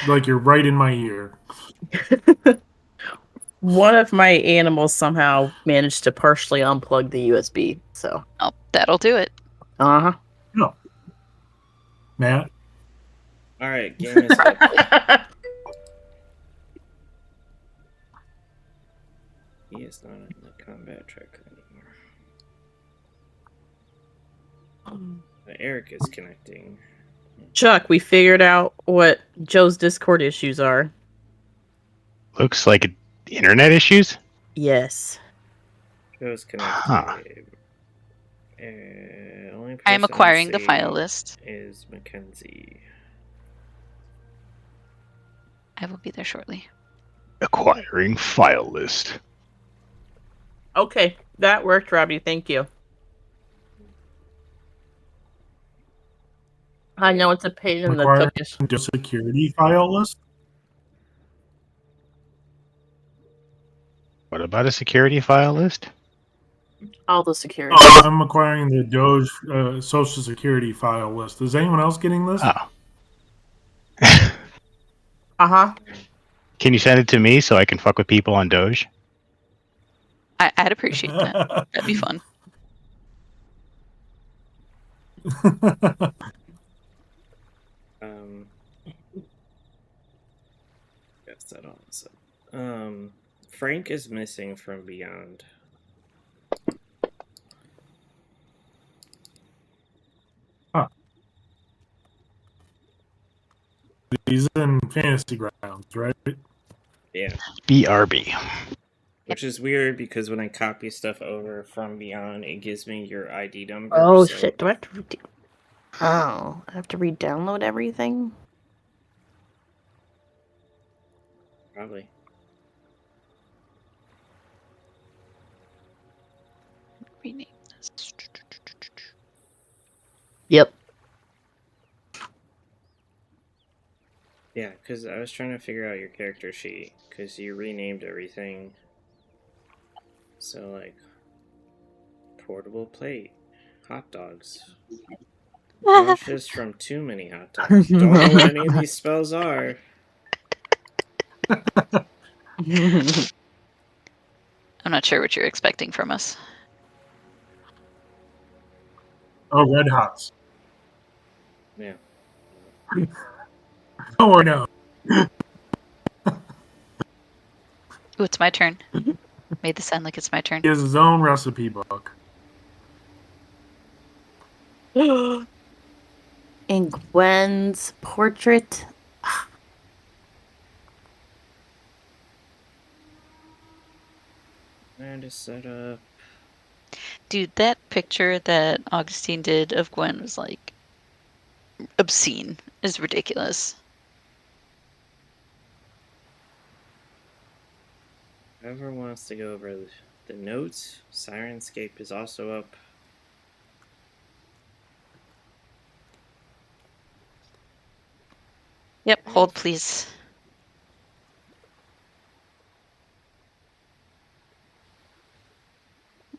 Like you're right in my ear. One of my animals somehow managed to partially unplug the USB. So, Oh, that'll do it. uh No, Matt. All right, game is up. huh. He is not in the combat tracker anymore. Eric is connecting. Chuck, we figured out what Joe's Discord issues are. Looks like internet issues? Yes. Joe's connected. Huh. Only I am person acquiring the see file list. Is Mackenzie. I will be there shortly. Acquiring file list. Okay, that worked, Robbie. Thank you. I know it's a pain in the Acquiring tuchus. the security file list. What about a security file list? All the security. Oh, I'm acquiring the Doge Social Security file list. Is anyone else getting this? Oh. Uh-huh. Can you send it to me so I can fuck with people on Doge? I'd appreciate that. That'd be fun. Yes, that all. So, Frank is missing from Beyond. Huh. He's in Fantasy Grounds, right? Yeah. BRB. Which is weird because when I copy stuff over from Beyond, it gives me your ID number. Oh, so... shit. Do I have to Oh, I have to re-download everything? Probably. Rename this. Yep. Yeah, because I was trying to figure out your character sheet, because you renamed everything. So, like, portable plate, hot dogs, nauseous from too many hot dogs. Don't know what any of these spells are. I'm not sure what you're expecting from us. Oh, Red Hots. Yeah. Oh, I know. Ooh, it's my turn. Made this sound like it's my turn. He has his own recipe book. In Gwen's portrait. And to set up. Dude, that picture that Augustine did of Gwen was like obscene. It's ridiculous. Whoever wants to go over the notes, Sirenscape is also up. Yep, hold please.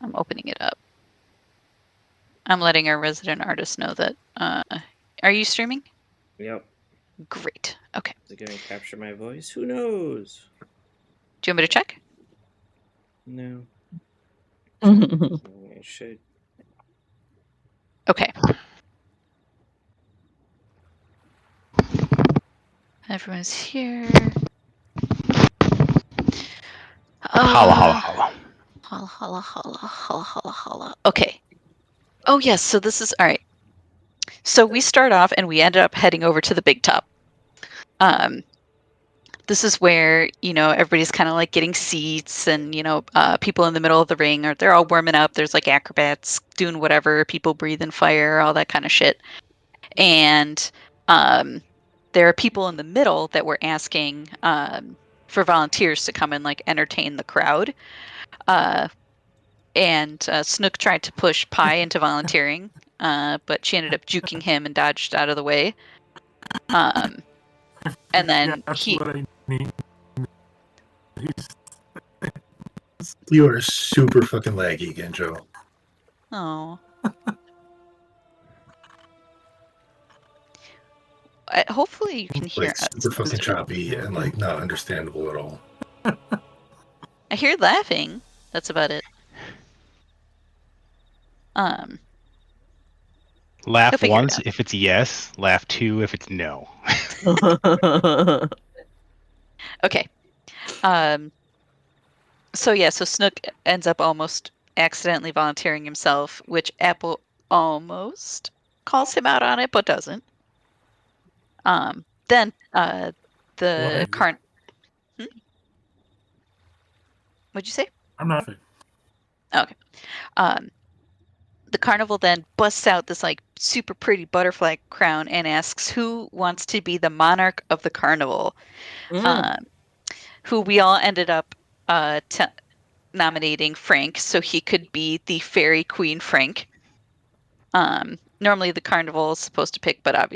I'm opening it up. I'm letting our resident artist know that. Are you streaming? Yep. Great. Okay. Is it going to capture my voice? Who knows? Do you want me to check? No. It should. Okay. Everyone's here. Holla, holla, holla. Holla, holla, holla, holla, holla, holla. Okay. Oh, yes. So this is all right. So we start off and we ended up heading over to the big top. This is where, everybody's kind of like getting seats and, people in the middle of the ring or they're all warming up. There's like acrobats doing whatever, people breathing fire, all that kind of shit. And there are people in the middle that were asking for volunteers to come and like entertain the crowd. And Snook tried to push Pie into volunteering, but she ended up juking him and dodged out of the way. And then That's what I need. You are super fucking laggy again, Joe. Oh. hopefully you can hear Like us. super fucking choppy and like not understandable at all. I hear laughing. That's about it. He'll Laugh figure it once out. if it's yes. Laugh two if it's no. Okay. So yeah, so Snook ends up almost accidentally volunteering himself, which Apple almost calls him out on it, but doesn't. Then the What? carn. What'd you say? I'm not. Okay. The carnival then busts out this like super pretty butterfly crown and asks who wants to be the monarch of the carnival. Who we all ended up nominating Frank, so he could be the fairy queen Frank. Normally the carnival is supposed to pick, but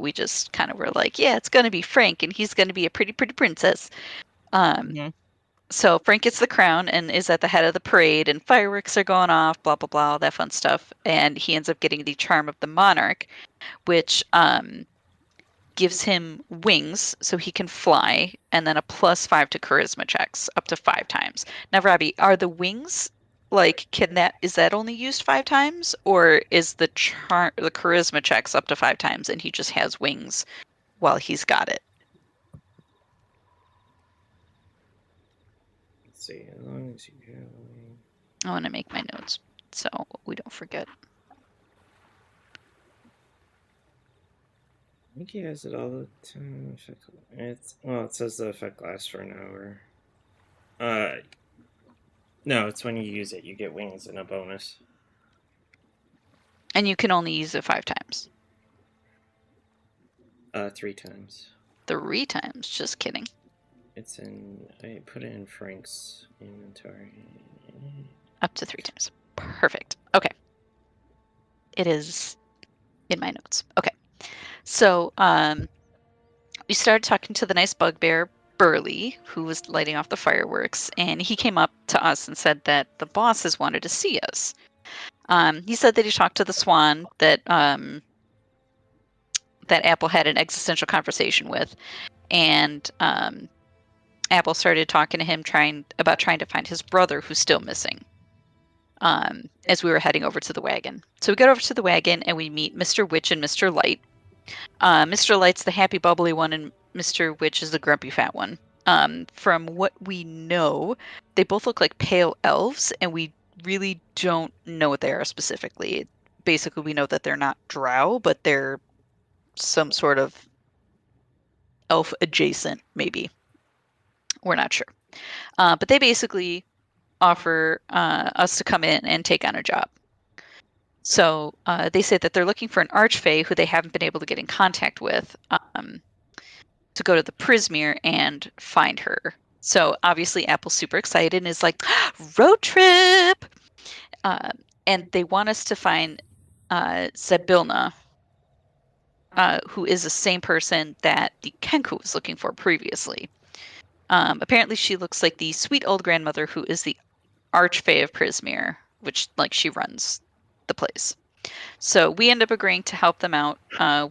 we just kind of were like, yeah, it's going to be Frank, and he's going to be a pretty princess. So Frank gets the crown and is at the head of the parade, and fireworks are going off, blah blah blah, all that fun stuff. And he ends up getting the charm of the monarch, which gives him wings so he can fly, and then a +5 to charisma checks up to 5 times. Now, Robbie, are the wings like is that only used 5 times, or is the charisma checks up to 5 times and he just has wings while he's got it? Let's see, as long as you have. I want to make my notes so we don't forget. I think he has it all the time. It says the effect lasts for an hour. No, it's when you use it, you get wings and a bonus. And you can only use it 5 times. 3 times. 3 times, just kidding. I put it in Frank's inventory. Up to 3 times. Perfect. Okay. It is in my notes. Okay. So, we started talking to the nice bugbear, Burley, who was lighting off the fireworks, and he came up to us and said that the bosses wanted to see us. He said that he talked to the swan that that Apple had an existential conversation with, and Apple started talking to him trying to find his brother who's still missing. As we were heading over to the wagon. So we get over to the wagon and we meet Mr. Witch and Mr. Light. Mr. Light's the happy bubbly one and Mr. Witch is the grumpy fat one. From what we know, they both look like pale elves, and we really don't know what they are specifically. Basically, we know that they're not drow, but they're some sort of elf adjacent, maybe. We're not sure. But they basically offer us to come in and take on a job. So they say that they're looking for an archfey who they haven't been able to get in contact with to go to the Prismere and find her. So obviously Apple's super excited and is like, road trip! And they want us to find Zabilna, who is the same person that the Kenku was looking for previously. Apparently she looks like the sweet old grandmother who is the archfey of Prismere, which like she runs the place. So we end up agreeing to help them out,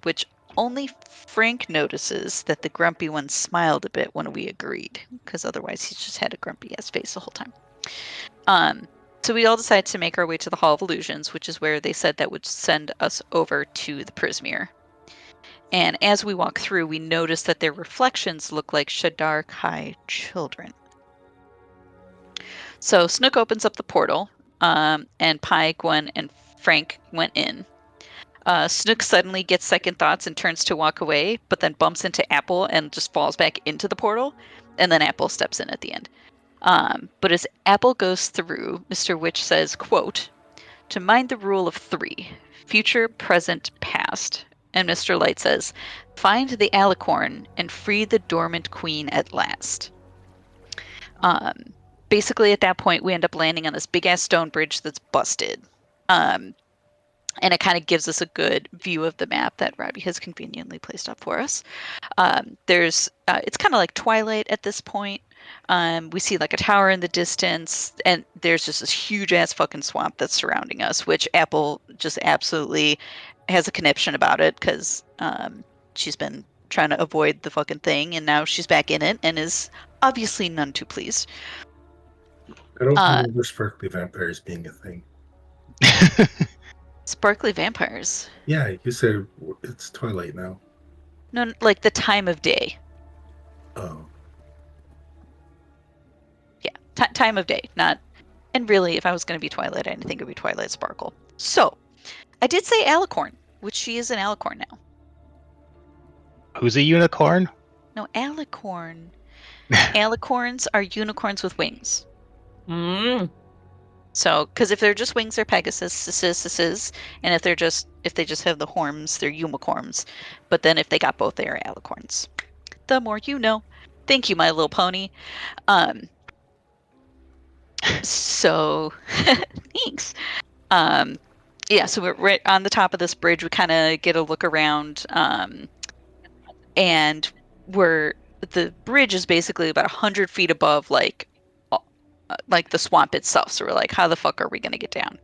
which only Frank notices that the grumpy one smiled a bit when we agreed, because otherwise he's just had a grumpy ass face the whole time. So we all decided to make our way to the Hall of Illusions, which is where they said that would send us over to the Prismere. And as we walk through, we notice that their reflections look like Shadar Kai children. So Snook opens up the portal, and Pi, Gwen, and Frank went in. Snook suddenly gets second thoughts and turns to walk away, but then bumps into Apple and just falls back into the portal, and then Apple steps in at the end. But as Apple goes through, Mr. Witch says, quote, "To mind the rule of 3, future, present, past." And Mr. Light says, "Find the alicorn and free the dormant queen at last." Basically, at that point, we end up landing on this big-ass stone bridge that's busted. And it kind of gives us a good view of the map that Robbie has conveniently placed up for us. It's kind of like Twilight at this point. We see like a tower in the distance, and there's just this huge-ass fucking swamp that's surrounding us, which Apple just absolutely has a conniption about it, because she's been trying to avoid the fucking thing, and now she's back in it and is obviously none too pleased. I don't remember sparkly vampires being a thing. Sparkly vampires. Yeah, you said it's twilight now. No, like the time of day. Oh, Yeah, time of day, not. And really, if I was going to be Twilight, I didn't think it would be Twilight Sparkle. So, I did say alicorn, which she is an alicorn now. Who's a unicorn? No, alicorn. Alicorns are unicorns with wings. Mm. So, because if they're just wings, they're Pegasus, and if they just have the horns, they're unicorns. But then if they got both, they are alicorns. The more you know. Thank you, My Little Pony. So thanks. Yeah, so we're right on the top of this bridge. We kind of get a look around, and the bridge is basically about 100 feet above like the swamp itself. So we're like, how the fuck are we gonna get down?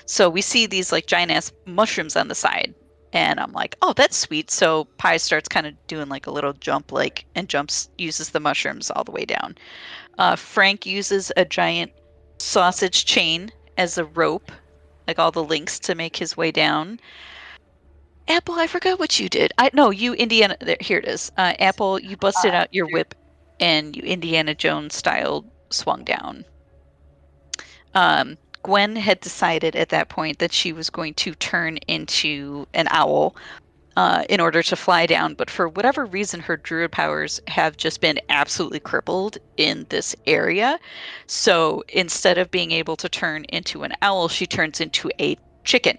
So we see these like giant ass mushrooms on the side, and I'm like, oh, that's sweet. So Pi starts kind of doing like a little jump, uses the mushrooms all the way down. Frank uses a giant sausage chain as a rope, like all the links to make his way down. Apple, I forgot what you did. You Indiana. Here it is. Apple, you busted out your whip, and you Indiana Jones style swung down. Gwen had decided at that point that she was going to turn into an owl in order to fly down, but for whatever reason, her druid powers have just been absolutely crippled in this area. So instead of being able to turn into an owl, she turns into a chicken.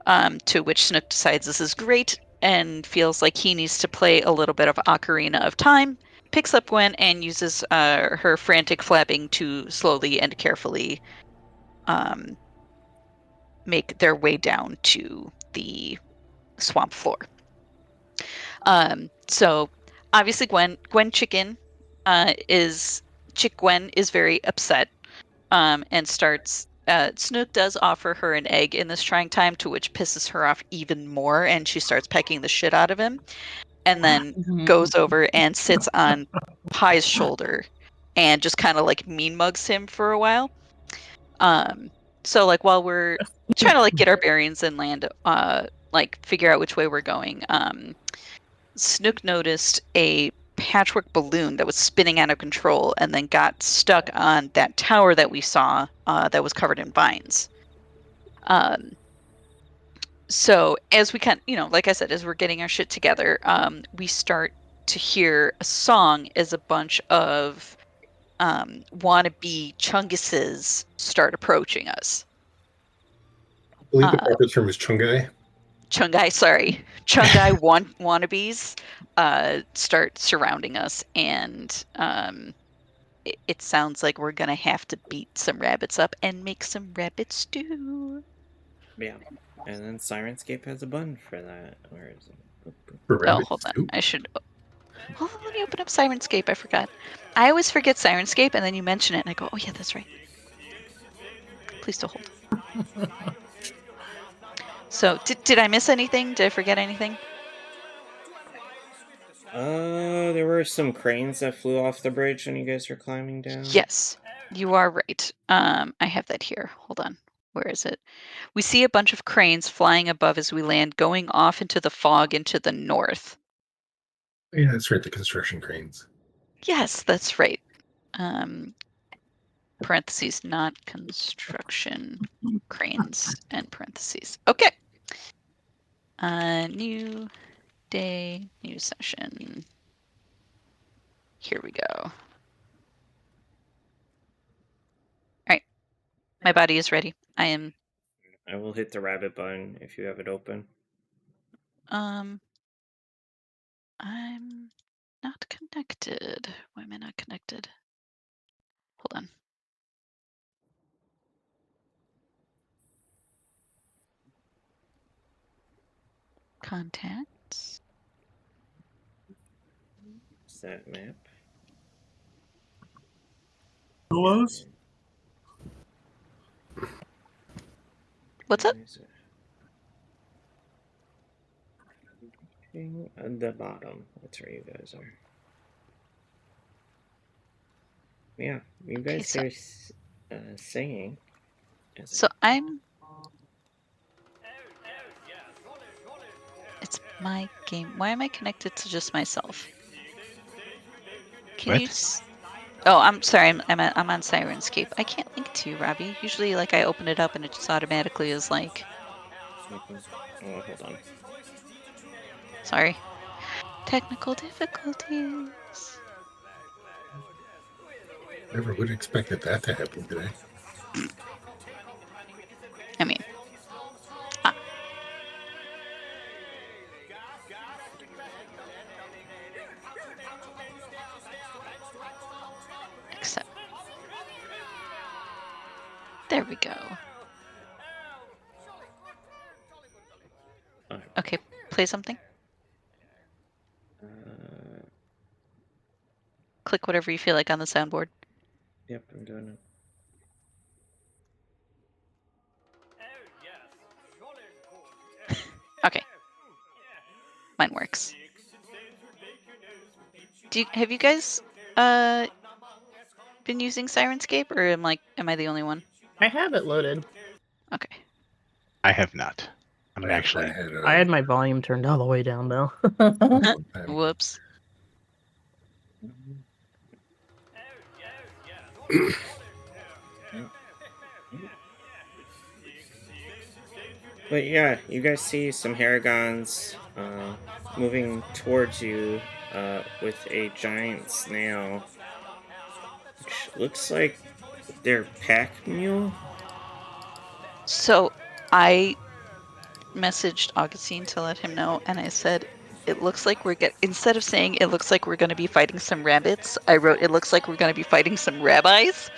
To which Snook decides this is great and feels like he needs to play a little bit of Ocarina of Time, picks up Gwen, and uses her frantic flapping to slowly and carefully make their way down to the swamp floor. So obviously Gwen Chicken Chick Gwen is very upset and starts Snook does offer her an egg in this trying time, to which pisses her off even more, and she starts pecking the shit out of him, and then goes over and sits on Pie's shoulder and just kind of like mean mugs him for a while. So like while we're trying to like get our bearings and land like figure out which way we're going, Snook noticed a patchwork balloon that was spinning out of control and then got stuck on that tower that we saw that was covered in vines. So as we like I said, as we're getting our shit together, we start to hear a song as a bunch of wannabe Chunguses start approaching us. I believe the proper term is Chungai. Chungai wannabes start surrounding us, and it sounds like we're gonna have to beat some rabbits up and make some rabbit stew. Yeah, and then Sirenscape has a button for that. Where is it? Hold on. I should. Hold on, let me open up Sirenscape. I forgot. I always forget Sirenscape, and then you mention it, and I go, "Oh yeah, that's right." Please don't hold. So, did I miss anything? Did I forget anything? There were some cranes that flew off the bridge when you guys were climbing down. Yes, you are right. I have that here. Hold on. Where is it? We see a bunch of cranes flying above as we land, going off into the fog into the north. Yeah, that's right. The construction cranes. Yes, that's right. Parentheses, not construction cranes, end parentheses. Okay. New day, new session. Here we go. All right. My body is ready. I will hit the rabbit button if you have it open. I'm not connected. Why am I not connected? Hold on. Contacts. Set map. Pillows? What's up? At the bottom. That's where you guys are. Yeah, you Okay, guys so- hear singing. So I'm. It's my game. Why am I connected to just myself? Can What? you? Oh, I'm sorry. I'm on Sirenscape. I can't link to you, Robbie. Usually, like I open it up and it just automatically is like. Oh, hold on. Sorry. Technical difficulties. Never would have expected that to happen today. I mean. Except. There we go. Alright. Okay, play something. Click whatever you feel like on the soundboard. Yep, I'm doing it. Okay. Mine works. Have you guys been using Sirenscape, or am I the only one? I have it loaded. Okay. I have not. I'm actually. I had my volume turned all the way down though. Whoops. But yeah, you guys see some Haragons moving towards you with a giant snail, which looks like their pack mule. So I messaged Augustine to let him know, and I said, it looks like instead of saying it looks like we're going to be fighting some rabbits, I wrote it looks like we're going to be fighting some rabbis.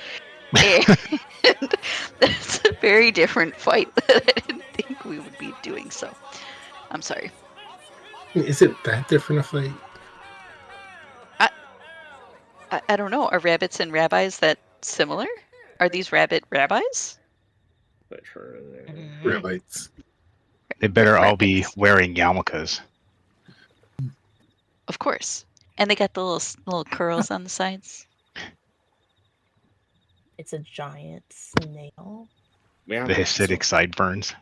And that's a very different fight that I didn't think we would be doing, so I'm sorry. Is it that different a fight? I don't know. Are rabbits and rabbis that similar? Are these rabbit rabbis? But for Rabbits. They better all be Rabbits. wearing yarmulkes. Of course. And they got the little curls on the sides. It's a giant snail. yeah, The Hasidic sideburns.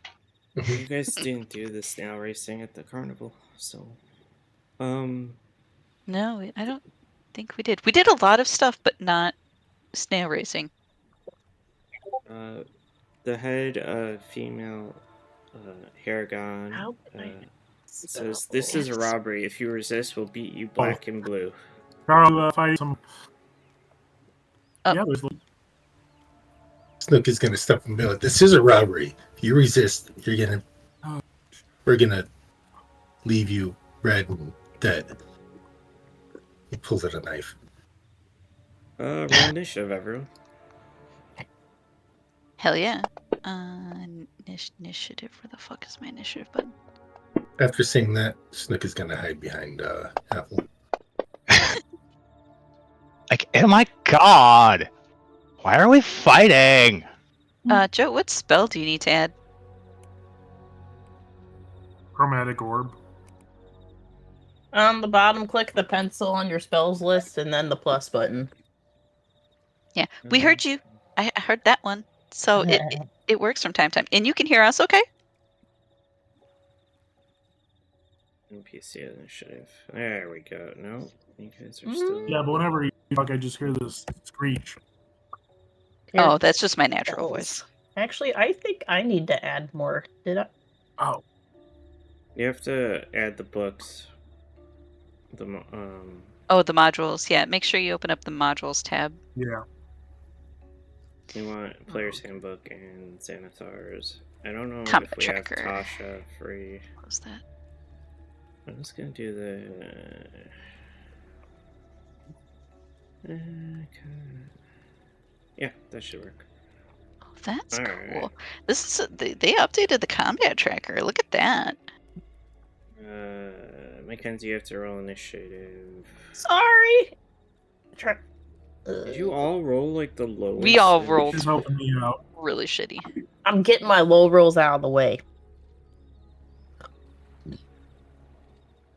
you guys didn't do the snail racing at the carnival, so No, I don't think we did. We did a lot of stuff, but not snail racing. the head female Haragon How can I says, "This is a robbery. If you resist, we'll beat you black and blue." Carl, fight some. Oh. Yeah, there's. Snook is gonna step in the middle. This is a robbery. If you resist, we're gonna leave you red and dead. He pulls out a knife. Roll initiative, everyone. Hell yeah. Initiative. Where the fuck is my initiative button? After saying that, Snook is gonna hide behind Apple. Like, oh my god! Why are we fighting? Joe, what spell do you need to add? Chromatic orb. On the bottom, click the pencil on your spells list and then the plus button. Yeah, we heard you. I heard that one. So it works from time to time. And you can hear us, okay? NPC initiative. There we go. No, you guys are still. Yeah, but whenever you talk, I just hear this screech. Oh, that's just my natural voice. Actually, I think I need to add more. Did I? Oh, You have to add the books. Oh, the modules. Yeah, make sure you open up the modules tab. yeah. You want Player's Handbook and Xanathar's. I don't know Combat if we tracker. have Tasha free. Close that. I'm just gonna do the. Yeah, that should work. Oh, that's Alright. cool. This is they updated the combat tracker. Look at that. Mackenzie, you have to roll initiative. Sorry. Did you all roll like the lowest? We all rolled She's helping me out. really shitty. I'm getting my low rolls out of the way.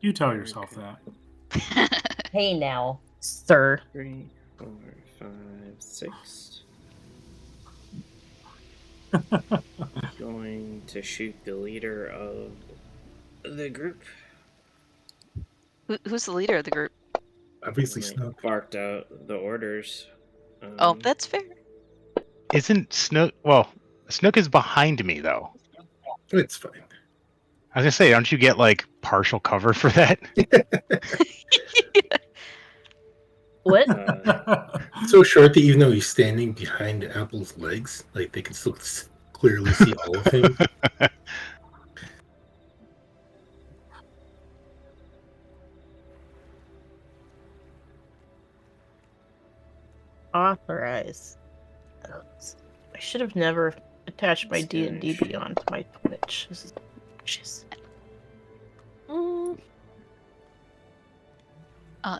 You tell yourself Okay. that. Hey now, sir. 3, 4, 5, 6. Going to shoot the leader of the group. Who's the leader of the group? Obviously, They Snook. barked out the orders. Oh, that's fair. Isn't Snook? Well, Snook is behind me though. It's fine. I was gonna say, don't you get like partial cover for that? What? So short that even though he's standing behind Apple's legs, like they can still clearly see all of him. Authorize. I should have never attached my D&D Beyond to my Twitch. This is just.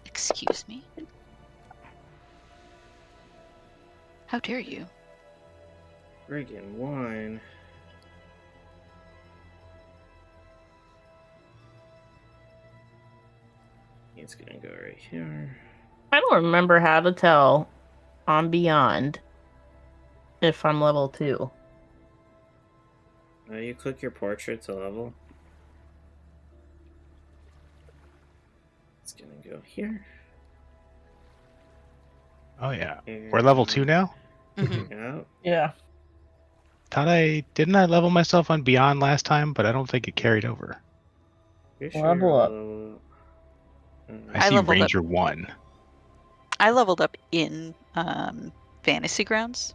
Excuse me. How dare you? Friggin' one. It's gonna go right here. I don't remember how to tell on Beyond if I'm level 2. You click your portrait to level. It's gonna go here. Oh yeah, we're level 2 now. Mhm. Yeah. Yeah. Didn't I level myself on Beyond last time? But I don't think it carried over. You're Level you're up. level- I I see leveled up. Ranger 1. I leveled up in Fantasy Grounds.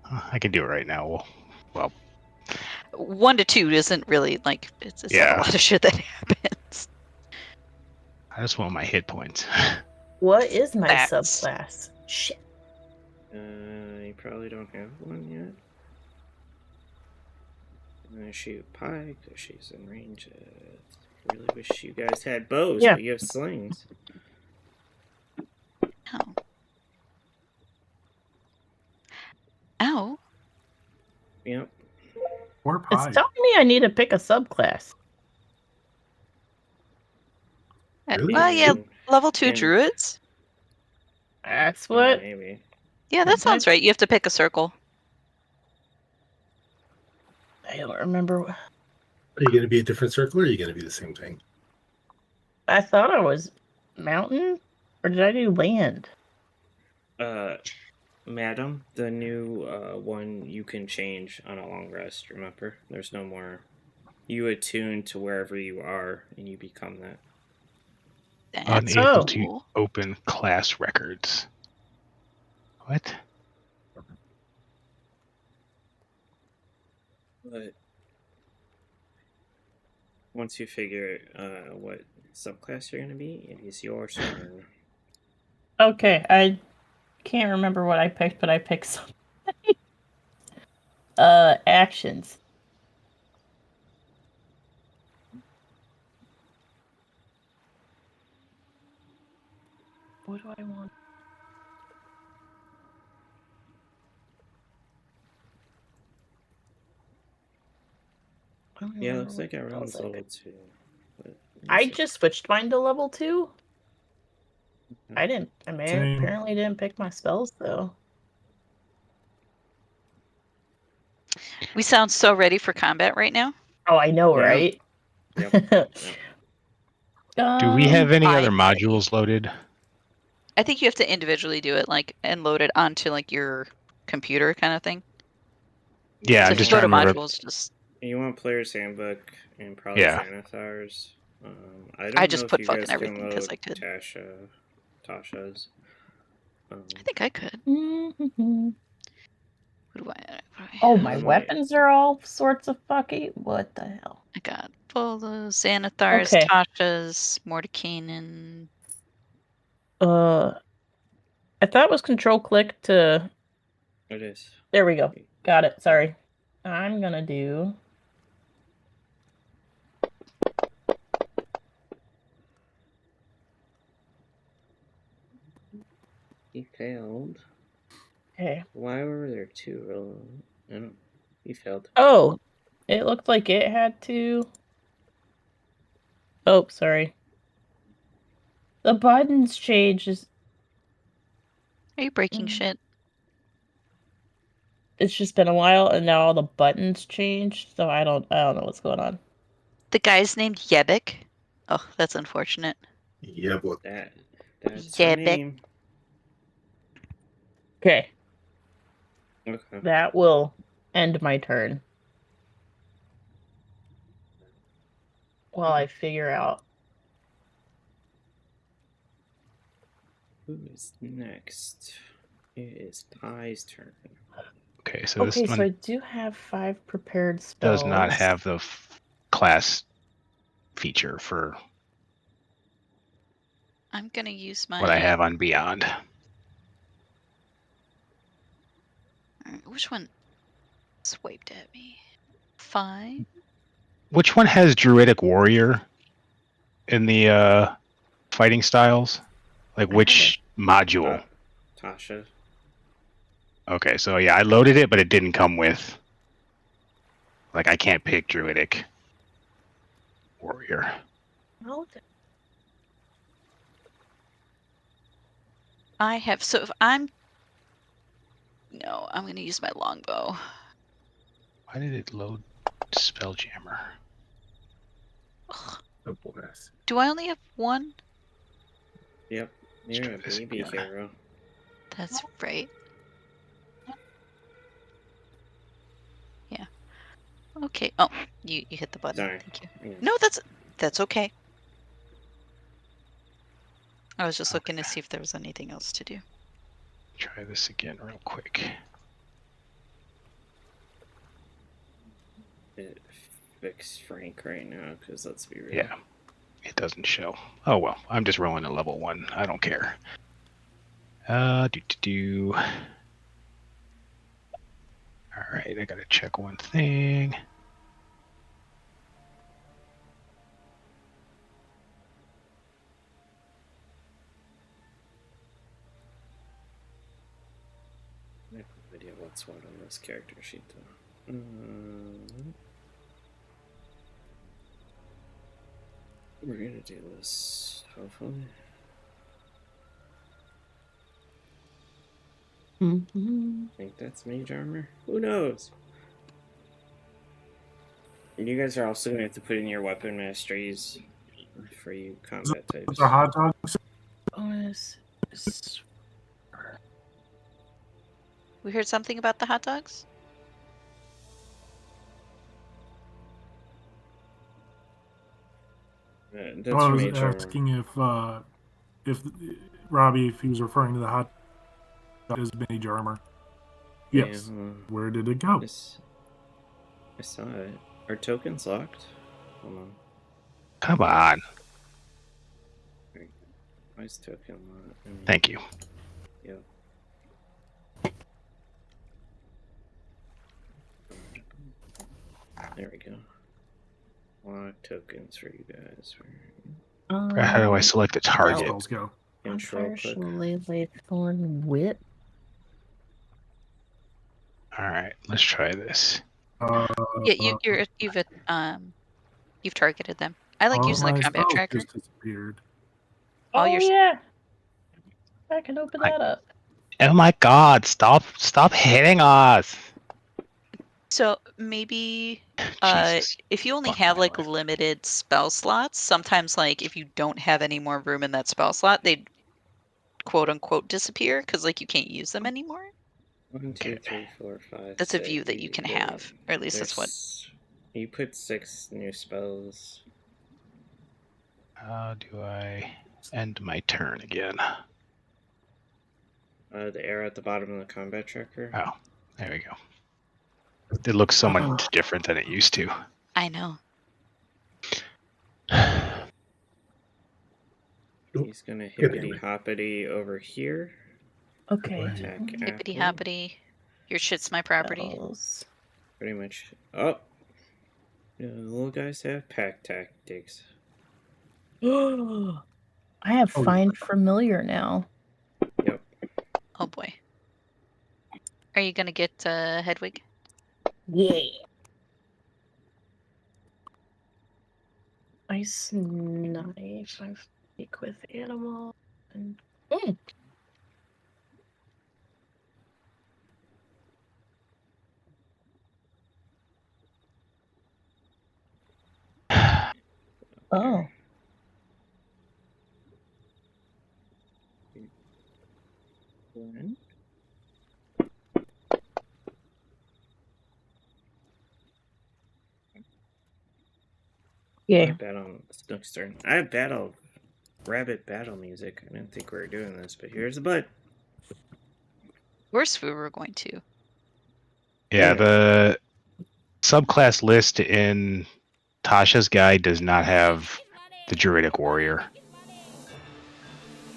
I can do it right now. Well, 1 to 2 isn't really like it's not Yeah. a lot of shit that happens. I just want my hit points. What is my That's- subclass? Shit. You probably don't have one yet. I'm gonna shoot Pie because she's in range. I really wish you guys had bows, Yeah. but you have slings. Ow. Ow. Yep. Or It's pie. telling me I need to pick a subclass. Really? Yeah, And- level 2 and- druids. That's what. Maybe. Yeah, that sounds That's- right. You have to pick a circle. I don't remember. Are you going to be a different circle or are you going to be the same thing? I thought I was mountain, or did I do land? Madam, the new one you can change on a long rest, remember? There's no more. You attune to wherever you are and you become that. That's Unable Oh. to cool. open class records. What? But once you figure what subclass you're going to be, it is your turn. Okay, I can't remember what I picked, but I picked something. Actions. What do I want? I don't Yeah, remember looks what like everyone's spells I level picked. 2. But I just switched mine to level 2. I didn't. I Same. apparently didn't pick my spells though. We sound so ready for combat right now. Oh, I know, Yeah. right? Yep. Do we have any I- other modules loaded? I think you have to individually do it, like, and load it onto like your computer kind of thing. Yeah, So I'm if just you go trying to to remember. modules, just You want Player's Handbook and probably Yeah. Xanathars. I don't I know just if put you fucking guys everything can 'cause load I could. Tasha's. I think I could. Mhm. What do I Oh, my Right. weapons are all sorts of fucky. What the hell? I got Bolos, Xanathars, Okay. Tasha's, Mordekainen. I thought it was control click to. It is. There we go. Got it. Sorry. I'm gonna do. He failed. Okay. Why were there two? I don't. He failed. Oh, it looked like it had to. Oh, sorry. The buttons change. Are you breaking Mm. shit? It's just been a while, and now all the buttons changed. So I don't know what's going on. The guy's named Yebik. Oh, that's unfortunate. Yeah, but That's her Yebik. name. Okay, Okay. that will end my turn. While I figure out. Who is next? It is Pie's turn. Okay, so this Okay, so I one do have 5 prepared does spells. not have the class feature for I'm gonna use my. what I have on Beyond. Which one swiped at me? 5. Which one has Druidic Warrior in the fighting styles? Like I which module? Tasha. Okay, so yeah, I loaded it, but it didn't come with. Like I can't pick Druidic Warrior. Oh, I have. So if I'm. No, I'm gonna use my longbow. Why did it load Spelljammer? Ugh. the blast. Do I only have 1? Yep. You're try a this baby again. hero. That's right. Yeah. Okay. Oh, you hit the button. Sorry. Thank you. Yeah. No, that's okay. I was just looking to see if there was anything else to do. Try this again real quick. Fix Frank right now, because let's be real. Yeah, it doesn't show. Oh well, I'm just rolling a level 1. I don't care. All right, I gotta check one thing. I have no idea what's what on this character sheet, though. We're gonna do this, hopefully. Mm-hmm. I think that's mage armor. Who knows? And you guys are also gonna have to put in your weapon masteries for you combat types. The hot dogs. Bonus. We heard something about the hot dogs? That's I was mage armor. asking if Robbie, if he was referring to the hot dog as mage armor. Yes. Yeah, Where did it go? I saw it. Are tokens locked? Hold on. Come on. Why is token locked? Thank you. Yep. There we go. Lock tokens for you guys. How do I select a target? Spells go. Control click. Lay Thorn Wit. All right, let's try this. Yeah, you've targeted them. I like all using my the combat spells tracker. just disappeared. All Oh your yeah. I can open that up. Oh my God! Stop hitting us! So maybe Jesus. if you only Fuck have my like life. limited spell slots, sometimes like if you don't have any more room in that spell slot, they quote unquote disappear because like you can't use them anymore. 1, 2, 3, 4, 5. That's a view that you can have, or at least that's what. You put 6 new spells. How do I end my turn again? The arrow at the bottom of the combat tracker. Oh, there we go. It looks so much different than it used to. I know. He's gonna hippity hoppity over here. Okay. Attack Hippity Apple. hoppity. Your shit's my property. Spells. Pretty much. Oh! Yeah, the little guys have pack tactics. I have Oh. Find Familiar now. Yep. Oh boy. Are you gonna get Hedwig? Yeah. Ice knife. Speak with animal and oh. One. Yeah. Battle Snook's turn. I have rabbit battle music. I didn't think we were doing this, but here's the butt. Of course we were going to. Yeah, the subclass list in Tasha's guide does not have the Druidic Warrior.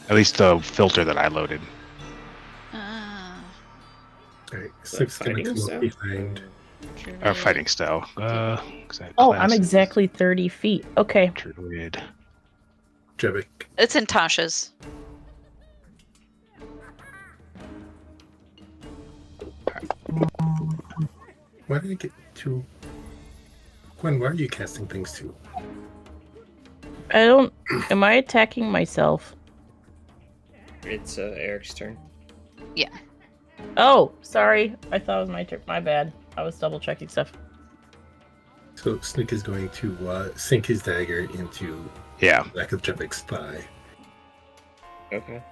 At least the filter that I loaded. Alright, Snook's gonna Fighting come style? up behind. Fighting style. Oh, I'm exactly 30 feet. Okay. Druid. Jebik. It's in Tasha's. Why did I get to... Gwen, why are you casting things to? I don't. Am I attacking myself? It's Eric's turn. Yeah. Oh, sorry. I thought it was my turn. My bad. I was double checking stuff. So Snook is going to sink his dagger into Yeah. the back of Jebik's thigh. Okay.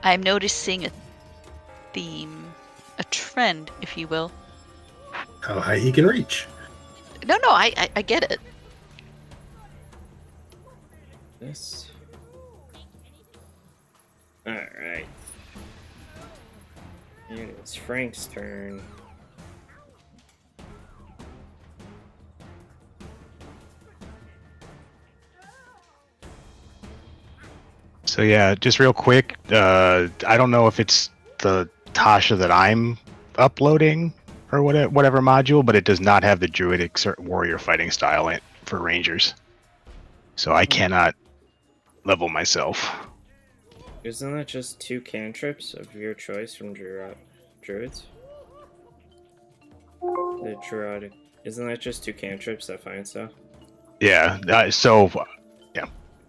I'm noticing a theme, a trend, if you will. How high he can reach. No, I get it. This. Alright. And it's Frank's turn. So yeah, just real quick, I don't know if it's the Tasha that I'm uploading or whatever module, but it does not have the Druidic Warrior fighting style for Rangers. So I cannot level myself. Isn't that just 2 cantrips of your choice from druids? The druidic. Isn't that just 2 cantrips that find stuff? Yeah, yeah,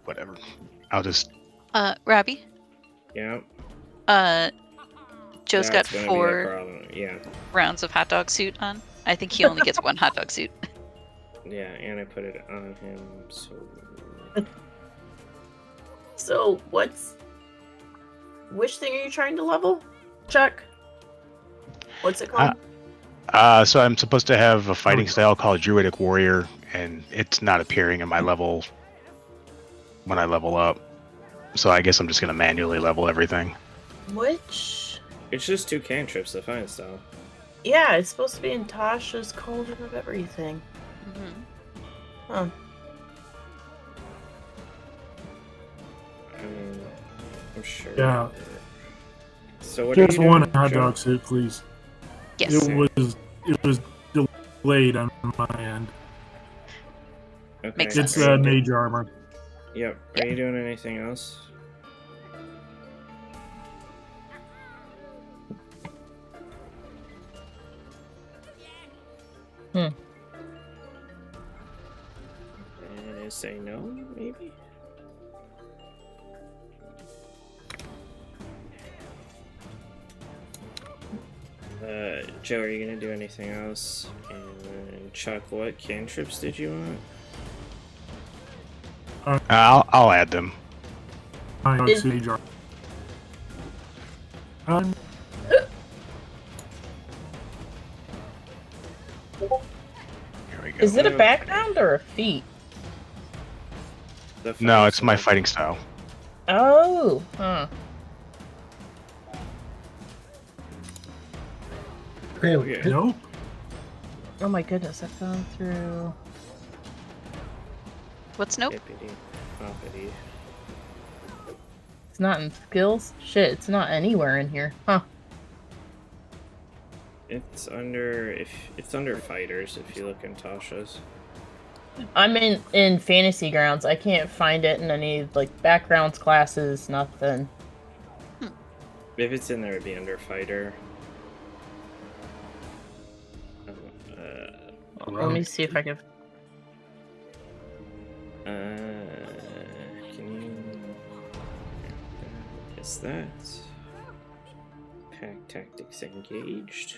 whatever. I'll just... Robbie? Yeah. Joe's got That's gonna be the 4 problem. Yeah. rounds of hot dog suit on. I think he only gets 1 hot dog suit. Yeah, and I put it on him, so... So, which thing are you trying to level, Chuck? What's it called? So I'm supposed to have a fighting style called Druidic Warrior, and it's not appearing in my level when I level up. So I guess I'm just gonna manually level everything. Which? It's just 2 cantrips that find stuff. Yeah, it's supposed to be in Tasha's Cauldron of Everything. Huh. I'm sure. Yeah. So what Just are you one doing, hot Joe? dog suit, please. Yes. It was delayed on my end. Okay. Makes It's sense. mage armor. Yep. Are you doing anything else? And say no, maybe? Joe, are you gonna do anything else? And Chuck, what cantrips did you want? I'll add them. Mage armor. Here we go. Is it a background or a feat? No, it's my fighting style. Oh, huh. Okay. Nope. Oh my goodness, I've gone through. What's nope? Hippity, hoppity. It's not in skills? Shit, it's not anywhere in here. Huh. It's under fighters if you look in Tasha's. I'm in Fantasy Grounds. I can't find it in any, like, backgrounds, classes, nothing. If it's in there, it'd be under fighter. Let me see if I can. Give is that. Pack tactics engaged.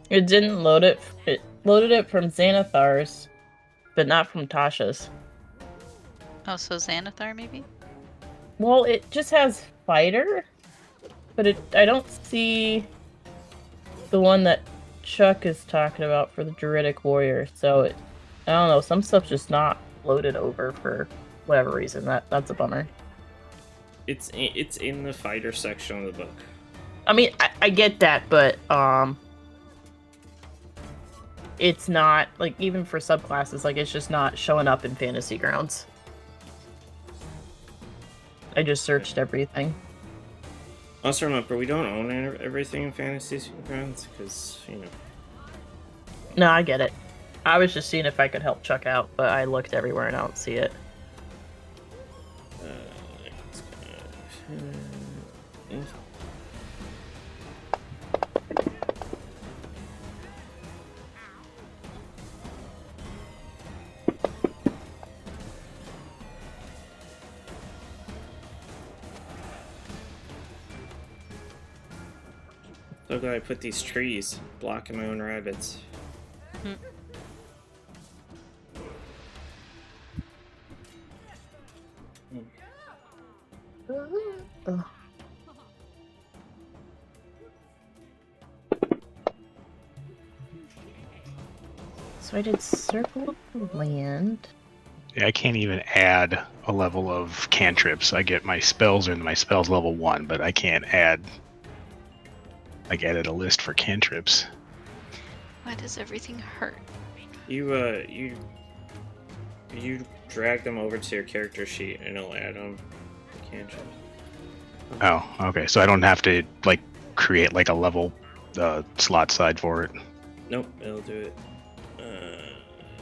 It didn't load it. It loaded it from Xanathar's, but not from Tasha's. Oh, so Xanathar maybe? Well, it just has fighter, but I don't see the one that Chuck is talking about for the Druidic Warrior. So I don't know. Some stuff's just not loaded over for whatever reason. That's a bummer. It's in the fighter section of the book. I mean, I get that, but it's not like even for subclasses. Like it's just not showing up in Fantasy Grounds. I just searched everything. Also remember, we don't own everything in Fantasy Grounds, because, No, I get it. I was just seeing if I could help Chuck out, but I looked everywhere and I don't see it. Look, I put these trees blocking my own rabbits. Ugh. So I did Circle of Land. Yeah, I can't even add a level of cantrips. I get my spells level 1, but I can't add. Like added a list for cantrips. Why does everything hurt? You drag them over to your character sheet and it'll add them to cantrips. Oh, okay. So I don't have to like create like a level slot side for it. Nope, it'll do it.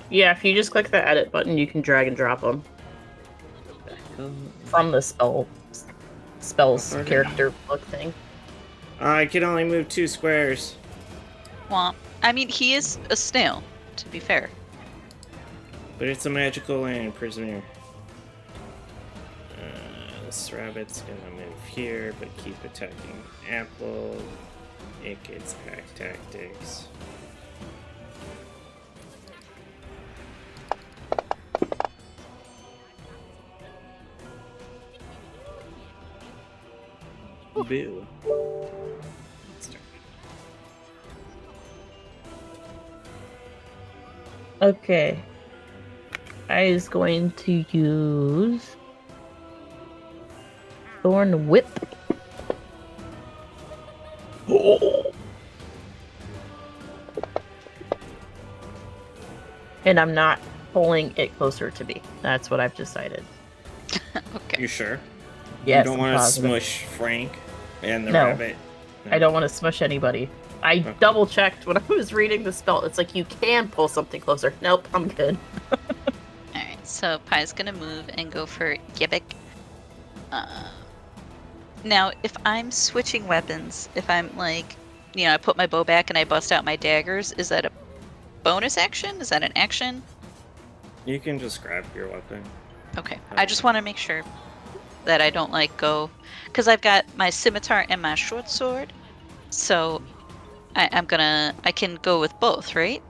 Yeah, if you just click the edit button, you can drag and drop them from the spells character book thing. I can only move 2 squares. Well, I mean, he is a snail, to be fair. But it's a magical land, prisoner. This rabbit's gonna move here, but keep attacking Apple. It gets pack tactics. Boo. Okay. I is going to use Thorn Whip. And I'm not pulling it closer to me. That's what I've decided. Okay. You sure? Yes, You don't I'm want to positive. smush Frank and the No. rabbit? I don't want to smush anybody. I double checked when I was reading the spell. It's like you can pull something closer. Nope, I'm good. Alright, so Pie's gonna move and go for Gibbick. Now, if I'm switching weapons, if I'm like, I put my bow back and I bust out my daggers, is that a bonus action? Is that an action? You can just grab your weapon. Okay, I just want to make sure that I don't go, because I've got my scimitar and my short sword, so I can go with both, right?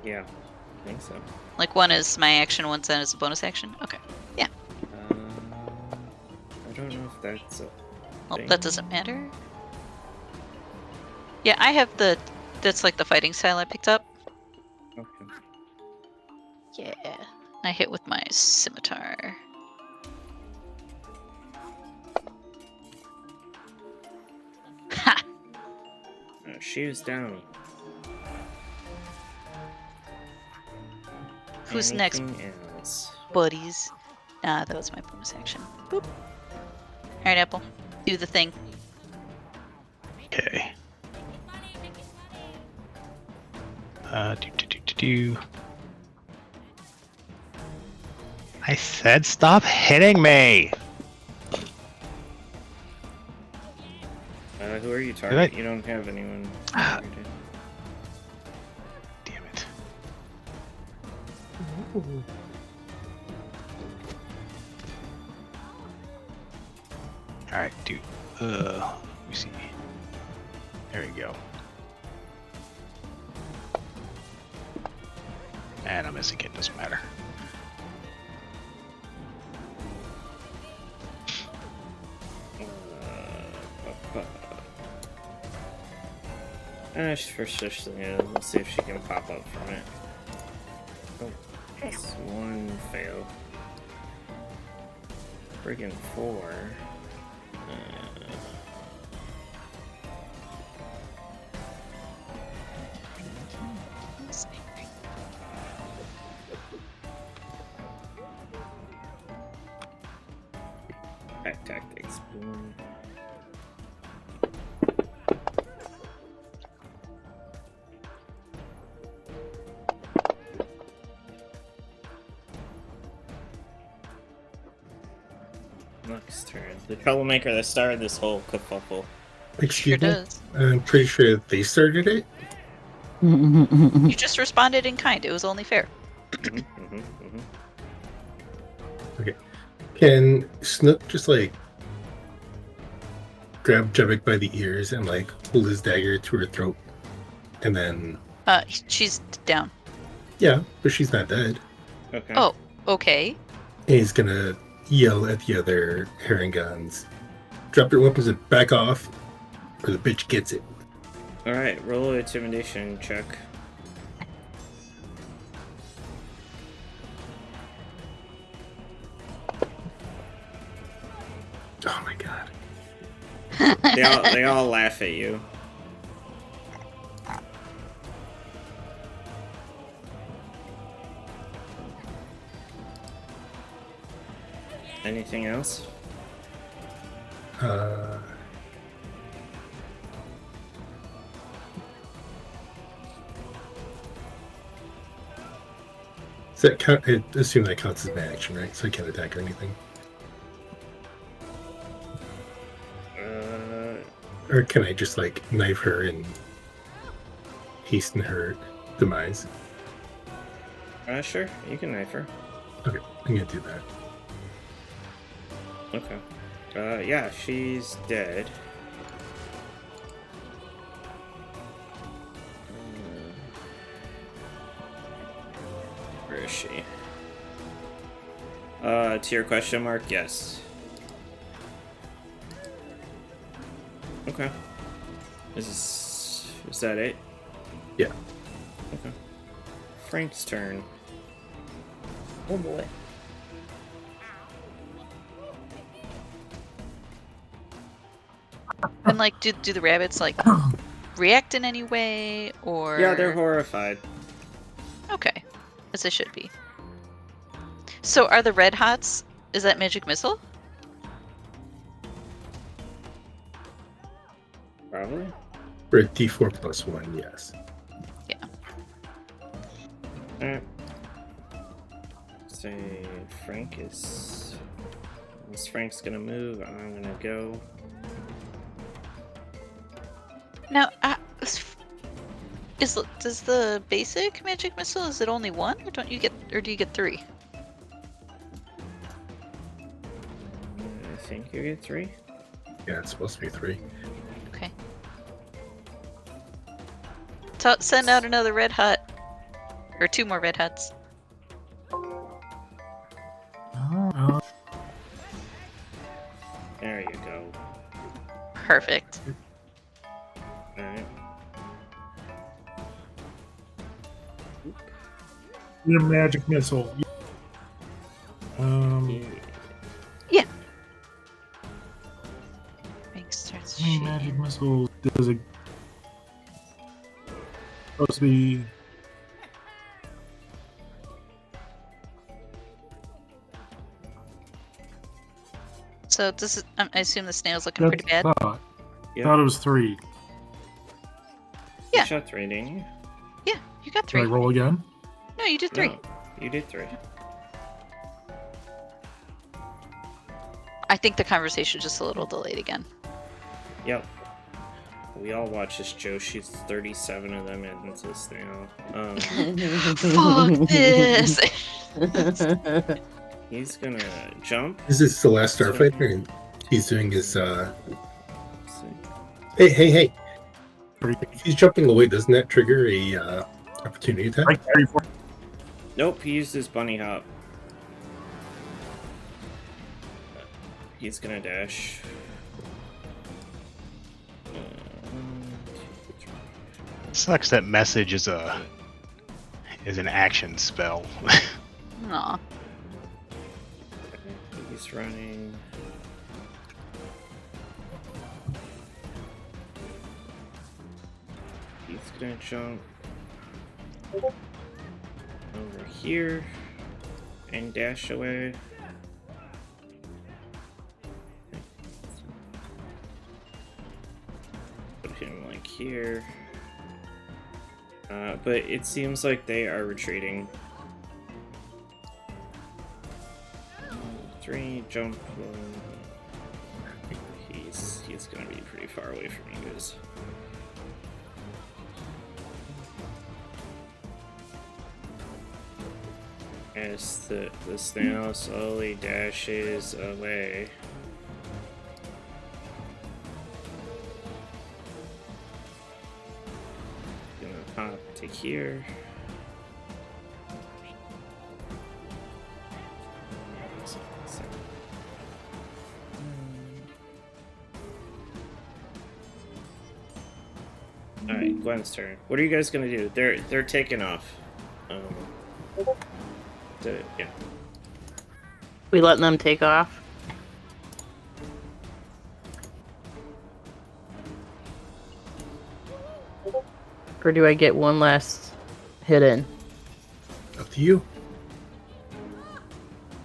Yeah, I think so. Like one is my action, one's then is a bonus action? Okay, yeah. I don't know if that's a Well, thing. that doesn't matter. Yeah, I have that's like the fighting style I picked up. Okay. Yeah, I hit with my scimitar. Ha! Shoes down. Who's next, Anything else? buddies? Ah, that was my bonus action. Boop. Alright, Apple. Do the thing. Okay. Do. I said stop hitting me! Who are you targeting? You don't have anyone targeted. Alright, dude. Let me see. There we go. And I'm missing it, doesn't matter. First, let's see if she can pop up from it. Oh, that's one fail. Friggin' 4. Pack tactics. Boom. Next turn. The troublemaker that started this whole kerfuffle. Sure does. I'm pretty sure they started it. You just responded in kind. It was only fair. Okay. Can Snook just like grab Jebek by the ears and like hold his dagger to her throat, and then? She's down. Yeah, but she's not dead. Okay. Oh, okay. And he's gonna yell at the other Herringons, "Drop your weapons and back off, or the bitch gets it." Alright, roll an intimidation check. Oh my god. They all laugh at you. Anything else? Does that count? I assume that counts as my action, right? So I can't attack or anything. Or can I just like knife her and hasten her demise? Sure, you can knife her. Okay, I'm gonna do that. Okay. Yeah, she's dead. Where is she? To your question mark, yes. Okay. Is that it? Yeah. Okay. Frank's turn. Oh boy. And like, do the rabbits like react in any way, or? Yeah, they're horrified. Okay, as they should be. So, are the red hots? Is that magic missile? Probably. For a D4 plus 1, yes. Yeah. Alright. Say Frank is. Unless Frank's gonna move, I'm gonna go. Now, does the basic magic missile, is it only one, or do you get 3? I think you get 3. Yeah, it's supposed to be 3. Okay. Send out another red hot, or 2 more red hots. There you go. Perfect. Alright. Your magic missile. Yeah. Frank starts How many shooting. magic missiles does it supposed to be? So this is, I assume the snail's looking pretty bad. Thought Yeah. it was 3. Yeah. You shot 3, didn't you? Yeah, you got Can I 3. roll again? No, you did 3. No, you did 3. I think the conversation just a little delayed again. Yep. We all watch this Joe shoots 37 of them into the snail. Fuck this! He's gonna jump. This is the last Starfighter, and he's doing his. Hey! If he's jumping away, doesn't that trigger a opportunity attack? Right there, for Nope, he used his bunny hop. He's gonna dash. Sucks that message is an action spell. Aw. He's running. He's gonna jump over here and dash away. Put him like here. But it seems like they are retreating. 3, jump. He's gonna be pretty far away from you guys. As the snail slowly dashes away. Gonna hop to here. Alright, Gwen's turn. What are you guys gonna do? They're taking off. Yeah. We letting them take off? Or do I get one last hit in? Up to you.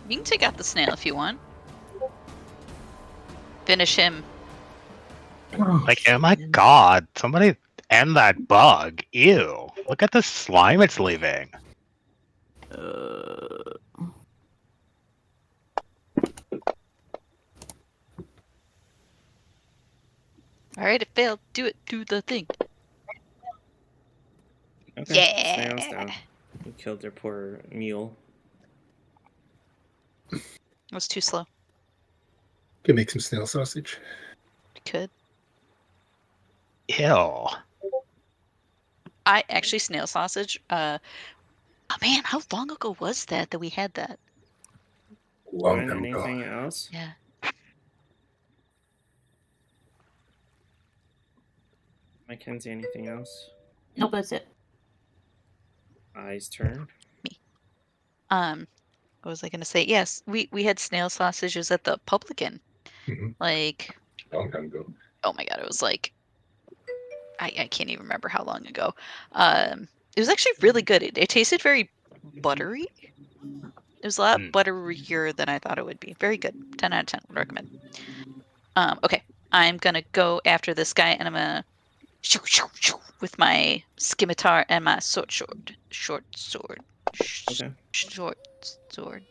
You can take out the snail if you want. Finish him. Like, oh my god, somebody end that bug. Ew. Look at the slime it's leaving. Alright, it failed. Do it. Do the thing. Okay. Yeah. Snail's down. You killed their poor mule. It was too slow. Can make some snail sausage. You could. Ew. I actually snail sausage. Oh man, how long ago was that we had that? Long time ago. Anything else? Yeah. Mackenzie, anything else? Nope, that's it. Eyes turn. What was I gonna say? Yes, we had snail sausages at the Publican. Mhm. Like, Long time ago. oh my god, it was like I can't even remember how long ago. It was actually really good. It tasted very buttery. It was a lot butterier than I thought it would be. Very good. 10 out of 10 would recommend. Okay, I'm gonna go after this guy, and I'm gonna shoo, shoo, shoo, with my scimitar and my short sword. Okay. Short sword.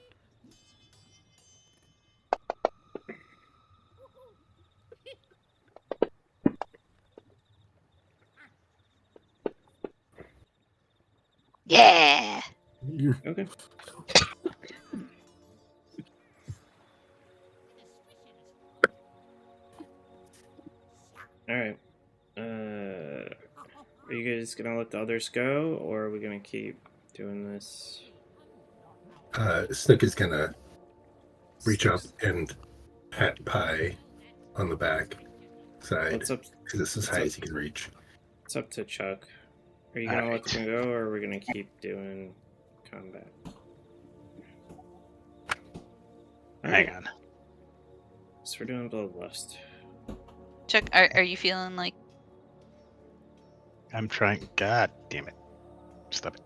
Yeah. Okay. Alright. Are you guys gonna let the others go, or are we gonna keep doing this? Snook is gonna reach up and pat Pie on the back side, What's up? because it's as high as he can reach. It's up to Chuck. Are you gonna let them go, or are we gonna keep doing combat? Hang on. So we're doing Bloodlust. Chuck, are you feeling like I'm trying. God damn it. Stop it.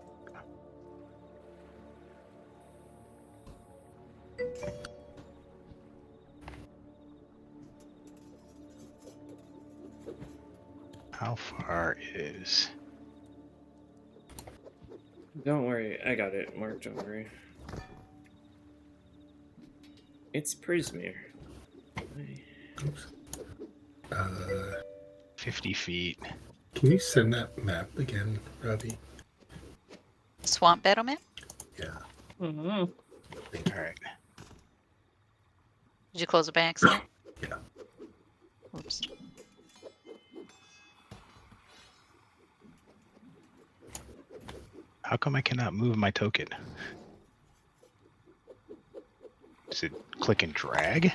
How far is... Don't worry, I got it. Mark, don't worry. It's Prismere. Oops. 50 feet. Can you send that map again, Robbie? Swamp battle map? Yeah. Mm-hmm. All right. Did you close it by accident? Yeah. Oops. How come I cannot move my token? Does it click and drag?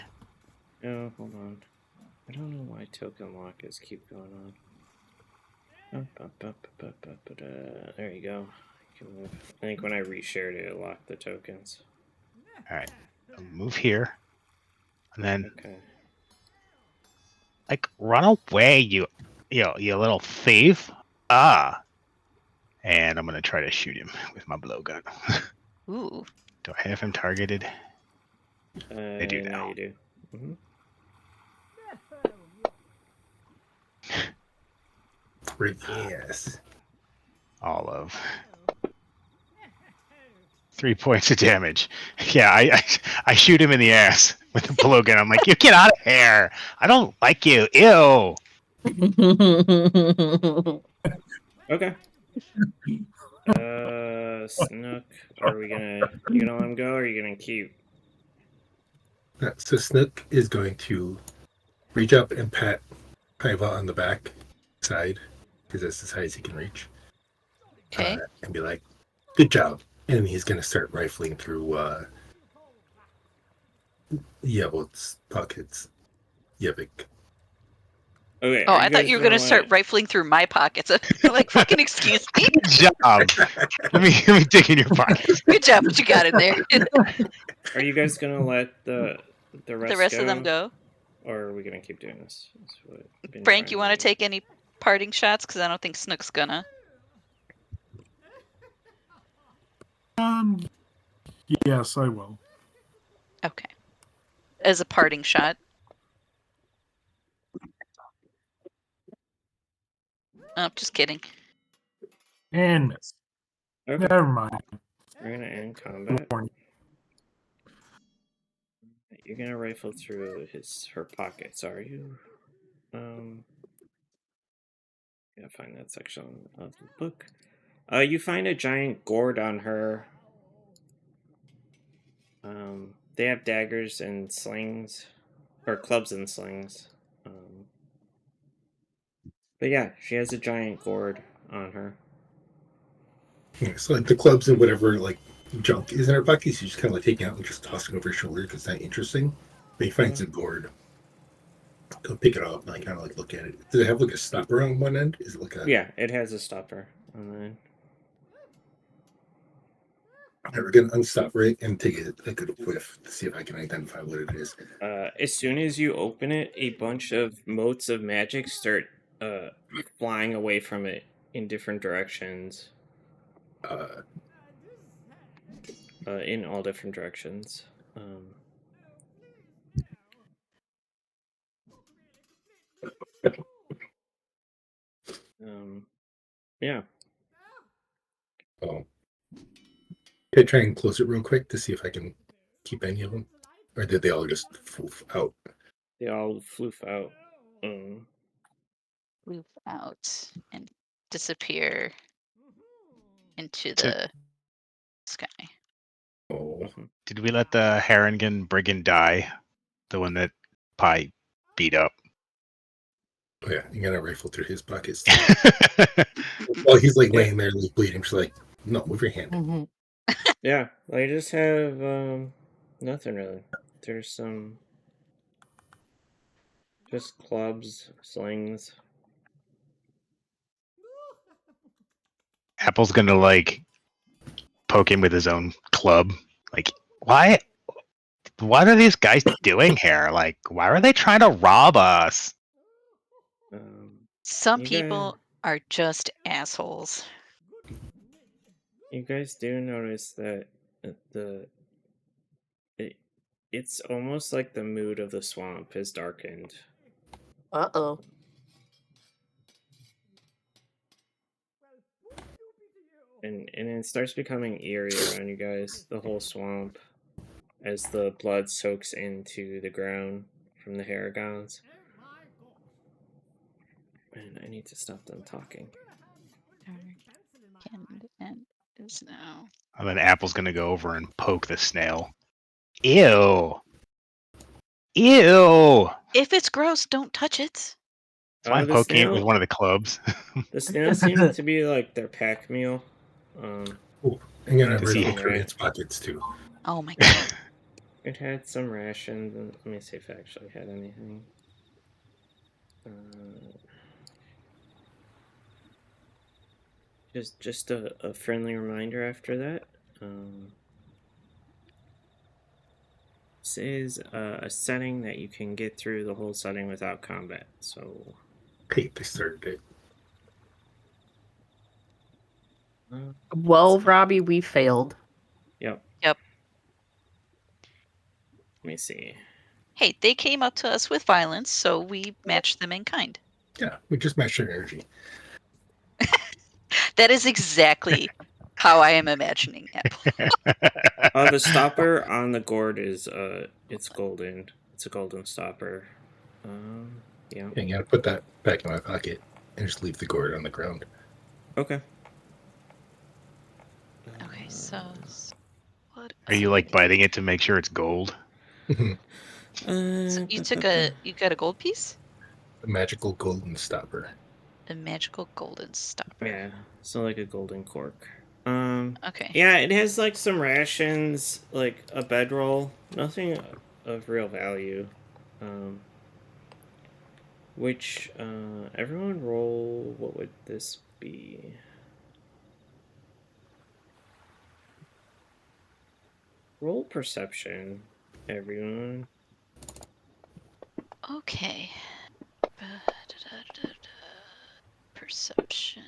Oh, hold on. I don't know why token lock is keep going on. There you go. You can move. I think when I reshared it, it locked the tokens. All right. I'll move here. And then, Okay. like, run away, you little thief. Ah. And I'm going to try to shoot him with my blowgun. Ooh. Do I have him targeted? I do now. Now you do. Mm-hmm. Yes. All of 3 points of damage. Yeah, I shoot him in the ass with the blowgun. I'm like, you get out of here. I don't like you. Ew. Okay. Snook, you gonna let him go, or are you gonna keep? So Snook is going to reach up and pat Paiva on the back side, because that's as high as he can reach. Okay. And be like, good job. And he's going to start rifling through Yevok's pockets. Yevok. Okay. Oh, I thought you were gonna start rifling through my pockets. Like, fucking excuse me. Good job. let me dig in your pockets. Good job, what you got in there. Are you guys gonna let the rest of them go. or are we gonna keep doing this? That's what I've been Frank, trying you want to do. take any parting shots? Because I don't think Snook's gonna. Yes, I will. Okay. As a parting shot. Oh, just kidding. And miss. Okay. Never mind. We're gonna end combat. Warning. You're gonna rifle through her pockets, are you? Gotta find that section of the book. You find a giant gourd on her. They have daggers and slings, or clubs and slings. But yeah, she has a giant gourd on her. Yeah, so like the clubs and whatever like junk is in her pockets, you just kind of like take it out and just toss it over her shoulder because it's not interesting. But he finds a gourd. Go pick it up and I kind of like look at it. Does it have like a stopper on one end? Is it like a Yeah, it has a stopper on the end. We're gonna unstop it and take a good whiff to see if I can identify what it is. As soon as you open it, a bunch of motes of magic start flying away from it in different directions. In all different directions. Yeah. Oh. Can I try and close it real quick to see if I can keep any of them? Or did they all just foof out? They all floof out. Move out and disappear into the sky. Oh. Did we let the Haringen brigand die? The one that Pi beat up? Oh yeah, you gotta rifle through his pockets. While he's like laying there like bleeding, she's like, no, move your hand. Yeah, I just have nothing really. There's some just clubs, slings. Apple's gonna like poke him with his own club. Like, why? What are these guys doing here? Like, why are they trying to rob us? Some You people are just assholes. You guys do notice that it's almost like the mood of the swamp has darkened. Uh-oh. And it starts becoming eerie around you guys, the whole swamp, as the blood soaks into the ground from the Haragons. And I need to stop them talking. And is now. And then Apple's gonna go over and poke the snail. Ew. Ew. If it's gross, don't touch it. So I'm The poking it snail- with one of the clubs. The snails seem to be like their pack meal. Ooh, I'm gonna Does he- riddle through its pockets too. Oh my god. It had some rations. And let me see if it actually had anything. Just a friendly reminder after that. This is a setting that you can get through the whole setting without combat. So. Hey, they started it. Well, Robbie, we failed. Yep. Yep. Let me see. Hey, they came up to us with violence, so we matched them in kind. Yeah, we just matched their energy. That is exactly how I am imagining it. The stopper on the gourd is it's golden. It's a golden stopper. Yeah. I'm gonna put that back in my pocket and just leave the gourd on the ground. Okay. Okay, so what? Are you like biting it to make sure it's gold? So you got a gold piece? The magical golden stopper. A magical golden stopper. Yeah. So like a golden cork. Okay. Yeah, it has like some rations, like a bedroll, nothing of real value. Which everyone roll. What would this be? Roll perception, everyone. Okay. Perception.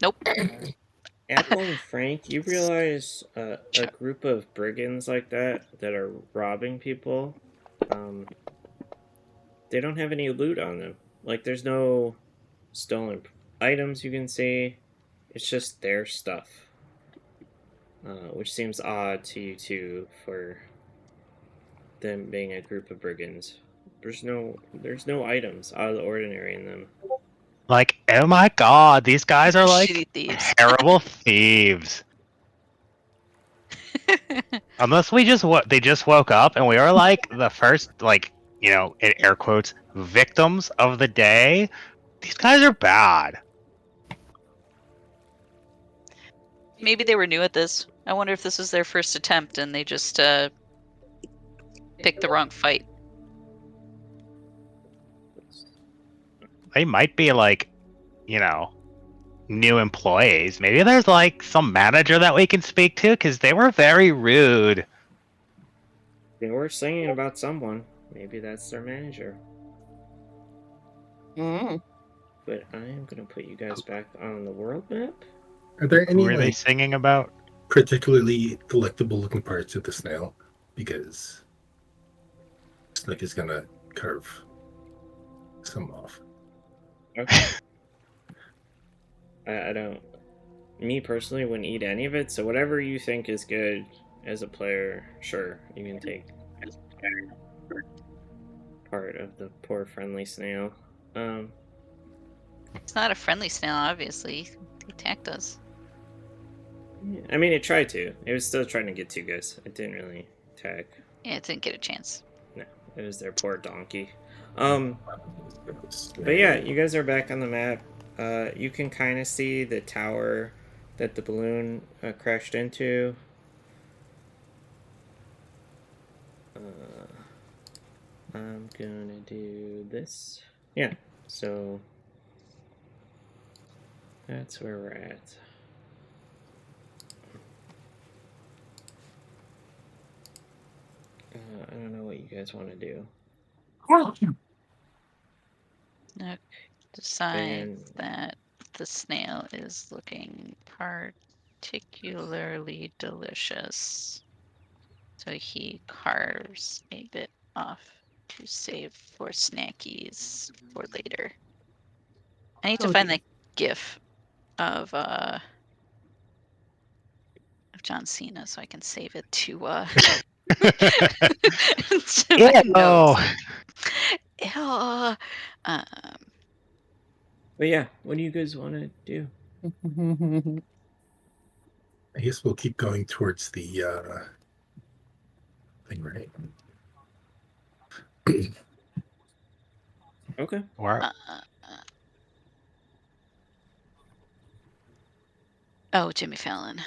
Nope. Apple and Frank, you realize a group of brigands like that are robbing people, they don't have any loot on them. Like, there's no stolen items you can see. It's just their stuff. Which seems odd to you two for them being a group of brigands. There's no items out of the ordinary in them. Like, oh my god, these guys are like Shitty thieves. terrible thieves. Unless they just woke up and we are like the first, like, you know, in air quotes, victims of the day. These guys are bad. Maybe they were new at this. I wonder if this was their first attempt and they just picked the wrong fight. They might be like, you know, new employees. Maybe there's like some manager that we can speak to because they were very rude. They were singing about someone. Maybe that's their manager. But I am going to put you guys back on the world map. Are there any Who are they like, singing about? particularly delectable looking parts of the snail? Because Slick is gonna carve some off. Okay. I don't. Me personally wouldn't eat any of it, so whatever you think is good as a player, sure, you can take part of the poor friendly snail. It's not a friendly snail, obviously. He attacked us. I mean, it tried to. It was still trying to get to you guys. It didn't really attack. Yeah, it didn't get a chance. No, it was their poor donkey. But yeah, you guys are back on the map. You can kind of see the tower that the balloon crashed into. I'm gonna do this. Yeah, so that's where we're at. I don't know what you guys want to do. Nook decides And- that the snail is looking particularly delicious. So he carves a bit off to save for snackies for later. I need to find the gif of John Cena so I can save it to To my notes. Ew. But yeah, what do you guys want to do? I guess we'll keep going towards the thing, right? Okay. Oh, Jimmy Fallon.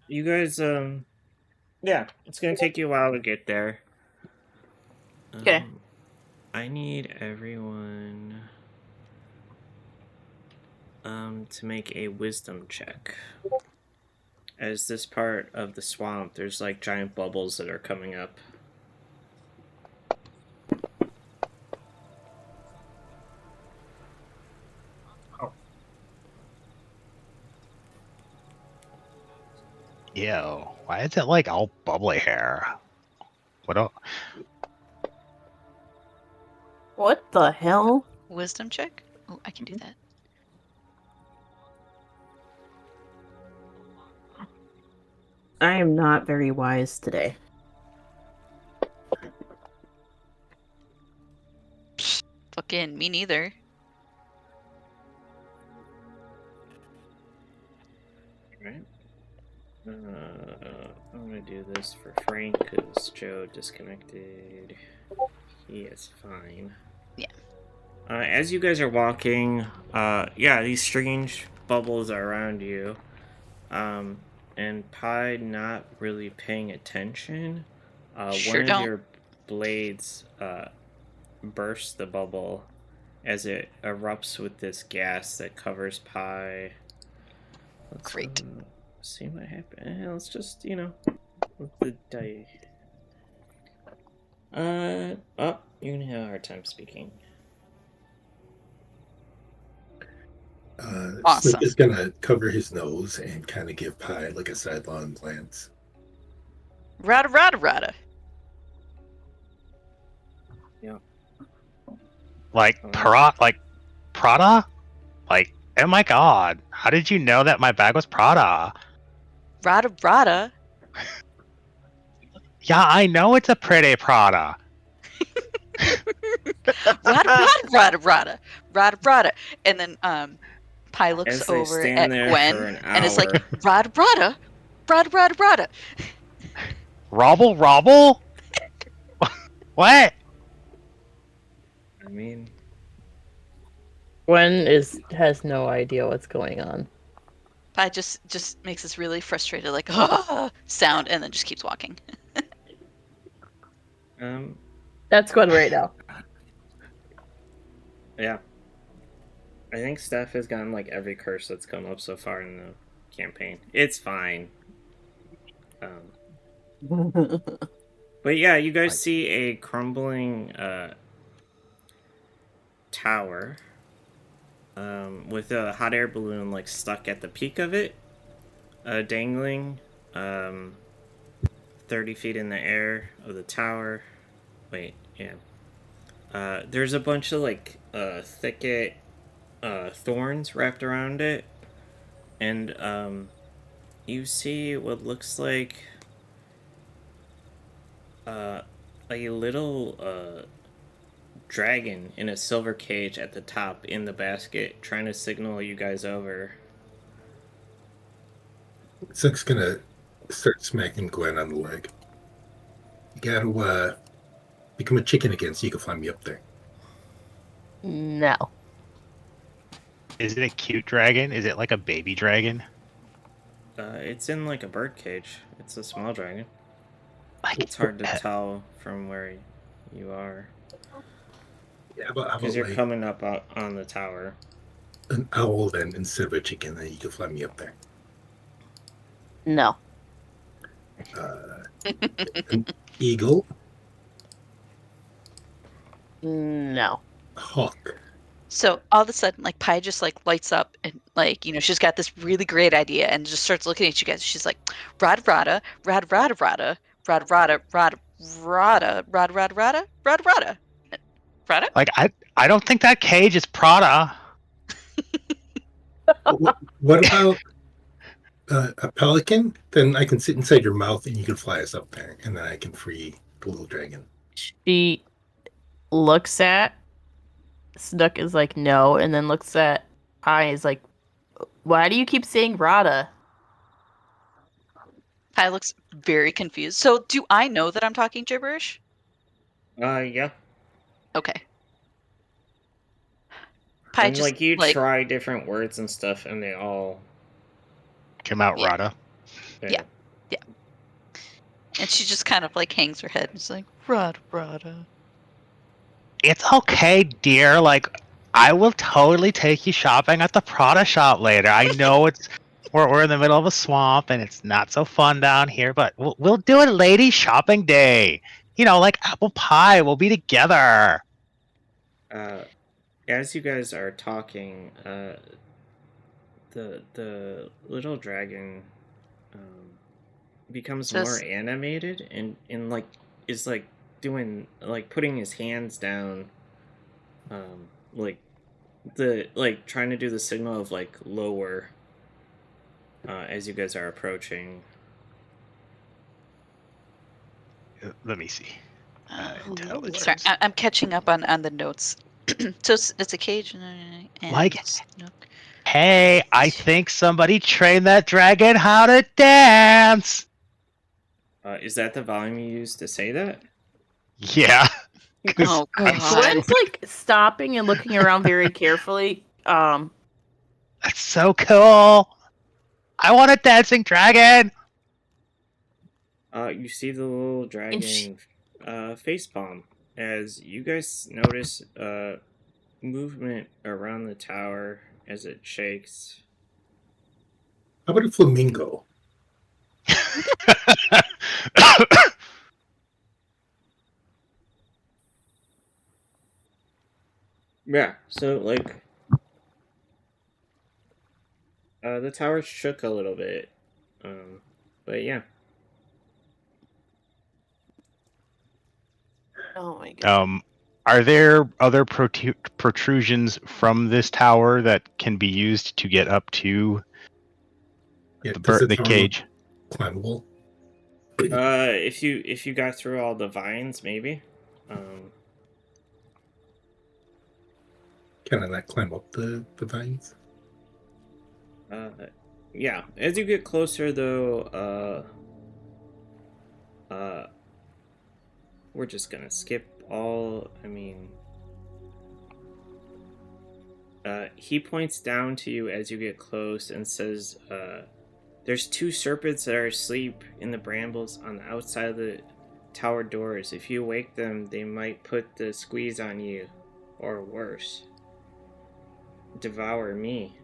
You guys, yeah, it's gonna take you a while to get there. Okay. I need everyone to make a wisdom check. As this part of the swamp, there's like giant bubbles that are coming up. Ew, why is it like all bubbly hair? What the hell? Wisdom check? Oh, I can do that. I am not very wise today. Fucking me neither. Right. I'm gonna do this for Frank because Joe disconnected. He is fine. Yeah. As you guys are walking, yeah, these strange bubbles are around you. And Pi not really paying attention. Sure one don't. of your blades bursts the bubble as it erupts with this gas that covers Pi. Let's, Great. See what happens. Let's just, with the die. Oh, you're gonna have a hard time speaking. Awesome. Snook is gonna cover his nose and kind of give Pi like a sidelong glance. Rada rada rada. Yeah. Like Prada? Like, oh my god, how did you know that my bag was Prada? Rada rada. Yeah, I know it's a pretty Prada. Rada rada rada rada rada. And then Pi looks As they over stand at there Gwen for an and it's like hour. rada rada rada rada rada. Robble robble? What? I mean, Gwen has no idea what's going on. Pi just makes this really frustrated like sound and then just keeps walking. That's Gwen right now. Yeah. I think Steph has gotten like every curse that's come up so far in the campaign. It's fine. But yeah, you guys see a crumbling tower with a hot air balloon like stuck at the peak of it, dangling 30 feet in the air of the tower. Wait, yeah. There's a bunch of like thicket thorns wrapped around it, and you see what looks like a little dragon in a silver cage at the top in the basket trying to signal you guys over. Snook's gonna start smacking Gwen on the leg. You gotta become a chicken again so you can fly me up there. No. Is it a cute dragon? Is it like a baby dragon? It's in like a bird cage. It's a small dragon. Like, It's hard to tell from where you are. Yeah, how about Because you're like coming up on the tower. an owl then instead of a chicken, then you can fly me up there. No. An eagle, No. hawk. So all of a sudden, like Pi just like lights up and like she's got this really great idea and just starts looking at you guys. She's like, rada rada rada rada rada rada rada rada rada rada rada rada rada rada rada. Like, I don't think that cage is Prada. What about a pelican, then I can sit inside your mouth and you can fly us up there, and then I can free the little dragon. She looks at Snook is like no, and then looks at Pi is like, why do you keep saying Rada? Kai looks very confused. So do I know that I'm talking gibberish? Yeah. Okay. Pi And just like you like try different words and stuff, and they all Come out, Yeah. Rada. Yeah. And she just kind of like hangs her head and is like, Rada. It's okay, dear. Like, I will totally take you shopping at the Prada shop later. I know we're in the middle of a swamp and it's not so fun down here, but we'll do a lady shopping day. You know, like apple pie. We'll be together. as you guys are talking, the little dragon becomes more Says- animated and like is like doing like putting his hands down, like trying to do the signal of like lower as you guys are approaching. Let me see. Intelligence. Sorry, I'm catching up on the notes. So it's a cage and Like- Snook. Hey, I think somebody trained that dragon how to dance. Is that the volume you used to say that? Yeah. Oh god. Gwen's like stopping and looking around very carefully. That's so cool. I want a dancing dragon. You see the little dragon sh- facepalm as you guys notice movement around the tower as it shakes. How about a flamingo? Yeah, so like the tower shook a little bit. But yeah. Oh my god. Are there other protrusions from this tower that can be used to get up to Yeah, the cage? Climbable. If you got through all the vines, maybe. Can I not climb up the vines? Yeah. As you get closer, though, we're just gonna skip all. I mean, he points down to you as you get close and says, "There's two serpents that are asleep in the brambles on the outside of the tower doors. If you wake them, they might put the squeeze on you, or worse, devour me."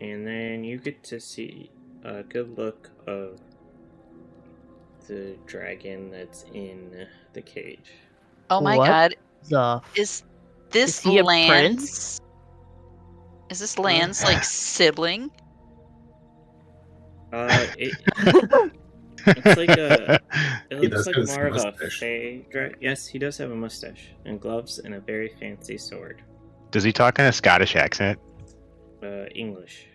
And then you get to see a good look of the dragon that's in the cage. Oh my What god. the Is this he a Lance? prince? Is this Lance like sibling? It's like a. It He looks does like have more of a mustache. fey. Yes, he does have a mustache and gloves and a very fancy sword. Does he talk in a Scottish accent? English.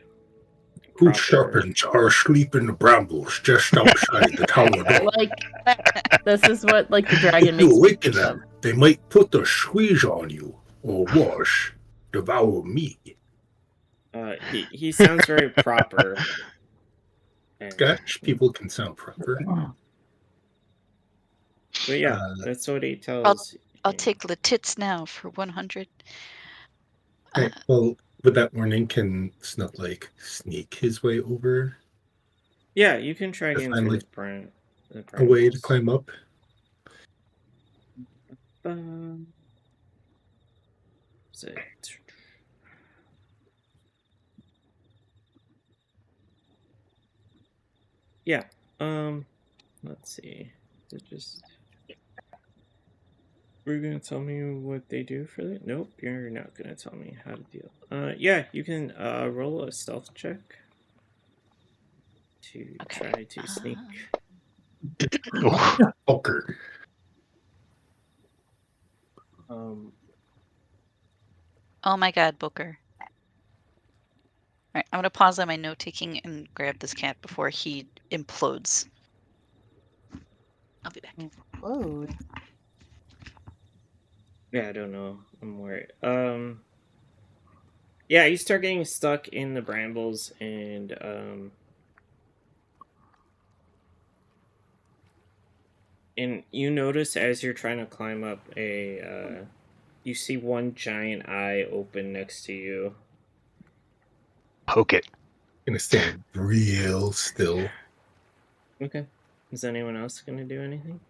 Who Proper- serpents are asleep in the brambles just outside the tower door? Like, this is what like the dragon If makes you me awaken think of. them, they might put the squeeze on you, or worse, devour me. He sounds very proper. And, Scottish people can sound proper. but yeah, that's what he tells. I'll you. take the tits now for 100. Okay, well, with that warning, can Snook like sneak his way over Yeah, you can try To getting find, through like, the a way to brambles. climb up? Is it- Yeah. Let's see. Is it just. Were you gonna tell me what they do for that? Nope, you're not gonna tell me how to deal. Yeah, you can roll a stealth check to Okay. try to sneak. Poker. Oh my god, Booker. right, I'm gonna pause on my note taking and grab this cat before he implodes. I'll be back. Whoa. Yeah, I don't know. I'm worried. Yeah, you start getting stuck in the brambles, and you notice as you're trying to climb up you see one giant eye open next to you. Poke it. Gonna stand real still. Okay. Is anyone else gonna do anything?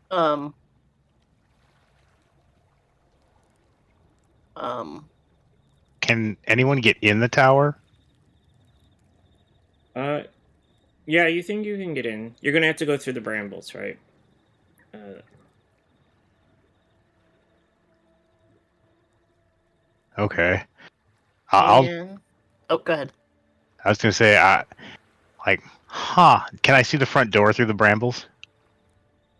Um. Can anyone get in the tower? Yeah, you think you can get in. You're gonna have to go through the brambles, right? Okay. I'll. And... Oh, go ahead. I was gonna say, Can I see the front door through the brambles?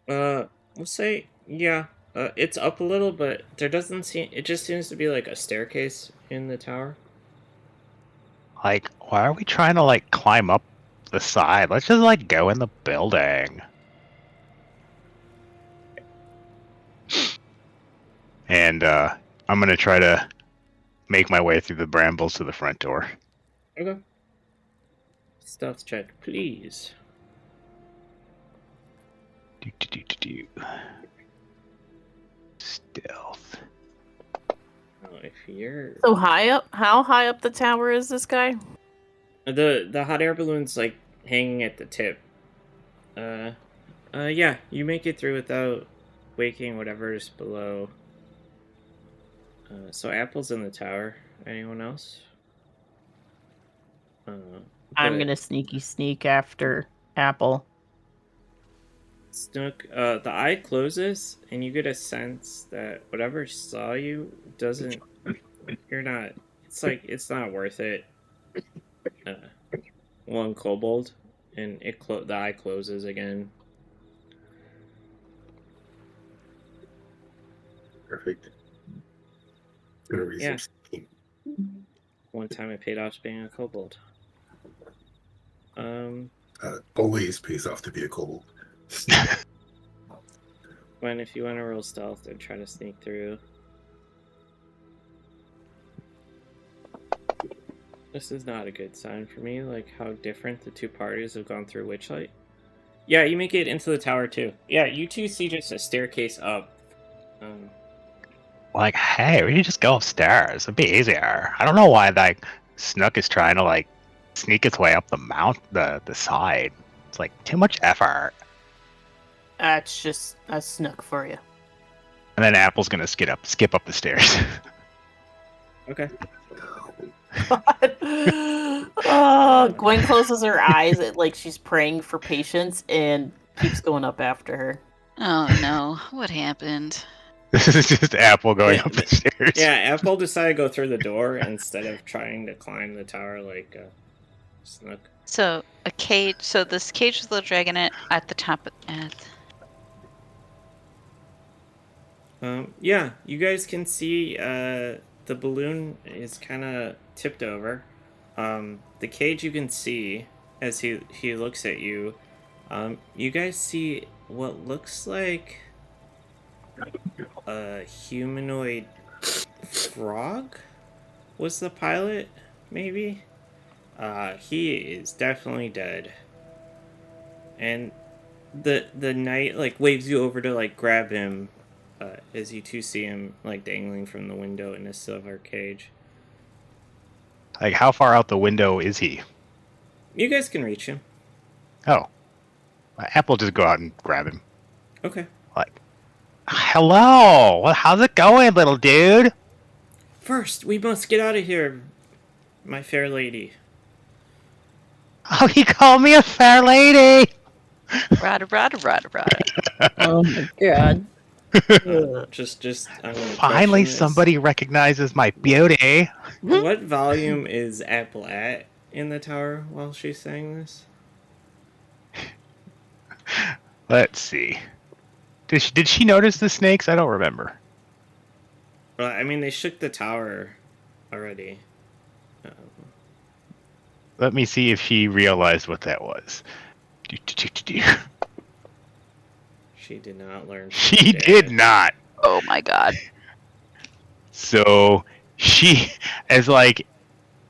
We'll say, yeah. It's up a little, but there doesn't seem... It just seems to be like a staircase in the tower. Like, why are we trying to like climb up the side? Let's just like go in the building. And I'm gonna try to make my way through the brambles to the front door. Okay. Stealth check, please. Do. Stealth. Oh, if you're... So high up? How high up the tower is this guy? The hot air balloon's like hanging at the tip. Yeah, you make it through without waking whatever's below. So Apple's in the tower. Anyone else? I'm gonna sneaky sneak after Apple. Snook, the eye closes, and you get a sense that whatever saw you doesn't. You're not. It's like it's not worth it. One kobold, and the eye closes again. Perfect. Gonna resume speaking. One time it paid off being a kobold. Always pays off to be a kobold. When if you want to roll stealth and try to sneak through. This is not a good sign for me, like how different the two parties have gone through Witchlight. Yeah, you make it into the tower too. Yeah, you two see just a staircase up. Like, hey, we should just go upstairs. It'd be easier. I don't know why like Snook is trying to like sneak its way up the side. It's like too much effort. That's just a Snook for you. And then Apple's gonna skip up the stairs. Okay. Oh, Gwen closes her eyes like she's praying for patience and keeps going up after her. Oh no, what happened? This is just Apple going up the stairs. Yeah, Apple decided to go through the door instead of trying to climb the tower like Snook. So a cage. So this cage with the dragon at the top. Yeah, you guys can see the balloon is kind of tipped over. The cage you can see as he looks at you. You guys see what looks like a humanoid frog. Was the pilot maybe? He is definitely dead. And the knight like waves you over to like grab him. As you two see him like dangling from the window in a silver cage. Like, how far out the window is he? You guys can reach him. Oh. Apple just go out and grab him. Okay. Like, hello! Well, how's it going, little dude? First, we must get out of here, my fair lady. Oh, he called me a fair lady! Rada. Oh my god. Just I'm gonna Finally, question this. somebody recognizes my beauty. What volume is Apple at in the tower while she's saying this? Let's see. Did she notice the snakes? I don't remember. Well, I mean, they shook the tower already. Let me see if she realized what that was. She did not learn. From She her dad. did not. Oh my god. So she is like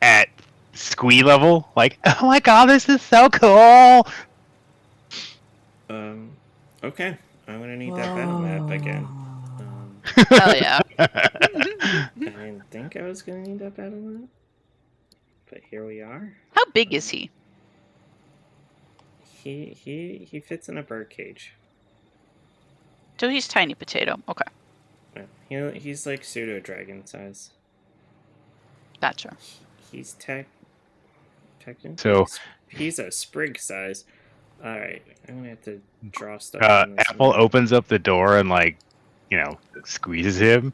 at squee level, like, oh my god, this is so cool. Okay. I'm gonna need that battle map again. Hell yeah. I didn't think I was gonna need that battle map, but here we are. How big is he? He fits in a bird cage. So he's tiny potato. Okay. Yeah, he's like pseudo dragon size. Gotcha. He's technically So- he's a sprig size. All right, I'm gonna have to draw stuff. on this Apple map. opens up the door and like, squeezes him,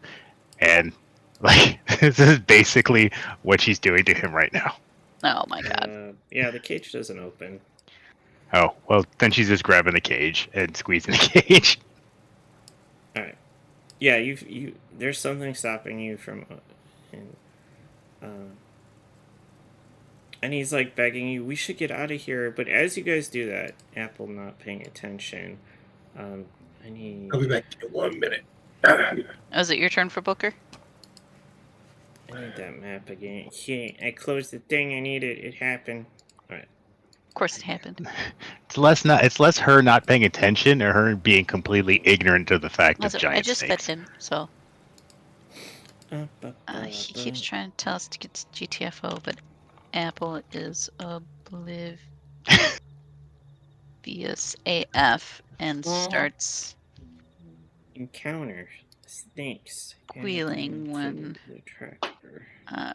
and like this is basically what she's doing to him right now. Oh my god. Yeah, the cage doesn't open. Oh well, then she's just grabbing the cage and squeezing the cage. All right. Yeah, you. There's something stopping you from, and he's like begging you. We should get out of here. But as you guys do that, Apple not paying attention. I need. I'll be back in 1 minute. Oh, is it your turn for Booker? I need that map again. I closed the thing. I need it. It happened. All right. Of course it happened. It's less her not paying attention or her being completely ignorant of the fact of Also, giant I just fed snakes. him, so he keeps trying to tell us to get to GTFO, but Apple is oblivious AF and starts Encounter snakes. squealing when. The tracker.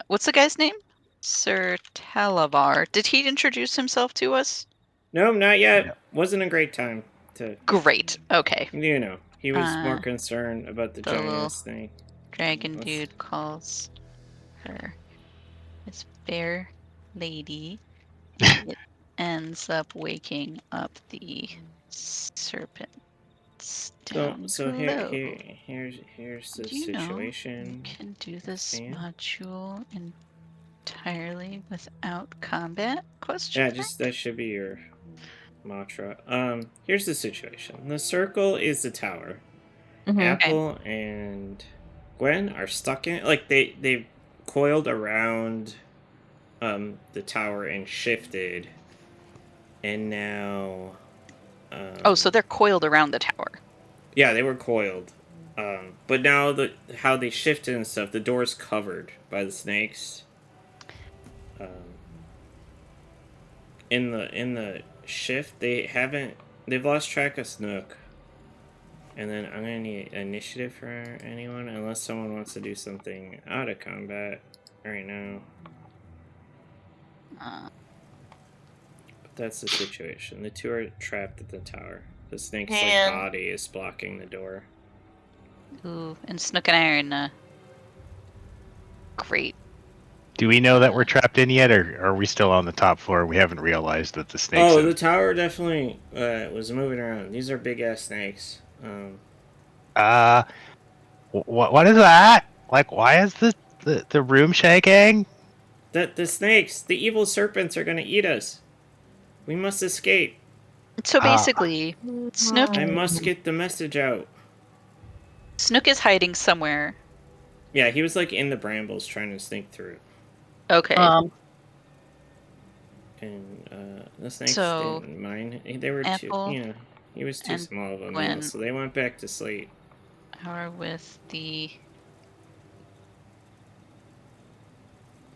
What's the guy's name? Sir Talavar. Did he introduce himself to us? No, not yet. Wasn't a great time to. Great. Okay. He was more concerned about the the little giant snake. Dragon dude calls her his fair lady. It ends up waking up the serpent. So here's the Do you know situation. you can do this Yeah. module entirely without combat? Question Yeah, mark? just that should be your mantra. Here's the situation. The circle is the tower. Mhm. Apple and Gwen are stuck in it. Like they've coiled around the tower and shifted, and now. Oh, so they're coiled around the tower. Yeah, they were coiled. But now how they shifted and stuff, the door's covered by the snakes. In the shift, they've lost track of Snook. And then I'm gonna need initiative for anyone, unless someone wants to do something out of combat right now. But that's the situation. The two are trapped at the tower. The snake's body is blocking the door. Ooh, and Snook and I are in a great. Do we know that we're trapped in yet, or are we still on the top floor? We haven't realized that the snakes. Oh, have- the tower definitely was moving around. These are big ass snakes. What is that? Like, why is the room shaking? The snakes, the evil serpents are gonna eat us. We must escape. So basically, Snook I must get the message out. Snook is hiding somewhere. Yeah, he was like in the brambles trying to sneak through. Okay. And the snakes So, didn't mind. They were Apple too, he was too and small of a Gwen. meal, so they went back to sleep. Or with the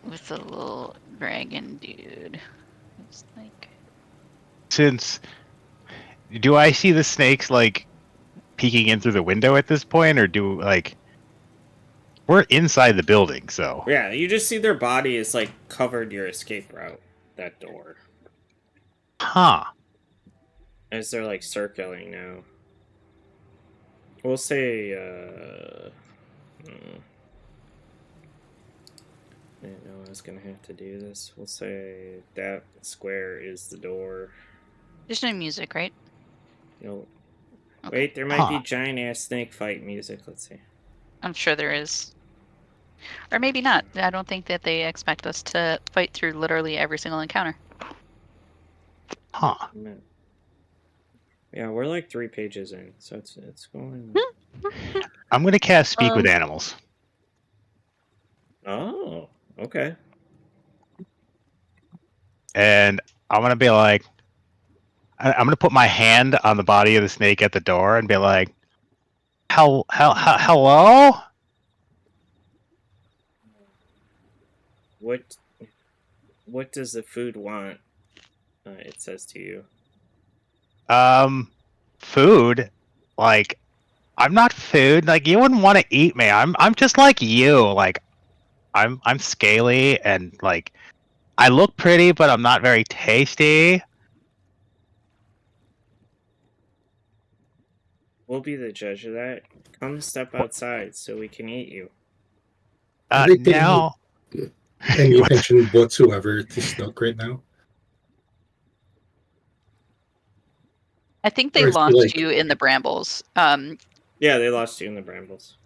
little dragon dude. It's like Do I see the snakes like peeking in through the window at this point, or we're inside the building, so Yeah, you just see their body is like covered your escape route, that door. huh? As they're like circling now. We'll say, I didn't know I was gonna have to do this. We'll say that square is the door. there's no music, right? No. Okay. Wait, there might be Huh. giant ass snake fight music. Let's see. I'm sure there is. Or maybe not. I don't think that they expect us to fight through literally every single encounter. Huh. Yeah, we're like 3 pages in, so it's going. I'm gonna cast Speak with Animals. Oh, okay. And I'm gonna be like, I'm gonna put my hand on the body of the snake at the door and be like, hello? What does the food want? It says to you. Food? Like, I'm not food. Like, you wouldn't want to eat me. I'm just like you. Like, I'm scaly and like, I look pretty, but I'm not very tasty. We'll be the judge of that. Come step outside so we can eat you. Now. Any attention whatsoever to Snook right now? I think they Or is he lost like- you in the brambles. Yeah, they lost you in the brambles.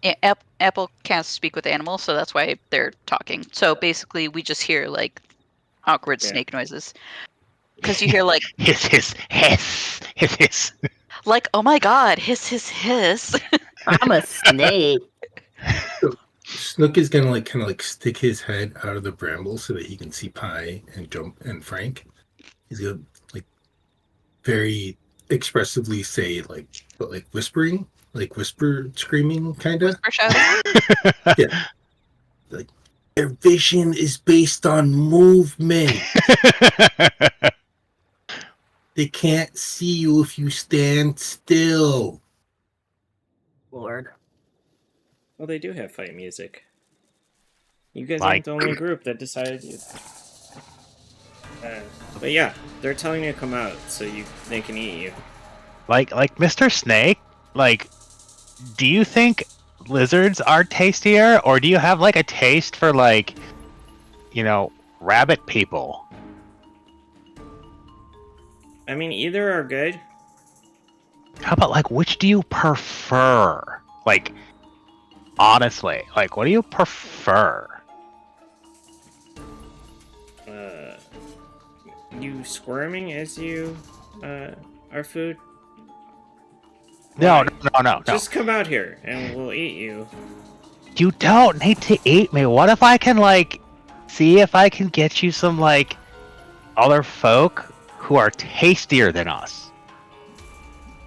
Apple can't speak with animals, so that's why they're talking. So basically, we just hear like awkward snake noises. Because you hear like hiss, like, oh my god, hiss, hiss, hiss. I'm a snake. Snook is gonna like kind of like stick his head out of the brambles so that he can see Pie and Jump and Frank. He's gonna like very expressively say like, but like whispering, like whisper screaming, kind of. Whisper shouting. Yeah. Like their vision is based on movement. They can't see you if you stand still. Lord. Well, they do have fight music. You guys Like- aren't the only group that decided to. But yeah, they're telling you to come out so they can eat you. like Mr. Snake, like, do you think lizards are tastier, or do you have like a taste for like, rabbit people? I mean, either are good. How about like, which do you prefer? Like, honestly, like, what do you prefer? You squirming as you are food? No. Just come out here and we'll eat you. You don't need to eat me. What if I can like see if I can get you some like other folk who are tastier than us?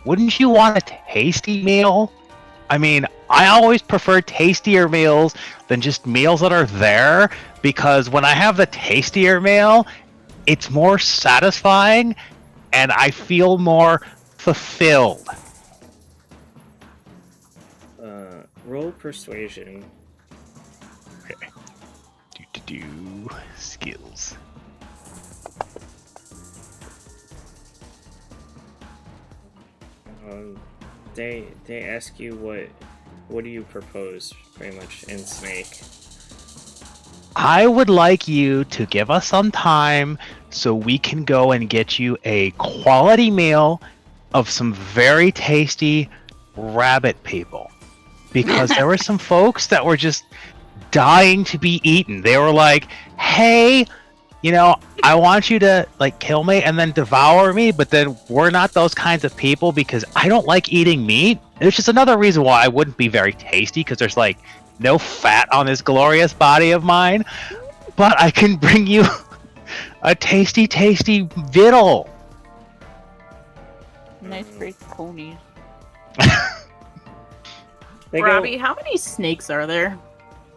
Wouldn't you want a tasty meal? I mean, I always prefer tastier meals than just meals that are there, because when I have the tastier meal, it's more satisfying and I feel more fulfilled. Roll persuasion. Okay. Do skills. They ask you what do you propose, pretty much, in Snake. I would like you to give us some time so we can go and get you a quality meal of some very tasty rabbit people. Because there were some folks that were just dying to be eaten. They were like, hey, I want you to like kill me and then devour me, but then we're not those kinds of people because I don't like eating meat. It's just another reason why I wouldn't be very tasty, because there's like no fat on this glorious body of mine. But I can bring you a tasty victual. Nice great ponies. They Robbie, how many snakes are there?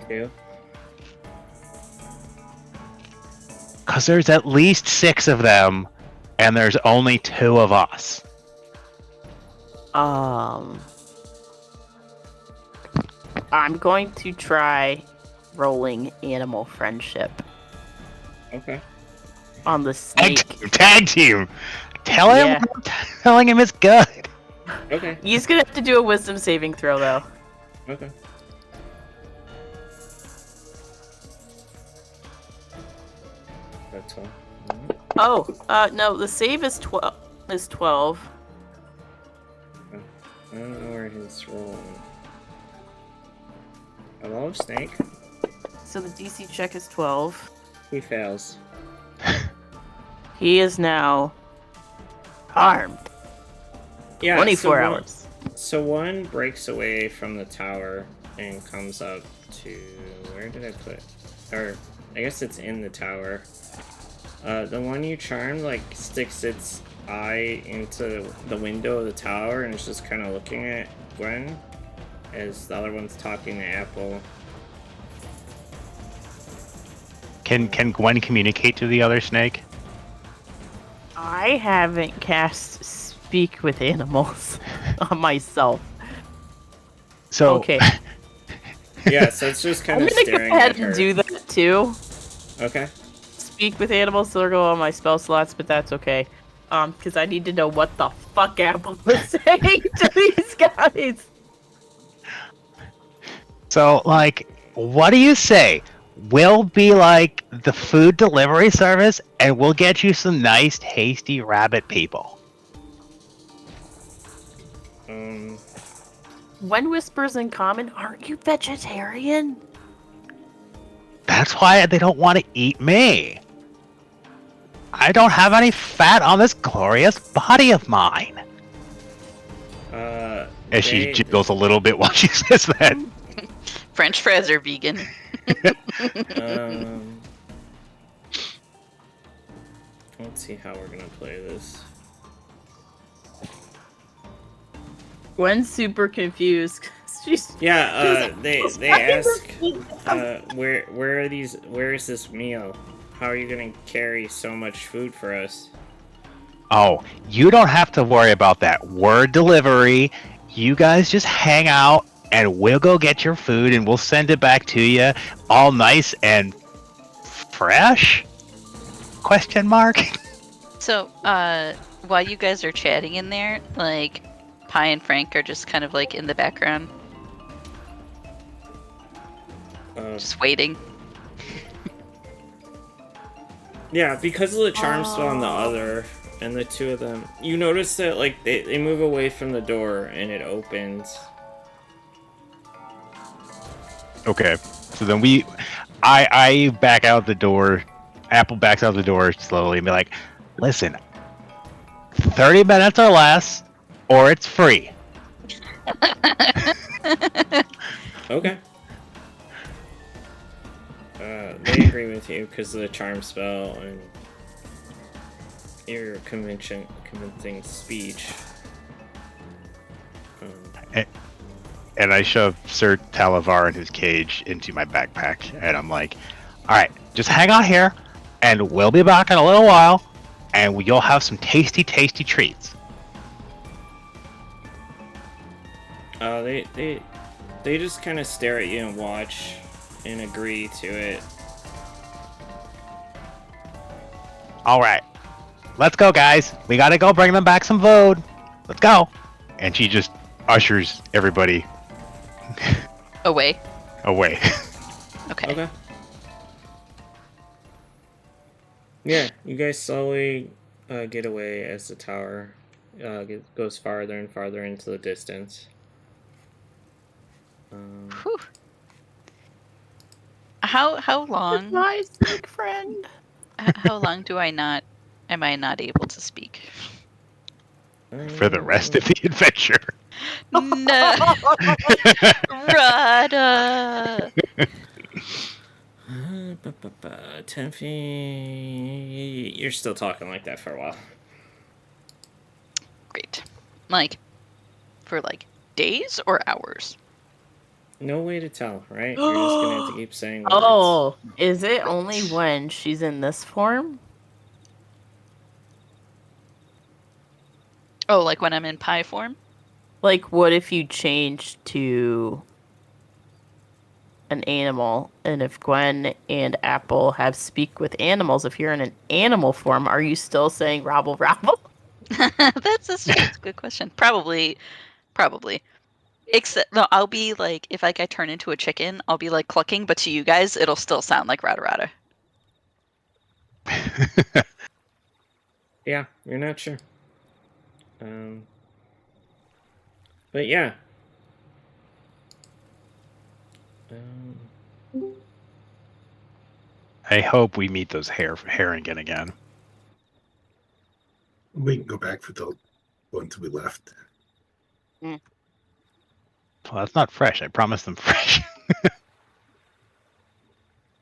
go 2. Because there's at least 6 of them, and there's only 2 of us. I'm going to try rolling animal friendship Okay. on the snake. Tag team. Tell him. Yeah. Telling him it's good. Okay. He's gonna have to do a wisdom saving throw though. Okay. That's all. Oh, no, the save is 12. I don't know where he's rolling. Hello, Snake? So the DC check is 12. He fails. He is now armed. Yeah, 24 hours. So one breaks away from the tower and comes up to... Where did I put... Or, I guess it's in the tower. The one you charmed, like, sticks its eye into the window of the tower and is just kind of looking at Gwen as the other one's talking to Apple. Can Gwen communicate to the other snake? I haven't cast Speak with Animals on myself. So Okay. Yeah, so it's just kind I'm of gonna go staring ahead at her. and do that too. Okay. Speak with Animals, so they'll go on my spell slots, but that's okay. Because I need to know what the fuck Apple was saying to these guys. So, like, what do you say? We'll be like the food delivery service, and we'll get you some nice, tasty rabbit people. When whispers in common, aren't you vegetarian? That's why they don't want to eat me. I don't have any fat on this glorious body of mine. As she jiggles a little bit while she says that. French fries are vegan. Let's see how we're gonna play this. Gwen's super confused. She's They ask, where is this meal? How are you gonna carry so much food for us? Oh, you don't have to worry about that. Word delivery. You guys just hang out, and we'll go get your food, and we'll send it back to you, all nice and fresh? Question mark. So, while you guys are chatting in there, like, Pi and Frank are just kind of like in the background, just waiting. Yeah, because of the charm spell on the other, and the two of them, you notice that like they move away from the door and it opens. Okay, so then I back out the door. Apple backs out the door slowly and be like, listen, 30 minutes or less, or it's free. Okay. They agree with you because of the charm spell and your convincing speech. And I shove Sir Talavar in his cage into my backpack, and I'm like, alright, just hang out here, and we'll be back in a little while, and you'll have some tasty, tasty treats. They just kind of stare at you and watch and agree to it. Alright, let's go, guys. We gotta go bring them back some food. Let's go. And she just ushers everybody Away. away. Okay. Yeah, you guys slowly get away as the tower goes farther and farther into the distance. Whew. How long? My sick friend. How long am I not able to speak? For the rest of the adventure. No. Rada. 10 feet. You're still talking like that for a while. Great. Like, for like days or hours? No way to tell, right? You're just gonna have to keep saying words. Oh, is it only when she's in this form? Oh, like when I'm in pie form? Like, what if you change to an animal? And if Gwen and Apple have speak with animals, if you're in an animal form, are you still saying rabble rabble? That's a good question. Probably. Except, no, I'll be like, if like I turn into a chicken, I'll be like clucking, but to you guys, it'll still sound like rada rada. Yeah, you're not sure. But yeah. I hope we meet those Harrigan again. We can go back for the ones we left. Well, that's not fresh. I promised them fresh.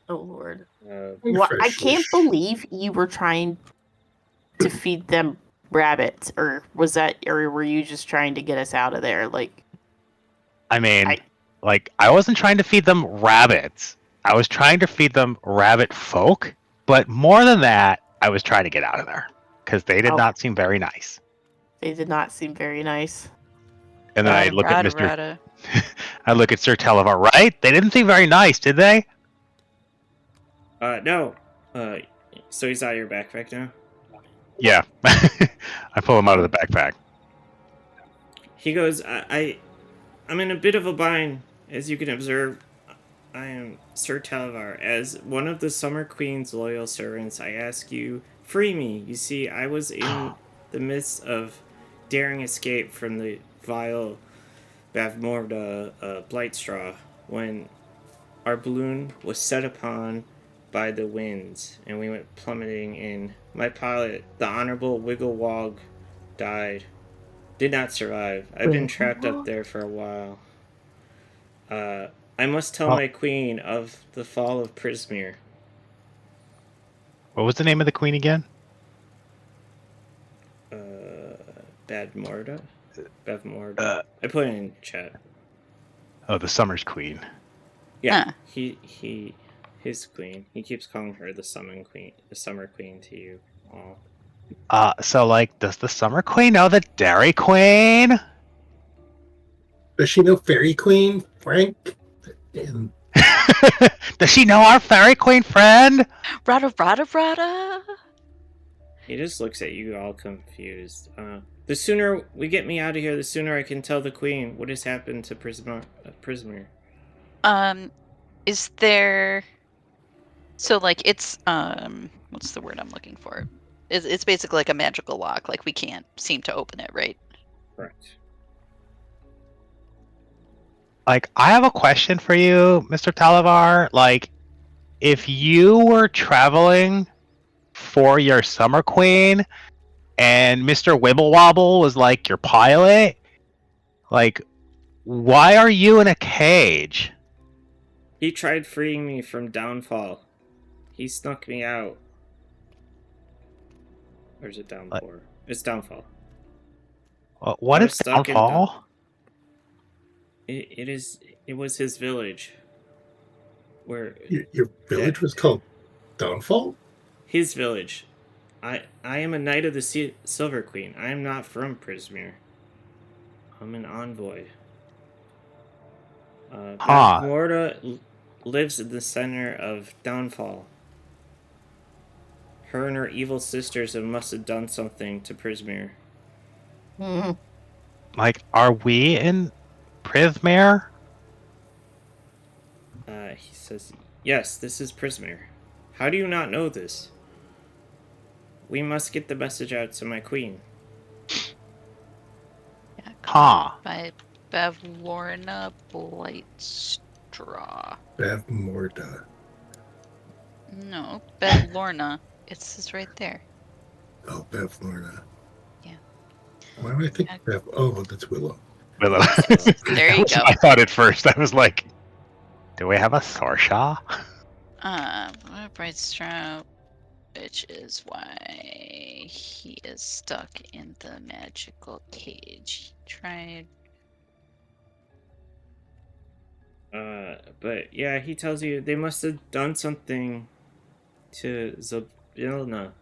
Oh Lord. Refresh I can't wish. believe you were trying to feed them rabbits, or were you just trying to get us out of there? Like, I mean, I wasn't trying to feed them rabbits. I was trying to feed them rabbit folk. But more than that, I was trying to get out of there because they did not seem very nice. they did not seem very nice. And then I look at Rada, Mr. rada. I look at Sir Televar. Right? They didn't seem very nice, did they? No. So he's out of your backpack now? Yeah. I pull him out of the backpack. He goes, I'm in a bit of a bind. As you can observe, I am Sir Televar. As one of the Summer Queen's loyal servants, I ask you, free me. You see, I was in the midst of daring escape from the vile Bavmorda Blightstraw when our balloon was set upon by the winds, and we went plummeting in. My pilot, the Honorable Wigglewog, died. Did not survive. I've been trapped up there for a while. I must tell my queen of the fall of Prismere. What was the name of the queen again? Bavmorda? I put it in chat. Oh, the Summer's Queen. Yeah, his queen. He keeps calling her the Summer Queen to you all. So does the Summer Queen know the Dairy Queen? Does she know Fairy Queen, Frank? And Does she know our Fairy Queen friend? Rada, rada, rada. He just looks at you all confused. The sooner we get me out of here, the sooner I can tell the queen what has happened to Prismere. Is there... So, it's, what's the word I'm looking for? It's basically like a magical lock. We can't seem to open it, right? Correct. I have a question for you, Mr. Talavar. If you were traveling for your Summer Queen and Mr. Wibblewobble was your pilot, why are you in a cage? He tried freeing me from Downfall. He snuck me out. Or is it Downpour? It's Downfall. What is Downfall? It was his village. Where your village was called Downfall? His village. I am a knight of the Silver Queen. I am not from Prismere. I'm an envoy. Morta lives in the center of Downfall. Her and her evil sisters must have done something to Prismere. Are we in Prismere? He says, yes, this is Prismere. How do you not know this? We must get the message out to my queen. Yeah, Huh. By Bavlorna Blightstraw. Bavmorda. No, Bavlorna. It's right there. Oh, Bavlorna. Yeah. Why do I think Oh, that's Willow. Willow. There you go. I thought at first. I was like, do we have a Sorsha? Blightstraw, which is why he is stuck in the magical cage. He tried. But yeah, he tells you they must have done something to Zabilna.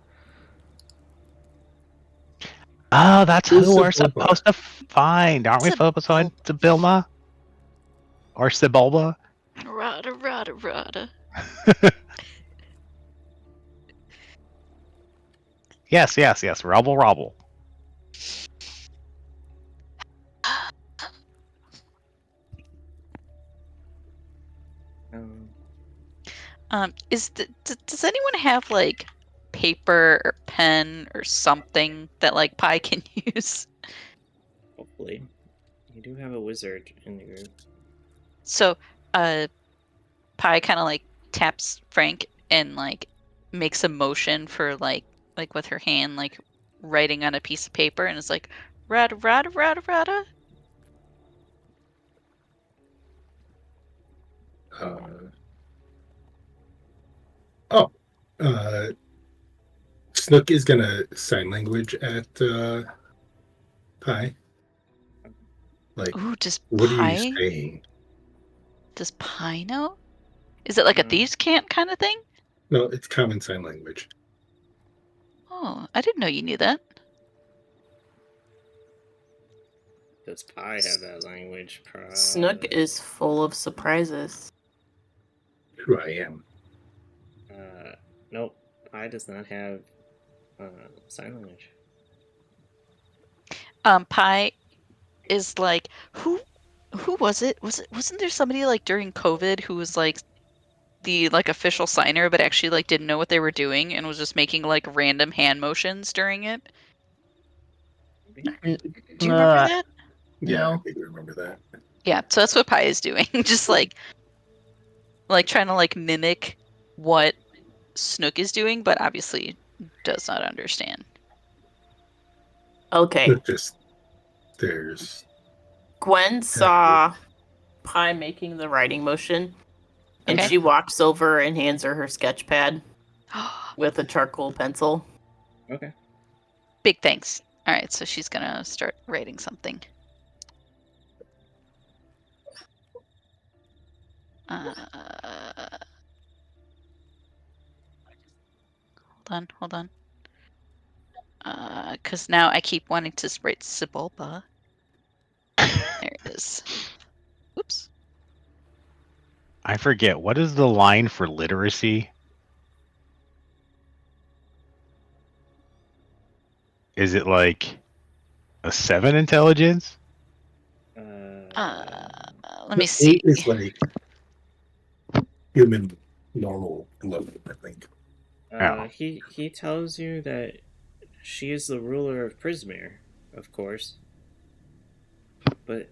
Oh, that's Who's who we're Sebulba? supposed to find, aren't we? Supposed to find Sibilma? Or Sibulba? Rada, rada, rada. Yes. Rubble, rubble. Does anyone have paper or pen or something that Pi can use? Hopefully. You do have a wizard in the group. So, Pi kind of taps Frank and like makes a motion for like with her hand, like writing on a piece of paper, and it's like rada rada rada rada. Snook is gonna sign language at Pi. Like, Ooh, does what are you Pi saying? know? Is it like a thieves' cant kind of thing? No, it's common sign language. Oh, I didn't know you knew that. Does Pi have that language? Snook is full of surprises. Who I am. Nope. Pi does not have sign language. Pi is like who was it? Wasn't there somebody like during COVID who was like the like official signer but actually like didn't know what they were doing and was just making like random hand motions during it? Do you remember that? Yeah, No. I think I remember that. Yeah, so that's what Pi is doing. Just like trying to like mimic what Snook is doing, but obviously does not understand. Okay. Snook just stares. Gwen saw Pi making the writing motion, and Okay. she walks over and hands her her sketch pad with a charcoal pencil. Okay. Big thanks. All right, so she's gonna start writing something. Hold on. Because now I keep wanting to write Sibulba. There it is. Oops. I forget, what is the line for literacy? Is it like a 7 intelligence? Let me see. 8 is like human normal level, I think. Oh. He tells you that she is the ruler of Prismere, of course. But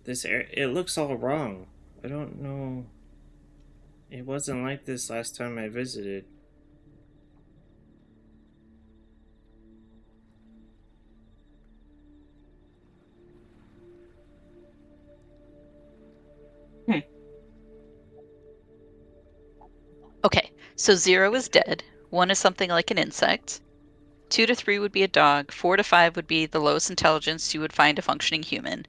it looks all wrong. I don't know. It wasn't like this last time I visited. Okay, so 0 is dead. 1 is something like an insect. 2 to 3 would be a dog. 4 to 5 would be the lowest intelligence you would find a functioning human.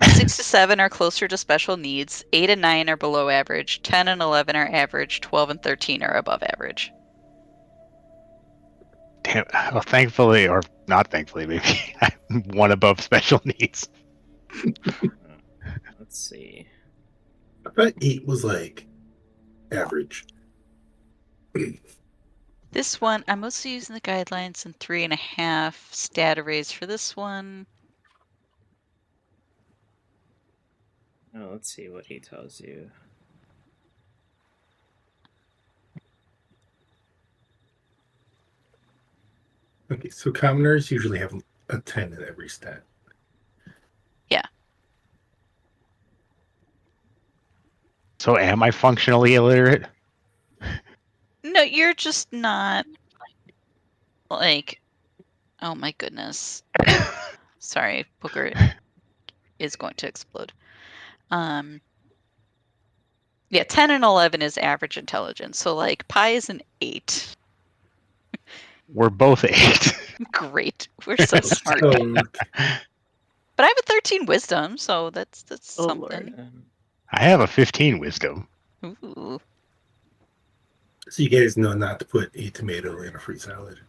6 to 7 are closer to special needs. 8 and 9 are below average. 10 and 11 are average. 12 and 13 are above average. Damn, well, thankfully, or not thankfully, maybe I'm one above special needs. Let's see. I thought 8 was like average. This one, I'm mostly using the guidelines and 3.5 stat arrays for this one. Oh, let's see what he tells you. Okay, so commoners usually have a 10 in every stat. Yeah. So am I functionally illiterate? No, you're just not like, oh my goodness. Sorry, Booker is going to explode. Yeah, 10 and 11 is average intelligence. So like Pi is an 8. We're both 8. Great. We're so smart. So, But I have a 13 wisdom, so that's Oh, something. Lord. I have a 15 wisdom. Ooh. so you guys know not to put a tomato in a fruit salad.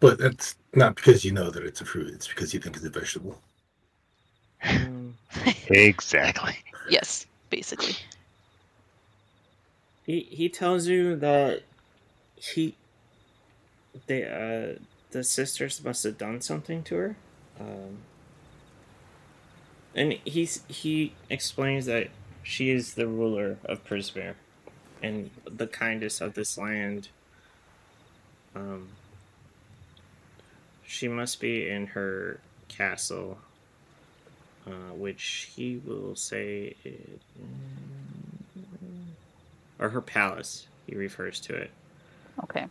But that's not because you know that it's a fruit. It's because you think it's a vegetable. Exactly. Yes, basically. He tells you that the sisters must have done something to her, and he explains that she is the ruler of Prismere and the kindest of this land. She must be in her castle, which he will say or her palace. he refers to it. Okay.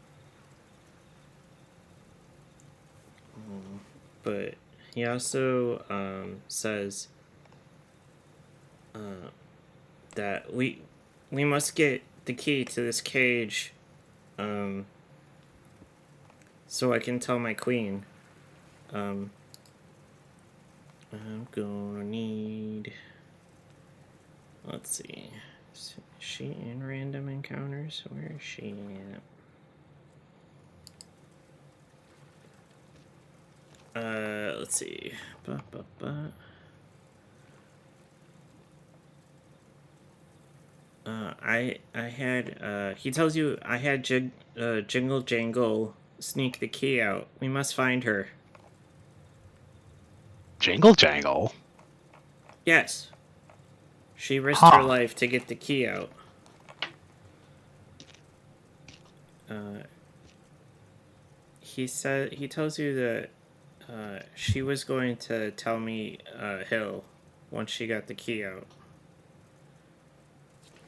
But he also says that we must get the key to this cage, so I can tell my queen. I'm gonna need. Let's see. Is she in random encounters? Where is she at? Let's see. I had he tells you I had Jingle Jangle sneak the key out. We must find her. Jingle jangle. Yes. She risked her Huh. life to get the key out. He tells you that she was going to tell me Hill once she got the key out.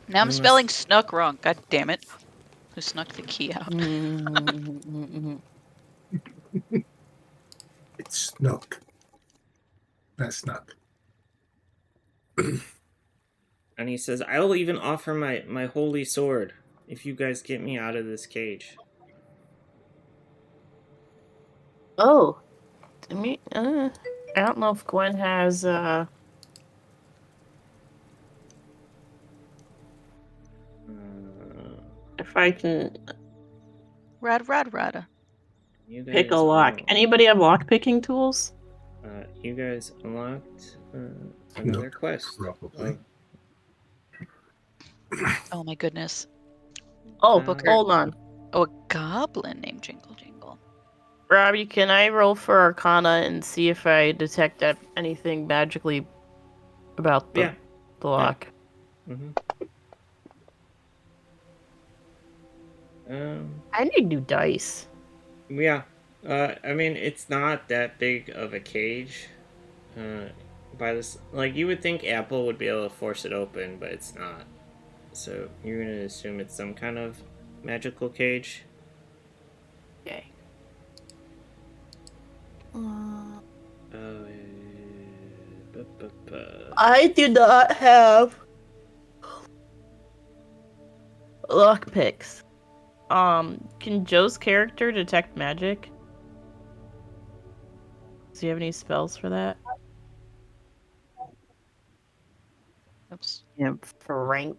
Now I'm We spelling must- snuck wrong. God damn it. Who snuck the key out? It's Snook. Not Snuck. And he says, I will even offer my holy sword if you guys get me out of this cage. Oh, I mean, I don't know if Gwen has. If I can Rada. You pick a guys lock. Anybody have lock picking tools? You guys unlocked another Snook, quest. probably. Oh my goodness. Oh, Booker. hold on. Oh, a goblin named Jingle Jingle. Robbie, can I roll for Arcana and see if I detect anything magically about the lock? Mm-hmm. I need new dice. Yeah. I mean, it's not that big of a cage. By this, like, you would think Apple would be able to force it open, but it's not. So you're gonna assume it's some kind of magical cage. Okay. I do not have lock picks. Can Joe's character detect magic? Does he have any spells for that? Oops. Yeah, Frank.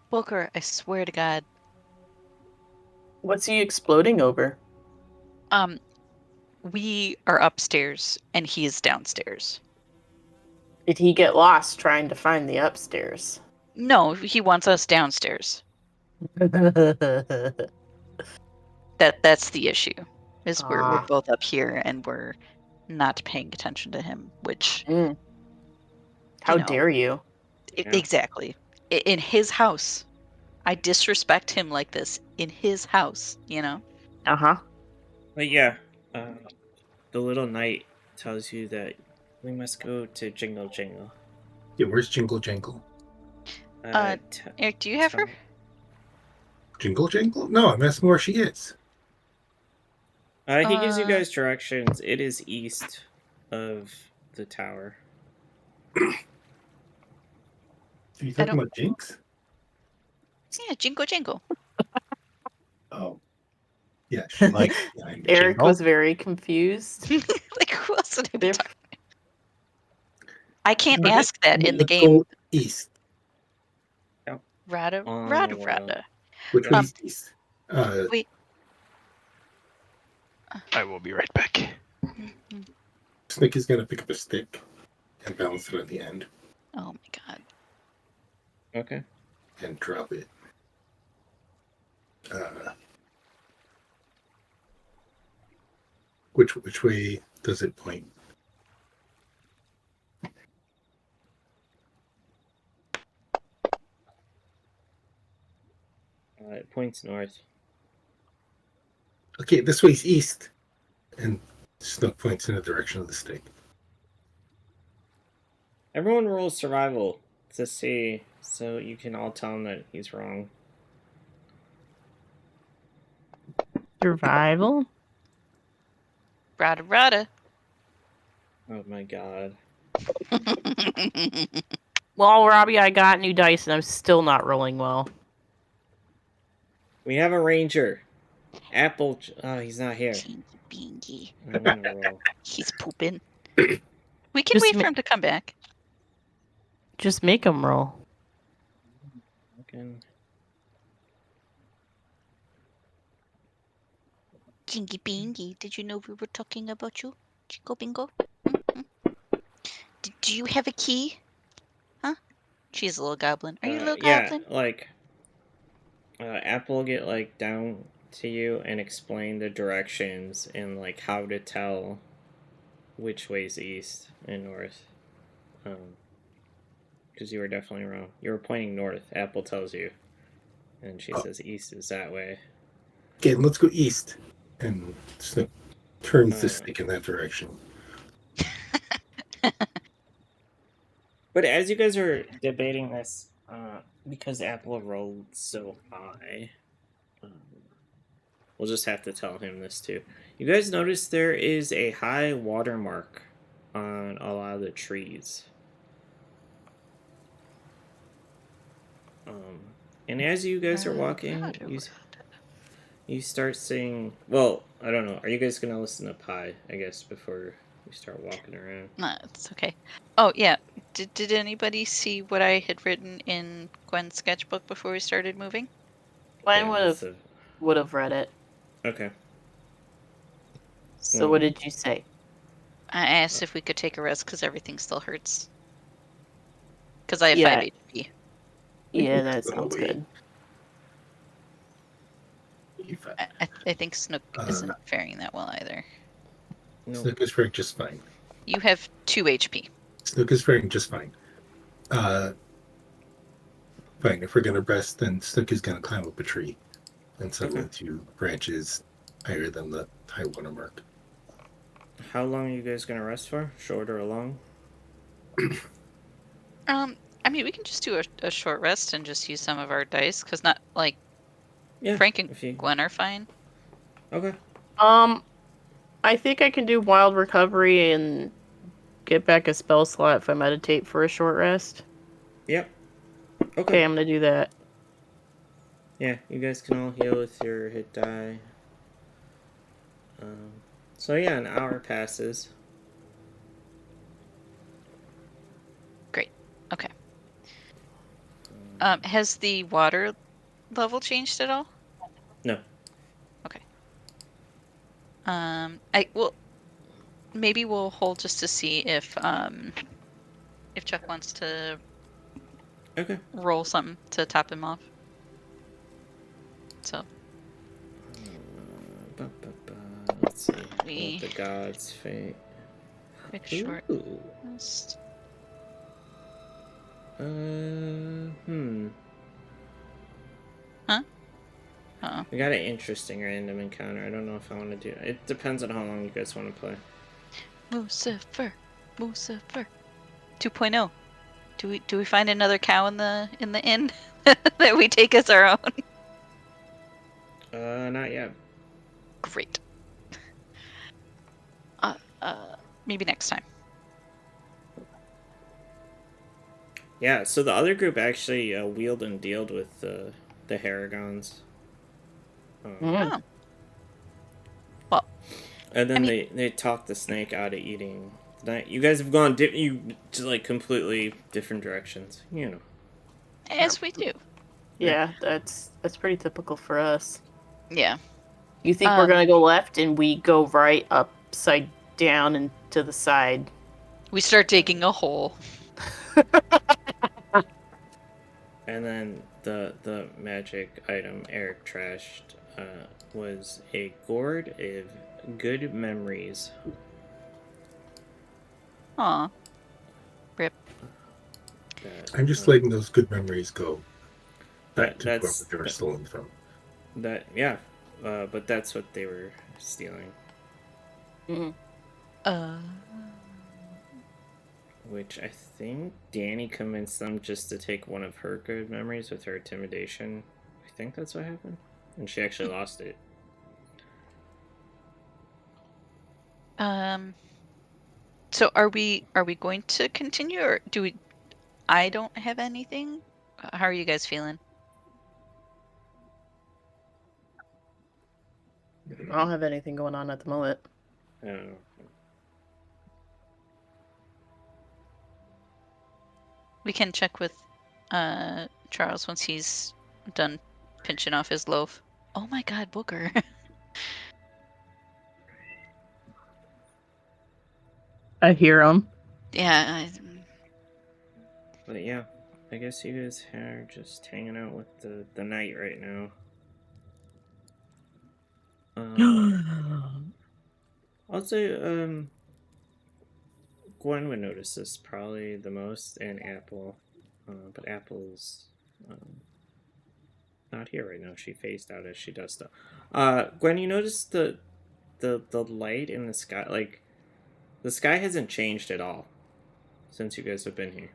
Booker, I swear to God. What's he exploding over? We are upstairs and he is downstairs. Did he get lost trying to find the upstairs? No, he wants us downstairs. That's the issue. Is we're both up here and we're not paying attention to him, which How dare you? Exactly. In his house. I disrespect him like this in his house, you know? Uh-huh. But yeah, the little knight tells you that we must go to Jingle Jangle. Yeah, where's Jingle Jangle? Eric, do you have her? Jingle Jangle? No, I'm asking where she is. He gives you guys directions. It is east of the tower. Are you talking about Jinx? Yeah, Jingle Jingle. Oh. Yeah, she Like Eric Jingle? was very confused. Like, who else would I be talking about? I can't Okay, ask that in the let's game. go east. Rada. Which way is east? Wait. I will be right back. Snake is gonna pick up a stick and balance it on the end. Oh my God. Okay. And drop it. Which way does it point? It points north. Okay, this way's east. And Snook points in the direction of the stick. Everyone rolls survival to see, so you can all tell him that he's wrong. Survival? Rada rada. Oh my god. Well, Robbie, I got new dice and I'm still not rolling well. We have a ranger. Apple. Oh, he's not here. Bingy. I'm gonna roll. He's pooping. We can Just wait for him to come back. Just make them roll. Fucking- Jingy bingy. Did you know we were talking about you? Chico bingo? Do you have a key? Huh? She's a little goblin. Are you a little goblin? Yeah, like Apple will get like down to you and explain the directions and like how to tell which way's east and north. Because you were definitely wrong. You were pointing north. Apple tells you, and she says east is that way. Okay, let's go east. And Snook turns the stick in that direction. But as you guys are debating this, because Apple rolled so high, we'll just have to tell him this too. You guys notice there is a high watermark on a lot of the trees. And as you guys are walking, you start seeing... Well, I don't know. Are you guys going to listen to Pi, I guess, before you start walking around? No, it's okay. Oh, yeah. Did anybody see what I had written in Gwen's sketchbook before we started moving? Gwen Yeah, would have read it. Okay. So what did you say? I asked if we could take a rest because everything still hurts. Because I have Yeah. 5 HP. Yeah, that sounds good. I think Snook isn't faring that well either. No. Snook is faring just fine. You have 2 HP. Snook is faring just fine. Fine, if we're going to rest, then Snook is going to climb up a tree and settle into branches higher than the high water mark. How long are you guys going to rest for? Short or long? I mean, we can just do a short rest and just use some of our dice, because not, like, Yeah, Frank and Gwen are fine. Okay. I think I can do wild recovery and get back a spell slot if I meditate for a short rest. Yep. Okay, I'm gonna do that. Yeah, you guys can all heal with your hit die. So yeah, an hour passes. Great. Okay. Has the water level changed at all? No. Okay. Maybe we'll hold just to see if Chuck wants to roll something to top him off. So let's see. The god's fate. Quick short rest. Huh? Uh-oh. We got an interesting random encounter. I don't know if I want to do it. It depends on how long you guys want to play. Lucifer 2.0. Do we find another cow in the inn that we take as our own? Not yet. Great. Maybe next time. Yeah, so the other group actually wheeled and dealed with the Haragons. Oh. Well, and then they talked the snake out of eating. You guys have gone completely different directions, you know. As we do. Yeah, that's pretty typical for us. Yeah. You think we're gonna go left and we go right, upside down and to the side? We start digging a hole. And then the magic item Eric trashed was a gourd of good memories. Aw. Rip. I'm just letting those good memories go. Back to That's whoever they were stolen from. But that's what they were stealing. Mm-hmm. Which Which I think Danny convinced them just to take one of her good memories with her intimidation. I think that's what happened. And she actually lost it. So are we going to continue, or do we? I don't have anything. How are you guys feeling? I don't have anything going on at the moment. I don't know. We can check with Charles once he's done pinching off his loaf. Oh my God, Booker. I hear him. Yeah. But yeah, I guess you guys are just hanging out with the knight right now. Also, Gwen would notice this probably the most, and Apple. But Apple's not here right now. She phased out as she does stuff. Gwen, you notice the light in the sky? Like, the sky hasn't changed at all since you guys have been here.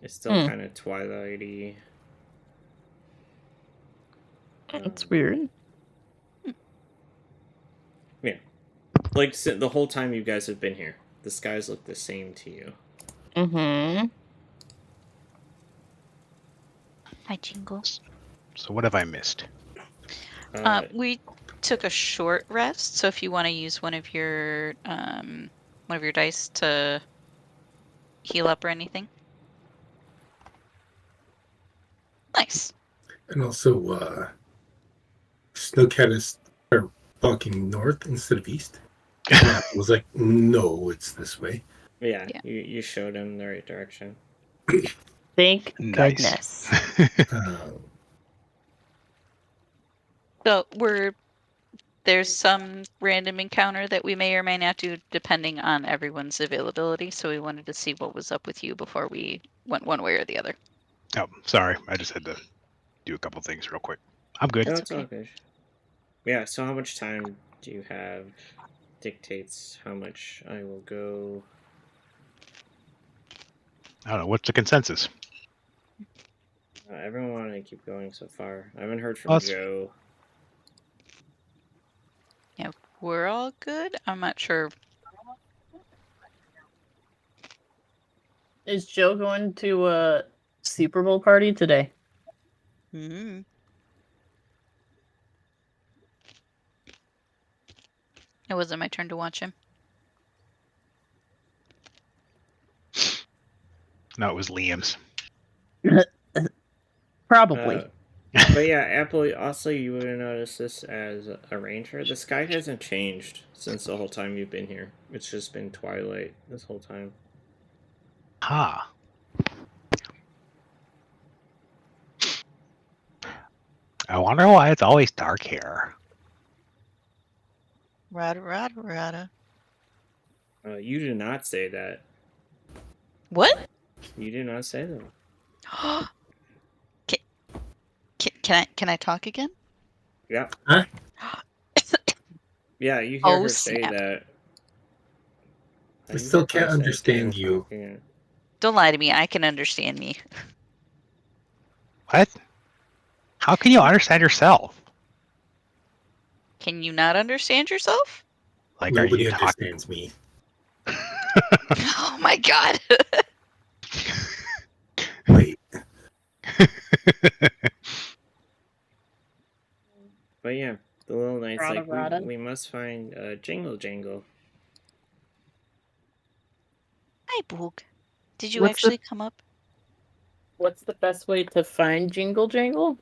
It's still kind of twilighty. That's weird. Yeah. Like, the whole time you guys have been here, the skies look the same to you. Mm-hmm. Hi, Jingle. So what have I missed? We took a short rest, so if you want to use one of your dice to heal up or anything. Nice. And also, Snook had us start walking north instead of east. I was like, no, it's this way. Yeah, Yeah. You showed him the right direction. Thank Nice. goodness. So there's some random encounter that we may or may not do depending on everyone's availability. So we wanted to see what was up with you before we went one way or the other. Oh, sorry. I just had to do a couple things real quick. I'm good. No, it's all good. Yeah, so how much time do you have dictates how much I will go. I don't know. What's the consensus? Everyone wanted to keep going so far. I haven't heard from Joe. Yeah, we're all good. I'm not sure. Is Joe going to a Super Bowl party today? Mm-hmm. It wasn't my turn to watch him. No, it was Liam's. Probably. But yeah, Apple, also you would have noticed this as a ranger. The sky hasn't changed since the whole time you've been here. It's just been twilight this whole time. Ha. I wonder why it's always dark here. Rada. You did not say that. What? You did not say that. Can I talk again? Yeah. Huh? Yeah, you hear Oh, her snap. say that. I still can't understand you. Don't lie to me. I can understand me. What? How can you understand yourself? Can you not understand yourself? Like, Nobody are you understands me. Oh my God. Wait. But yeah, the little knight's like, Rada. we must find Jingle Jangle. Hi, Boog. Did you What's actually come up? What's the best way to find Jingle Jangle?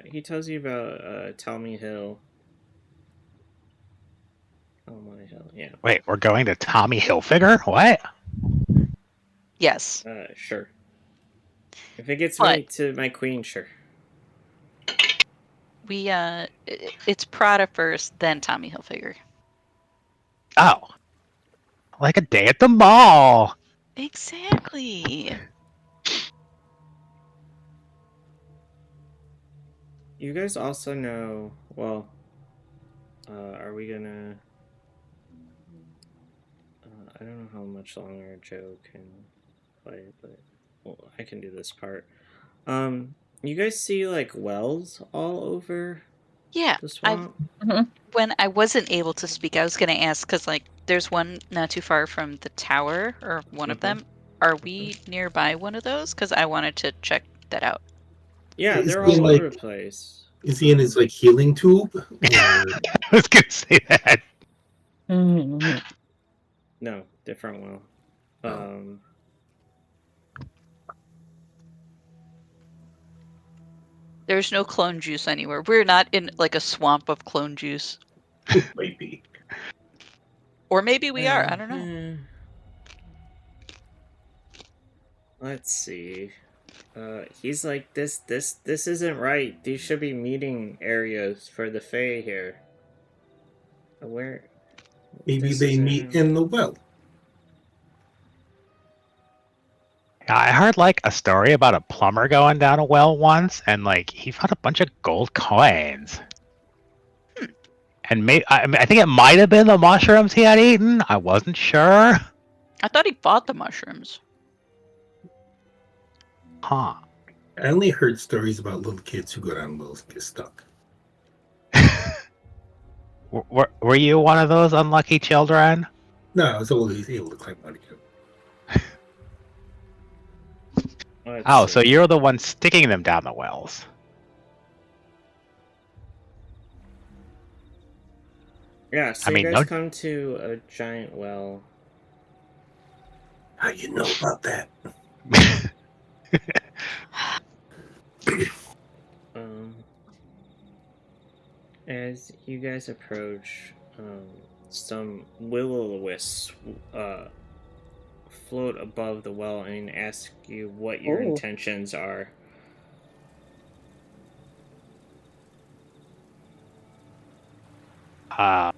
He tells you about Tommy Hill. Oh my hell, yeah. Wait, we're going to Tommy Hilfiger? What? Yes. Sure. If it gets What? me to my queen, sure. We it's Prada first, then Tommy Hilfiger. Oh. Like a day at the mall. Exactly. You guys also know, well, are we gonna... I don't know how much longer Joe can play, but well, I can do this part. You guys see like wells all over Yeah, the swamp? when I wasn't able to speak, I was going to ask because, like, there's one not too far from the tower, or one of them. Are we nearby one of those? Because I wanted to check that out. Yeah, Is they're he all like- over the place. Is he in his like healing tube? Or... I was gonna say that. No, different well. Oh. There's no clone juice anywhere. We're not in like a swamp of clone juice. Might be. Or maybe we are. I don't know. Let's see. He's like, this isn't right. These should be meeting areas for the Fae here. Where? Maybe This they isn't- meet in the well. I heard like a story about a plumber going down a well once, and like he found a bunch of gold coins. And I think it might have been the mushrooms he had eaten. I wasn't sure. I thought he bought the mushrooms. Huh. I only heard stories about little kids who go down wells and get stuck. Were you one of those unlucky children? No, I was always able to climb out again. So you're the one sticking them down the wells. Yeah, so I mean, you guys no- come to a giant well. How you know about that? As you guys approach, some will-o'-the-wisps float above the well and ask you what your intentions are. I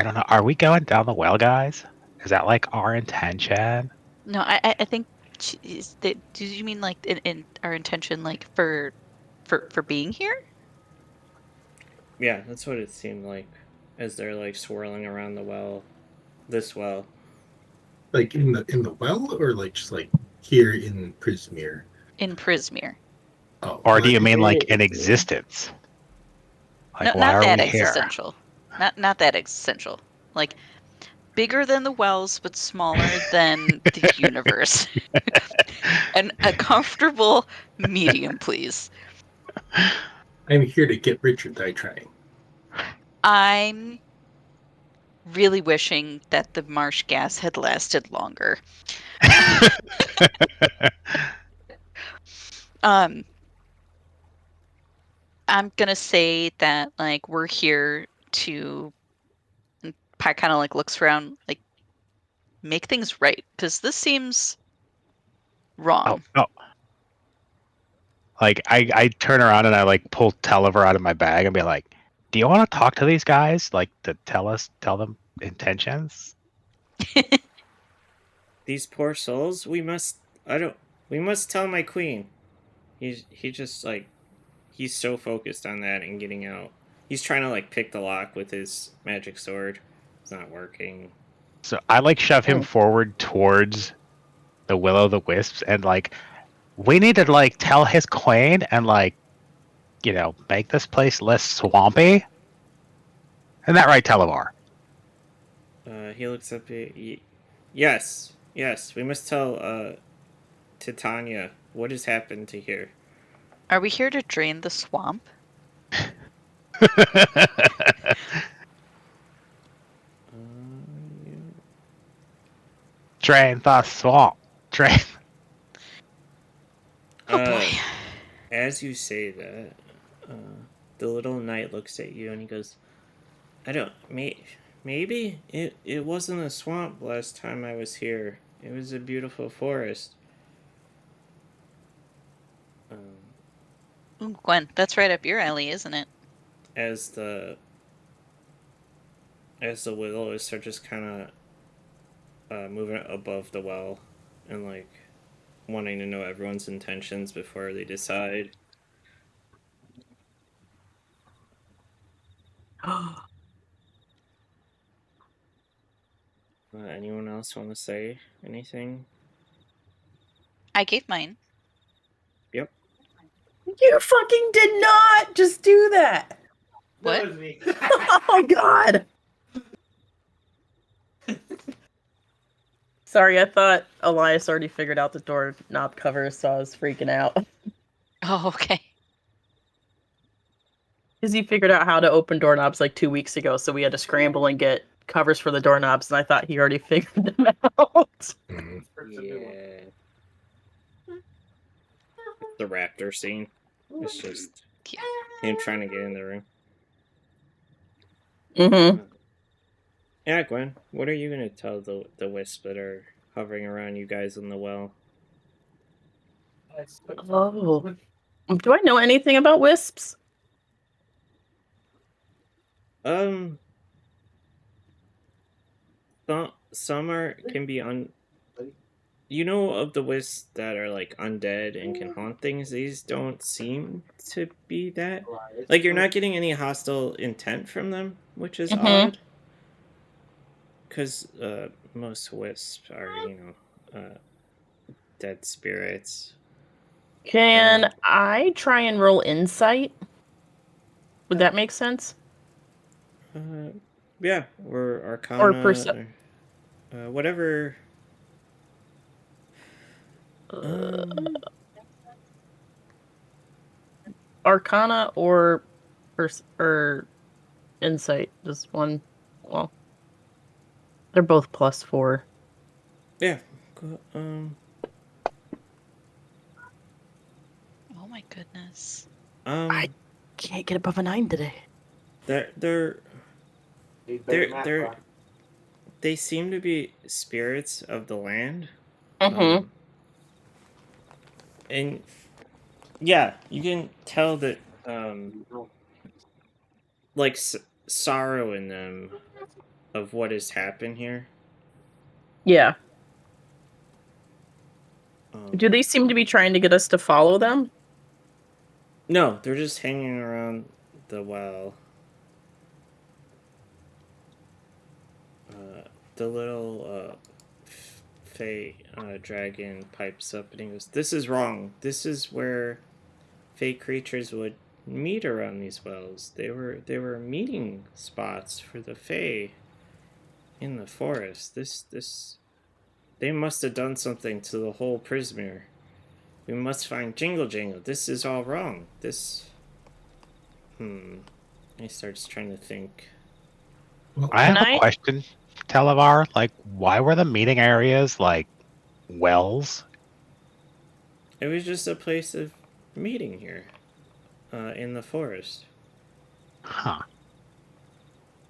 don't know. Are we going down the well, guys? Is that like our intention? No, I think. Did you mean like in our intention, like for being here? Yeah, that's what it seemed like as they're like swirling around the well, this well. Like in the well, or like just like here in Prismere? In Prismere. Oh, Or do you mean like in existence? Like, No, why not are that we here? existential. Not that existential. Like bigger than the wells, but smaller than the universe. And a comfortable medium, please. I'm here to get rich or die trying. I'm really wishing that the marsh gas had lasted longer. I'm gonna say that like we're here to Pi kind of like looks around, like make things right, because this seems wrong. Oh. Like I turn around and I like pull Telliver out of my bag and be like, "Do you want to talk to these guys? Like to tell them intentions?" These poor souls, we must tell my queen. He just like, he's so focused on that and getting out. He's trying to like pick the lock with his magic sword. It's not working. So I like shove him forward towards the will-o'-the-wisps and like, we need to like tell his queen and like, make this place less swampy. Isn't that right, Televar? He looks up at yes, we must tell Titania what has happened to here. Are we here to drain the swamp? Drain the swamp. Drain. Oh boy. As you say that, the little knight looks at you and he goes, maybe it wasn't a swamp last time I was here. It was a beautiful forest. Ooh, Gwen, that's right up your alley, isn't it? As the willows are just kind of moving above the well and like wanting to know everyone's intentions before they decide. Anyone else want to say anything? I gave mine. Yep. You fucking did not just do that. What? That was me. Oh God. Sorry, I thought Elias already figured out the doorknob covers, so I was freaking out. Oh, okay. Because he figured out how to open doorknobs like 2 weeks ago, so we had to scramble and get covers for the doorknobs, and I thought he already figured them out. Mhm. Yeah. The raptor scene. It's just Yeah. him trying to get in the room. Mm-hmm. Yeah, Gwen, what are you gonna tell the wisps that are hovering around you guys in the well? Oh. Do I know anything about wisps? Some can be you know of the wisps that are like undead and can haunt things. These don't seem to be that. Like you're not getting any hostile intent from them, which is Mhm. odd. Because most wisps are, dead spirits. Can I try and roll insight? Would that make sense? Yeah, or Arcana, Or whatever. Arcana or insight? Just one. Well, they're both +4. Yeah. Oh my goodness. I can't get above a 9 today. They seem to be spirits of the land. Mm-hmm. And yeah, you can tell that like sorrow in them of what has happened here. Yeah. Um, Do they seem to be trying to get us to follow them? No, they're just hanging around the well. The little Fey dragon pipes up and he goes, "This is wrong. This is where Fey creatures would meet around these wells. They were meeting spots for the Fey in the forest. They must have done something to the whole Prismere. We must find Jingle Jangle. This is all wrong. This..." He starts trying to think. I have I- a question, Televar. Like, why were the meeting areas like wells? It was just a place of meeting here, in the forest. Huh.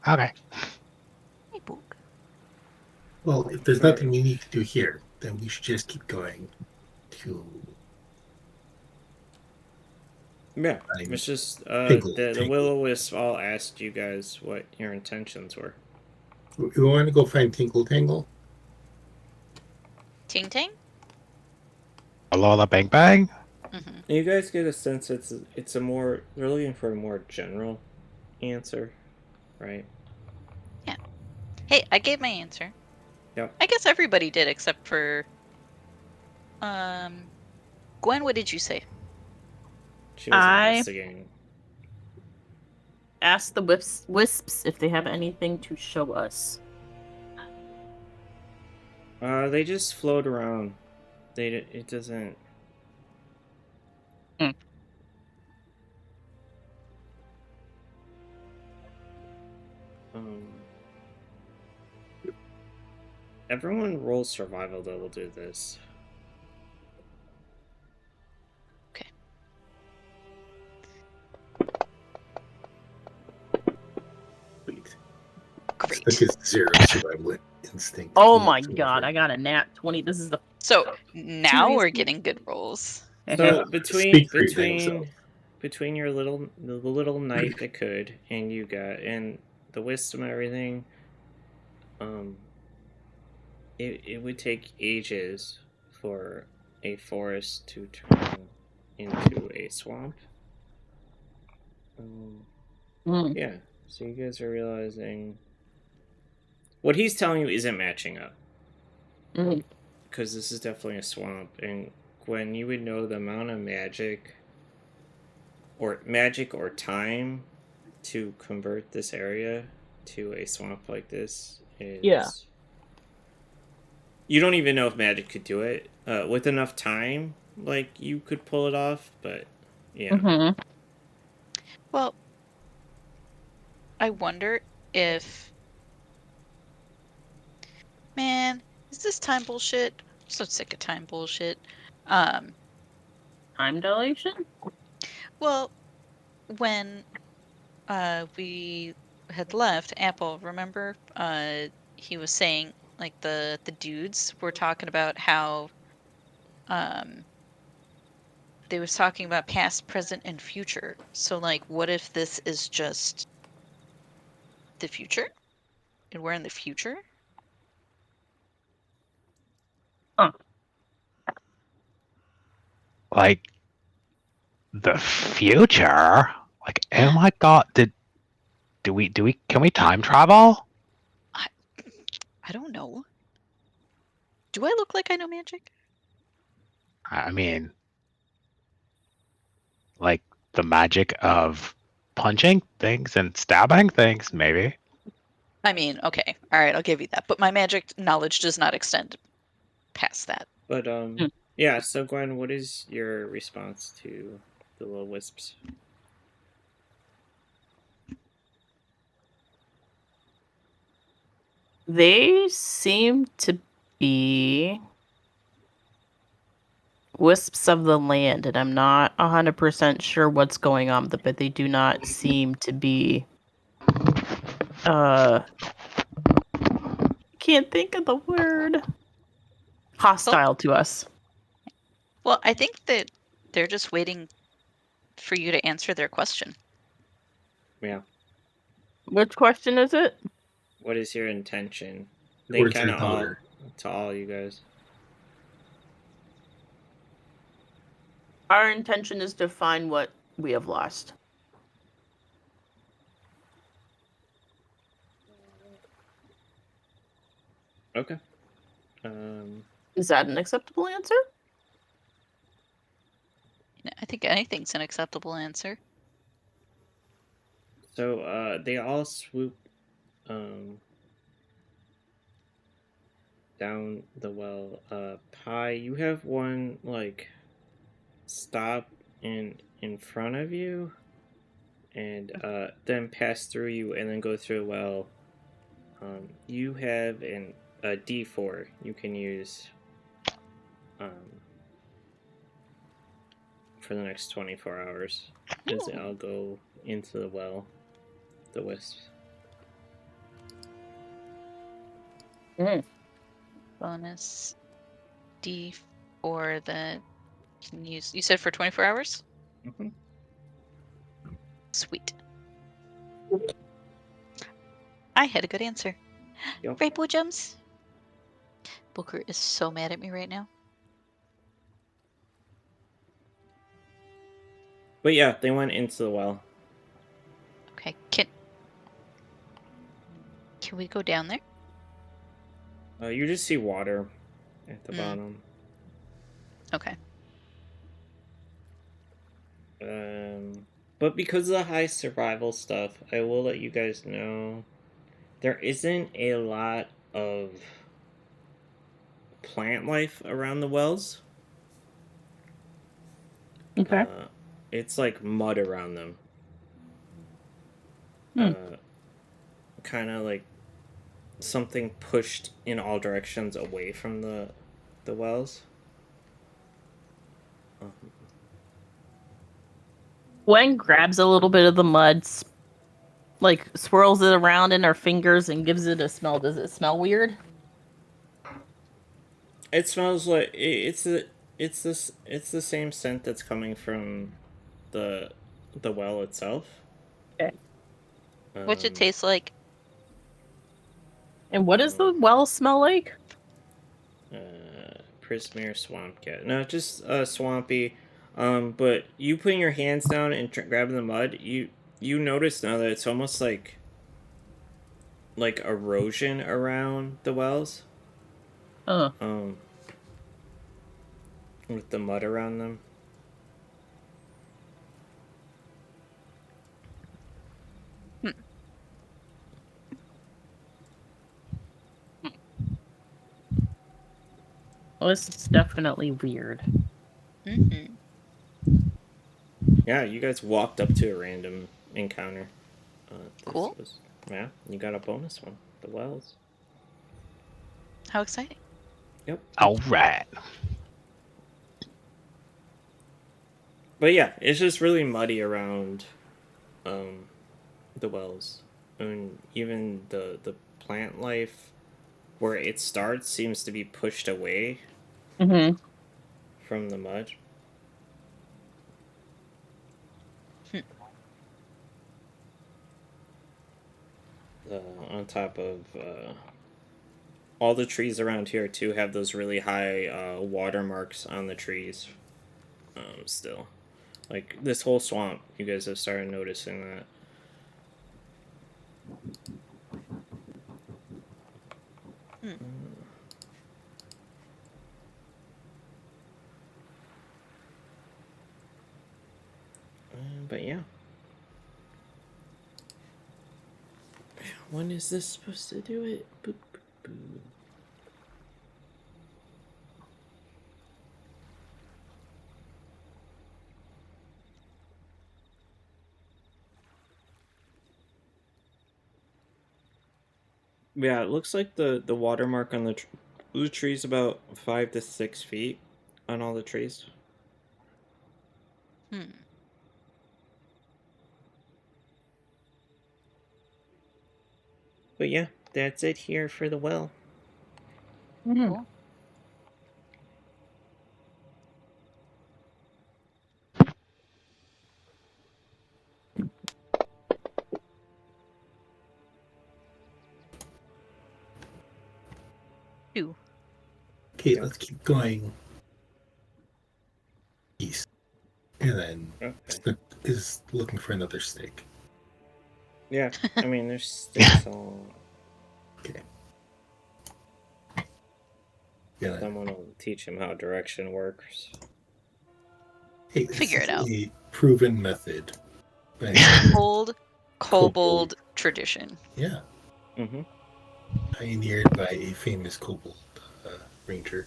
Okay. Hey, Book. Well, if there's nothing we need to do here, then we should just keep going to. Yeah, it's just Tingle, the tingle. will-o-wisp all asked you guys what your intentions were. We want to go find Tinkle Tangle. Ting Ting? Alola Bang Bang? Mm-hmm. You guys get a sense it's a more, they're looking for a more general answer, right? Yeah. Hey, I gave my answer. Yep. I guess everybody did except for Gwen, what did you say? She was I- investigating. Ask the wisps if they have anything to show us. They just float around. It doesn't. Hmm. Everyone roll survival that will do this. Okay. Wait. Great. Look at 0 survival instinct. Oh my God! I got a nat 20. This is the So now we're Seriously? getting good rolls. So Speak for your dang self. between your the little knight that could and you got and the wisdom and everything, it would take ages for a forest to turn into a swamp. Mm. Yeah, so you guys are realizing. what he's telling you isn't matching up. Mhm. Because this is definitely a swamp, and Gwen, you would know the amount of magic or time to convert this area to a swamp like this is... Yeah. You don't even know if magic could do it. With enough time, like, you could pull it off, but, yeah. Mm-hmm. Well, I wonder if... Man, is this time bullshit? I'm so sick of time bullshit. Time dilation? Well, when we had left, Apple, remember? He was saying, like, the dudes were talking about how they was talking about past, present, and future. So, like, what if this is just the future? And we're in the future? Like the future? Like, oh my god, do we can we time travel? I don't know. Do I look like I know magic? I mean, like the magic of punching things and stabbing things, maybe. I mean, okay, all right, I'll give you that. But my magic knowledge does not extend past that. But, yeah, so Gwen, what is your response to the little wisps? They seem to be wisps of the land, and I'm not 100% sure what's going on, but they do not seem to be can't think of the word. Hostile to us. Well, I think that they're just waiting for you to answer their question. Yeah. Which question is it? What is your intention? They Towards kind your of all... daughter. To all you guys. Our intention is to find what we have lost. Okay. Is that an acceptable answer? I think anything's an acceptable answer. So, they all swoop, down the well. Pi, you have one, like, stop in front of you, and, then pass through you, and then go through a well. You have a D4 you can use, for the next 24 hours, as I'll go into the well, the wisps. Bonus D4 that you can use. You said for 24 hours? Mm-hmm. Sweet. I had a good answer. Yep. Right, Boojums? Booker is so mad at me right now. But yeah, they went into the well. Okay, can we go down there? You just see water at the bottom. Okay. But because of the high survival stuff, I will let you guys know there isn't a lot of plant life around the wells. Okay. It's like mud around them. Kind of like something pushed in all directions away from the wells. Gwen grabs a little bit of the mud, like swirls it around in her fingers and gives it a smell. Does it smell weird? It smells like it's the same scent that's coming from the well itself. Okay. What's it taste like? And what does the well smell like? Prismere swamp cat. No, just swampy. But you putting your hands down and grabbing the mud, you notice now that it's almost like like erosion around the wells. Oh. With the mud around them. Well, this is definitely weird. Mm-hmm. Yeah, you guys walked up to a random encounter. Cool. Yeah, you got a bonus one. The wells. How exciting. Yep. All right. But yeah, it's just really muddy around the wells. And even the plant life where it starts seems to be pushed away Mm-hmm. from the mud. On top of all the trees around here too have those really high watermarks on the trees. Still, like this whole swamp, you guys have started noticing that. But yeah. When is this supposed to do it? Boop, boop, boop. Yeah, it looks like the watermark on the tree's about 5 to 6 feet on all the trees. But yeah, that's it here for the well. Mm-hmm. Cool. Two. Okay, Yeah. let's keep going east. And then Okay. Snook is looking for another steak. Yeah, I mean, there's sticks all. Okay. Yeah. Someone will teach him how direction works. Hey, this Figure is it out. a proven method. Old kobold tradition. Yeah. Mm-hmm. Pioneered by a famous kobold ranger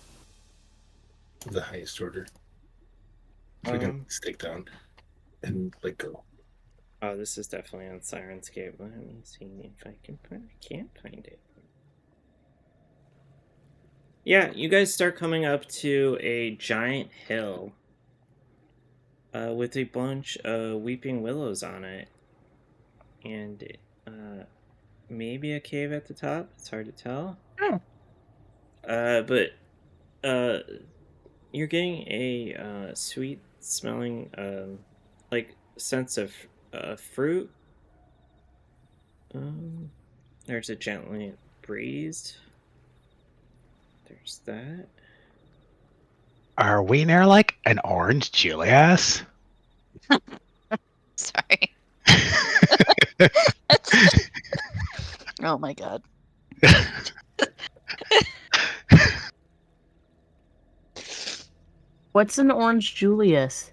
of the highest order. So we're gonna stick down and let go. Oh, this is definitely on Sirenscape. Let me see if I can find it. I can't find it. Yeah, you guys start coming up to a giant hill with a bunch of weeping willows on it. And maybe a cave at the top. It's hard to tell. But you're getting a sweet smelling like sense of fruit. There's a gently breeze. There's that. Are we near like an orange Julius? Sorry. Oh my god. What's an orange Julius?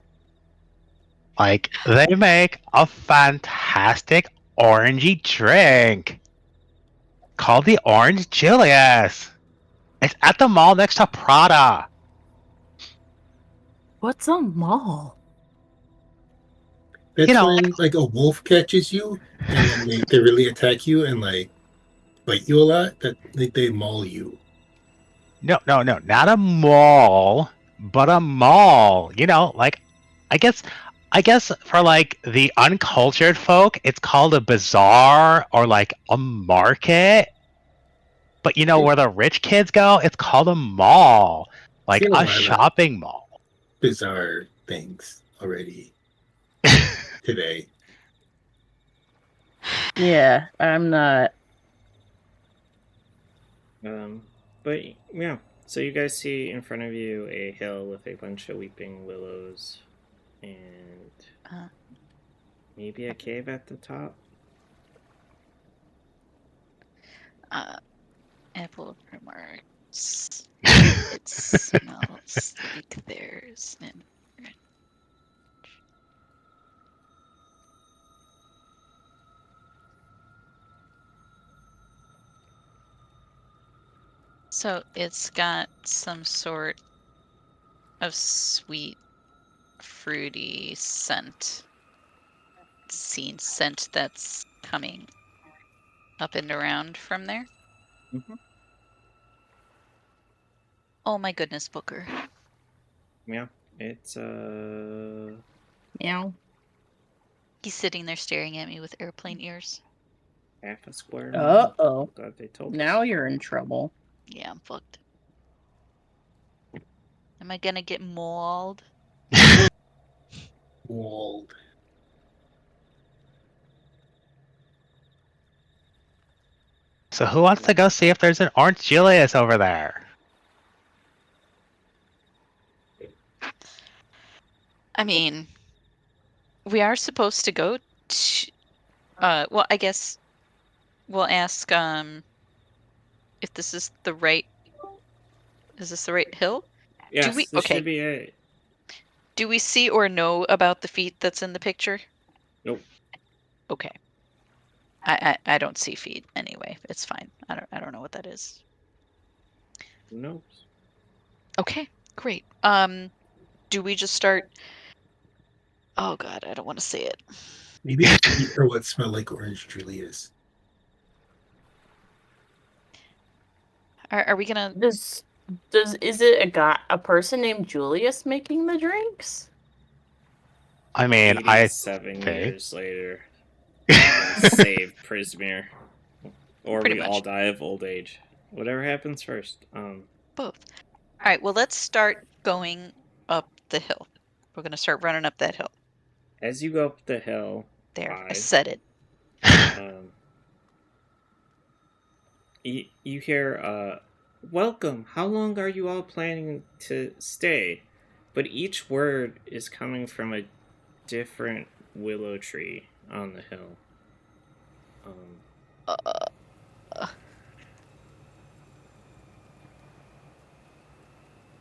Like, they make a fantastic orangey drink called the Orange Julius. It's at the mall next to Prada. What's a mall? That's You know, when like a wolf catches you and then they really attack you and like bite you a lot. That they maul you. No, not a mall, but a mall. You know, like, I guess for like the uncultured folk, it's called a bazaar or like a market. But you know where the rich kids go? It's called a mall, like Seen a a lot of shopping mall. bizarre things already today. Yeah, I'm not. But yeah, so you guys see in front of you a hill with a bunch of weeping willows and maybe a cave at the top. Apple remarks. It smells like there's an orange. So it's got some sort of sweet, fruity scent. Scent that's coming up and around from there. Mm-hmm. Oh my goodness, Booker. Yeah, it's Meow. He's sitting there staring at me with airplane ears. half a square mile. Uh-oh. Glad they told Now us. you're in trouble. Yeah, I'm fucked. Am I gonna get mauled? Walled. So who wants to go see if there's an orange Julius over there? I mean, we are supposed to go to, well, I guess we'll ask, if this is the right, is this the right hill? Yes, this okay. should be it. Do we see or know about the feet that's in the picture? Nope. Okay. I don't see feet anyway. It's fine. I don't know what that is. Who knows? Okay, great. Do we just start? Oh God, I don't want to say it. Maybe I can hear what smell like orange Julius. Are we gonna? Is it a person named Julius making the drinks? I mean, 87 okay. years later, save Prismere, or Pretty we much. all die of old age. Whatever happens first. Both. All right. Well, let's start going up the hill. We're gonna start running up that hill. As you go up the hill, There, I 5, said it. you hear, welcome, how long are you all planning to stay? But each word is coming from a different willow tree on the hill.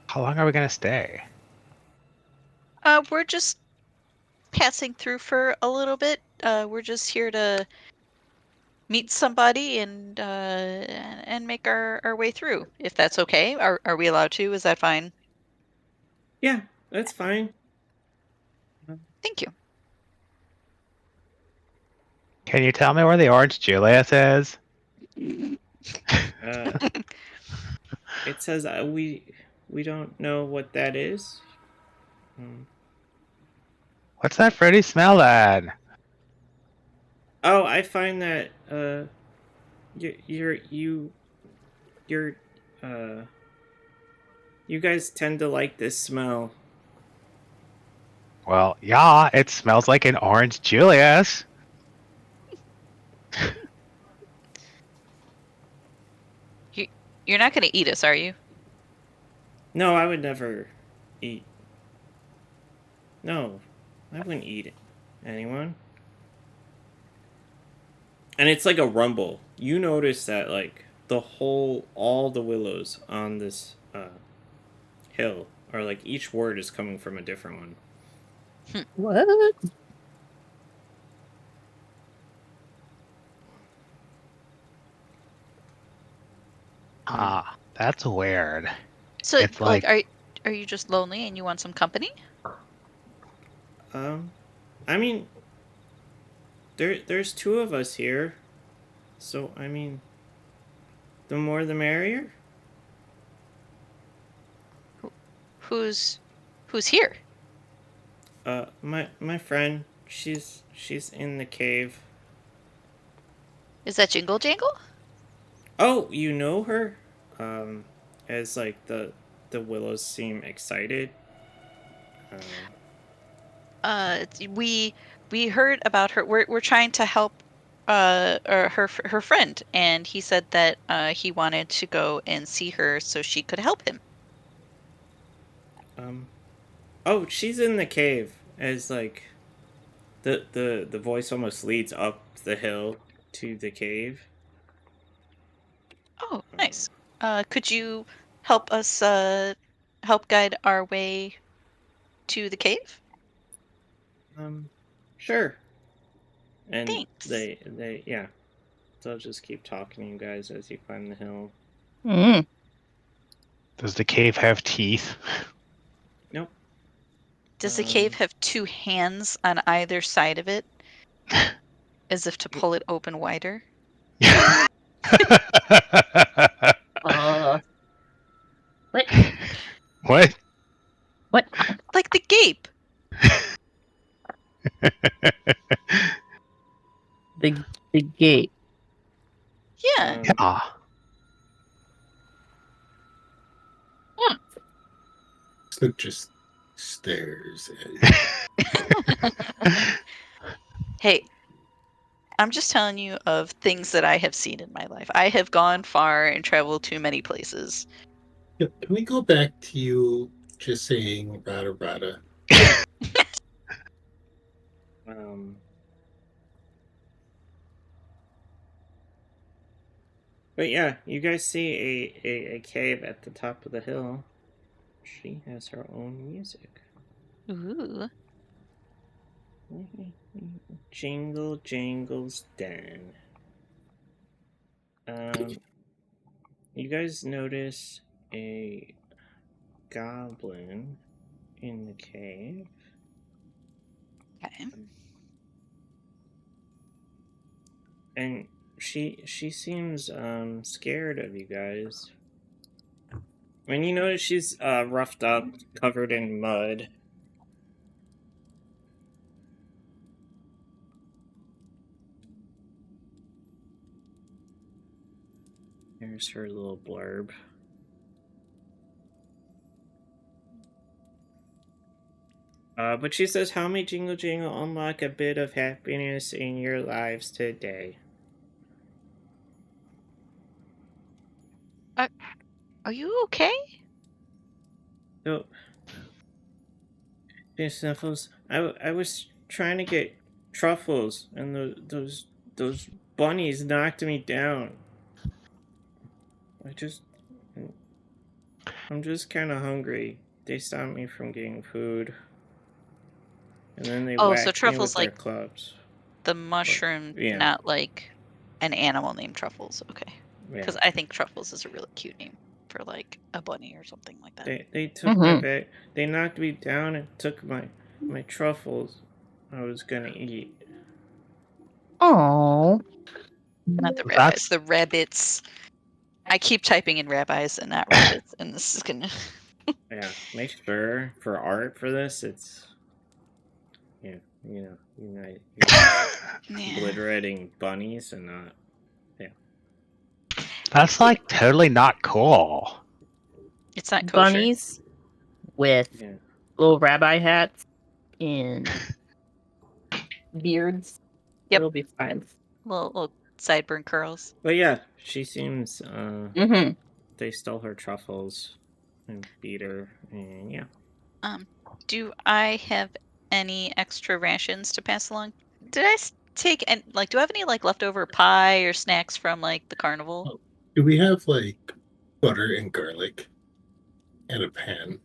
How long are we gonna stay? We're just passing through for a little bit. We're just here to meet somebody and make our way through, if that's okay. Are we allowed to? Is that fine? Yeah, that's fine. Thank you. Can you tell me where the orange Julius is? It says we don't know what that is. What's that fruity smell then? Oh, I find that you guys tend to like this smell. Well, yeah, it smells like an orange Julius. You're not gonna eat us, are you? No, I would never eat. No, I wouldn't eat anyone. And it's like a rumble. You notice that like all the willows on this hill are like each word is coming from a different one. What? Ah, that's weird. So, It's like, like- are you just lonely and you want some company? I mean, there's 2 of us here, so I mean, the more the merrier. Who's here? My friend, she's in the cave. Is that Jingle Jangle? Oh, you know her? As like the willows seem excited. We heard about her. We're trying to help or her friend, and he said that he wanted to go and see her so she could help him. Oh, she's in the cave. As like the voice almost leads up the hill to the cave. Oh, nice. Could you help us help guide our way to the cave? Sure. And Thanks. they yeah. They'll just keep talking to you guys as you climb the hill. Mm. Does the cave have teeth? Nope. Does the cave have two hands on either side of it? As if to pull it open wider? What? What? What? Like the gape. The gate. Yeah. Ah. Snook just stares at it. Hey, I'm just telling you of things that I have seen in my life. I have gone far and traveled to many places. Can we go back to you just saying rada rada? But yeah, you guys see a cave at the top of the hill. She has her own music. Ooh. Jingle Jangles Den. You guys notice a goblin in the cave. Okay. And she seems scared of you guys. And you notice she's roughed up, covered in mud. Here's her little blurb. But she says, "How may Jingle Jangle unlock a bit of happiness in your lives today?" Are you okay? So, hey, Sniffles, I was trying to get truffles, and those bunnies knocked me down. I'm just kind of hungry. They stopped me from getting food, and then they Oh, whacked so me truffles with their like clubs. the mushroom, Yeah. not like an animal named Truffles. Okay. Yeah. Because I think Truffles is a really cute name for like a bunny or something like that. They took my bag. They knocked me down and took my truffles I was gonna eat. Oh. Not the rabbis. That's- The rabbits. I keep typing in rabbis and not rabbits, and this is gonna. Yeah, make sure for art for this, it's you're Yeah. obliterating bunnies and not. That's like totally not cool. It's not kosher. Bunnies with Yeah. little rabbi hats and beards. Yep. It'll be fine. Little sideburn curls. But yeah, she seems Mm-hmm. they stole her truffles and beat her, and yeah. Do I have any extra rations to pass along? Did I take and like? Do I have any like leftover pie or snacks from like the carnival? Do we have like butter and garlic and a pan?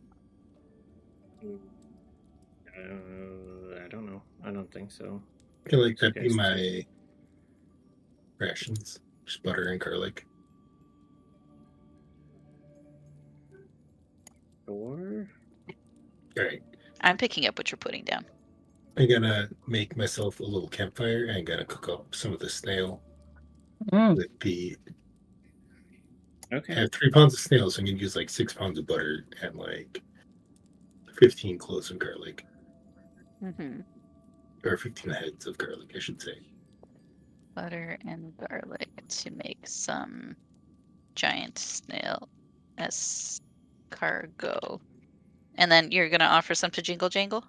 I don't know. I don't think so. I feel like You that'd be guys my rations. Just butter and garlic. Sure. All right. I'm picking up what you're putting down. I'm gonna make myself a little campfire and gonna cook up some of the snail with the. Okay. I have 3 pounds of snail, so I'm gonna use like 6 pounds of butter and like 15 cloves of garlic, Mm-hmm. or 15 heads of garlic, I should say. Butter and garlic to make some giant snail escargot. And then you're gonna offer some to Jingle Jangle?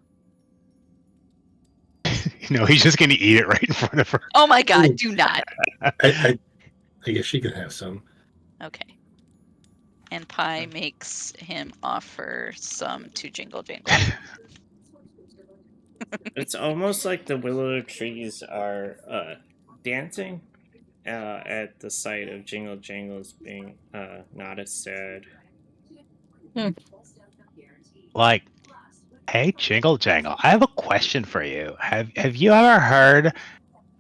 He's just gonna eat it right in front of her. Oh my god, Ooh. do not. I guess she can have some. Okay. And Pie makes him offer some to Jingle Jangle. It's almost like the willow trees are dancing. at the sight of Jingle Jangles being not as sad. Like, hey, Jingle Jangle, I have a question for you. Have you ever heard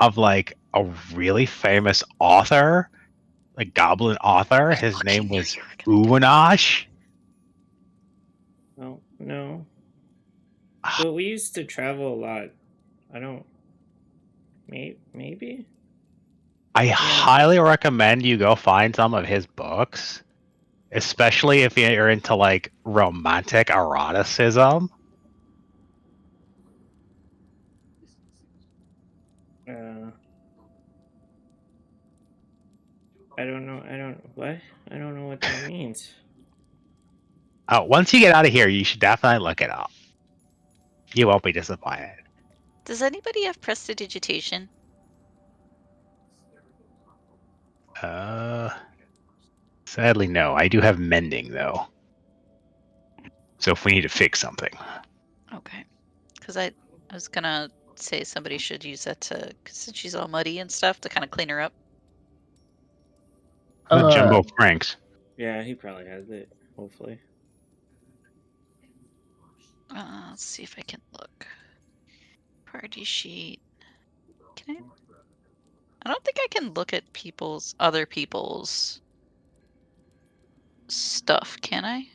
of like a really famous author, like goblin author? His name was Uwanash. Oh no. But we used to travel a lot. I don't. Maybe. I highly recommend you go find some of his books, especially if you're into like romantic eroticism. I don't know. What? I don't know what that means. Oh, once you get out of here, you should definitely look it up. You won't be disappointed. Does anybody have prestidigitation? Sadly, no. I do have mending though. So if we need to fix something, Okay. Because I was gonna say somebody should use that to, cause since she's all muddy and stuff, to kind of clean her up. Jumbo Franks. Yeah, he probably has it. Hopefully. Let's see if I can look. Party sheet. Can I? I don't think I can look at other people's stuff, can I?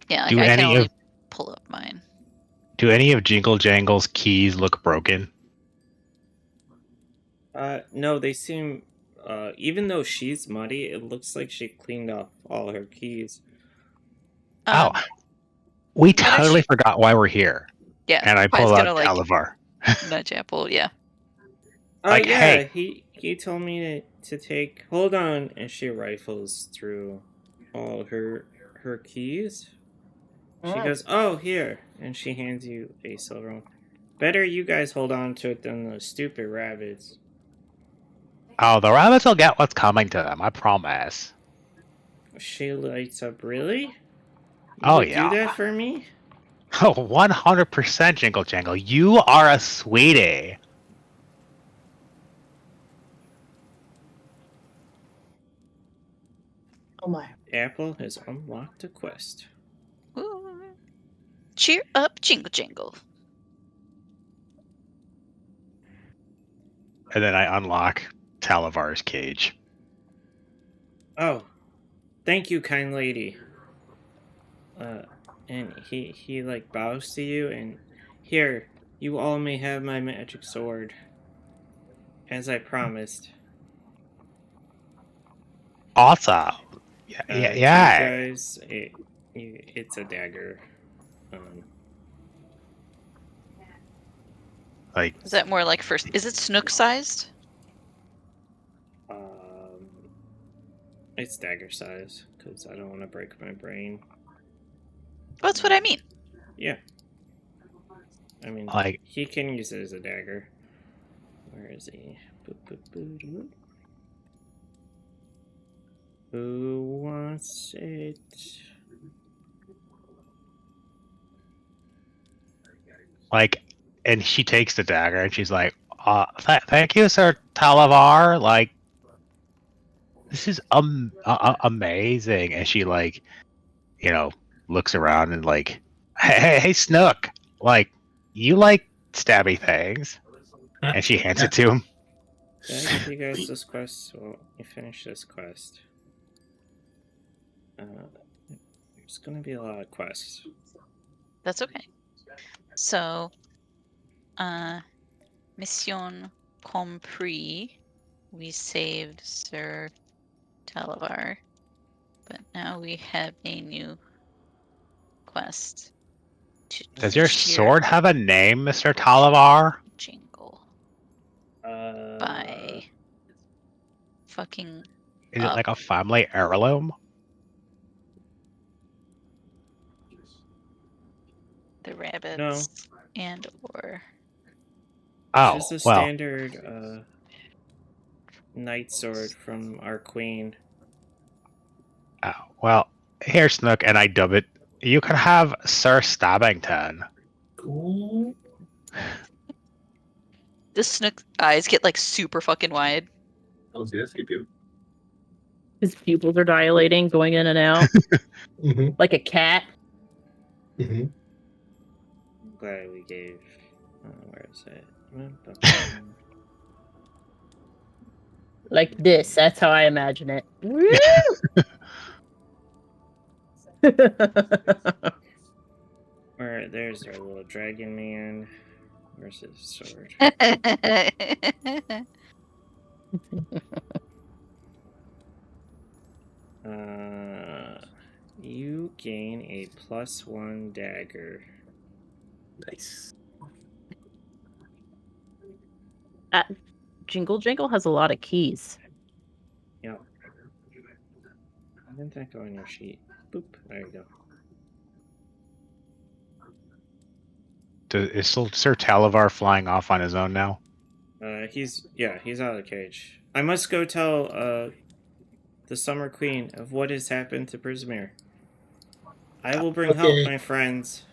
Yeah, like I can only pull up mine. Do any of Jingle Jangle's keys look broken? No, they seem. Even though she's muddy, it looks like she cleaned off all her keys. We totally forgot why we're here. Yeah, and I pull out Calavar. Nudge Apple, yeah. Oh like, yeah, hey. he told me to take. Hold on, and she rifles through all her keys. She goes, "Oh, here," and she hands you a silver one. Better you guys hold on to it than those stupid rabbits. Oh, the rabbits will get what's coming to them, I promise. She lights up, really? You would yeah. Do that for me? Oh, 100% Jingle Jangle. You are a sweetie. Oh my. Apple has unlocked a quest. Ooh. Cheer up, Jingle Jangle. And then I unlock Talavar's cage. Oh, thank you, kind lady. And he like bows to you, and here, you all may have my magic sword, as I promised. Awesome. Yeah. You guys, it's a dagger. Like, is that more like first? Is it snook sized? It's dagger size because I don't want to break my brain. That's what I mean. Yeah. I mean, like, he can use it as a dagger. Where is he? Who wants it? Like, and she takes the dagger and she's like, thank you, Sir Talavar. Like, this is amazing. And she, like, you know, looks around and like, hey, Snook, like, you like stabby things. And she hands it to him. Did I give you guys this quest? Well, you finish this quest. There's gonna be a lot of quests. That's okay. So, Mission compris. We saved Sir Talavar, but now we have a new quest. Does your sword have a name, Mr. Talavar? Jingle. By fucking. Is it like a family heirloom? The rabbits no. and or. Oh, it's just a standard knight sword from our queen. Oh, well, here, Snook, and I dub it You can have Sir Stabbington. Cool. The Snook's eyes get like super fucking wide. Oh, yes, you do. His pupils are dilating, going in and out, Mm-hmm. like a cat. Mm-hmm. I'm glad we gave. Where is it? Like this. That's how I imagine it. Woo! Where there's our little dragon man. Where's his sword? You gain a +1 dagger. Nice. Jingle Jangle has a lot of keys. Yep. Why didn't that go on your sheet? Boop. There you go. Is still Sir Talavar flying off on his own now? He's out of the cage. I must go tell the Summer Queen of what has happened to Prismere. I will bring help, Okay. my friends.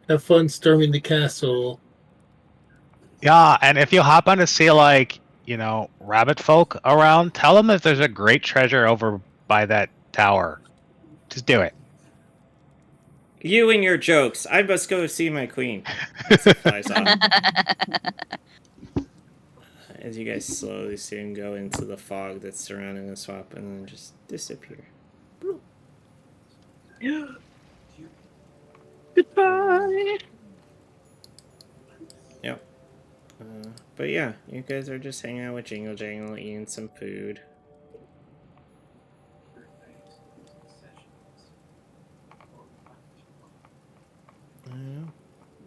Have fun storming the castle. Yeah, and if you happen to see like, rabbit folk around, tell them that there's a great treasure over by that tower. Just do it. You and your jokes. I must go see my queen. As it flies off. As you guys slowly see him go into the fog that's surrounding the swamp and then just disappear. Goodbye. Yep. But yeah, you guys are just hanging out with Jingle Jangle, eating some food.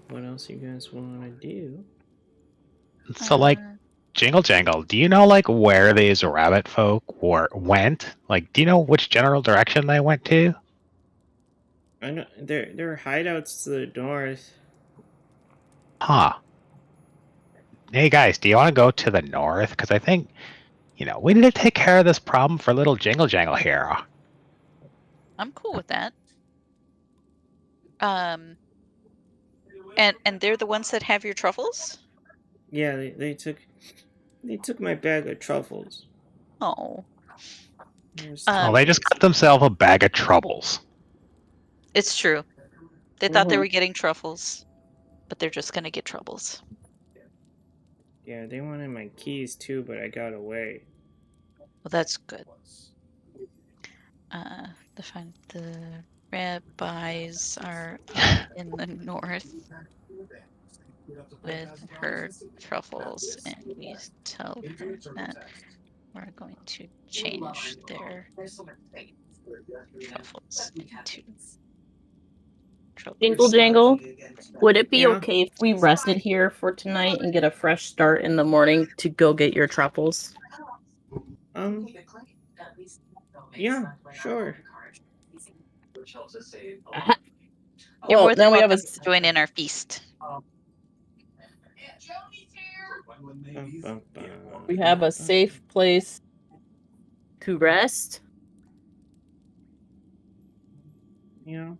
What else you guys want to do? So like, Jingle Jangle, do you know like where these rabbit folk went? Like, do you know which general direction they went to? I know there are hideouts to the north. Huh. Hey guys, do you want to go to the north? Because I think, we need to take care of this problem for little Jingle Jangle here. I'm cool with that. And they're the ones that have your truffles? Yeah, they took my bag of truffles. Oh. Well, they just got themselves a bag of troubles. It's true. They thought they were getting truffles, but they're just gonna get troubles. Yeah, they wanted my keys too, but I got away. Well, that's good. The rabbis are in the north with her truffles, and we tell them that we're going to change their truffles into truffles. Jingle Jangle, would it be Yeah. okay if we rested here for tonight and get a fresh start in the morning to go get your truffles? Yeah, sure. You're Well, more then than we have welcome to join in our feast. we have a safe place to rest. Yeah.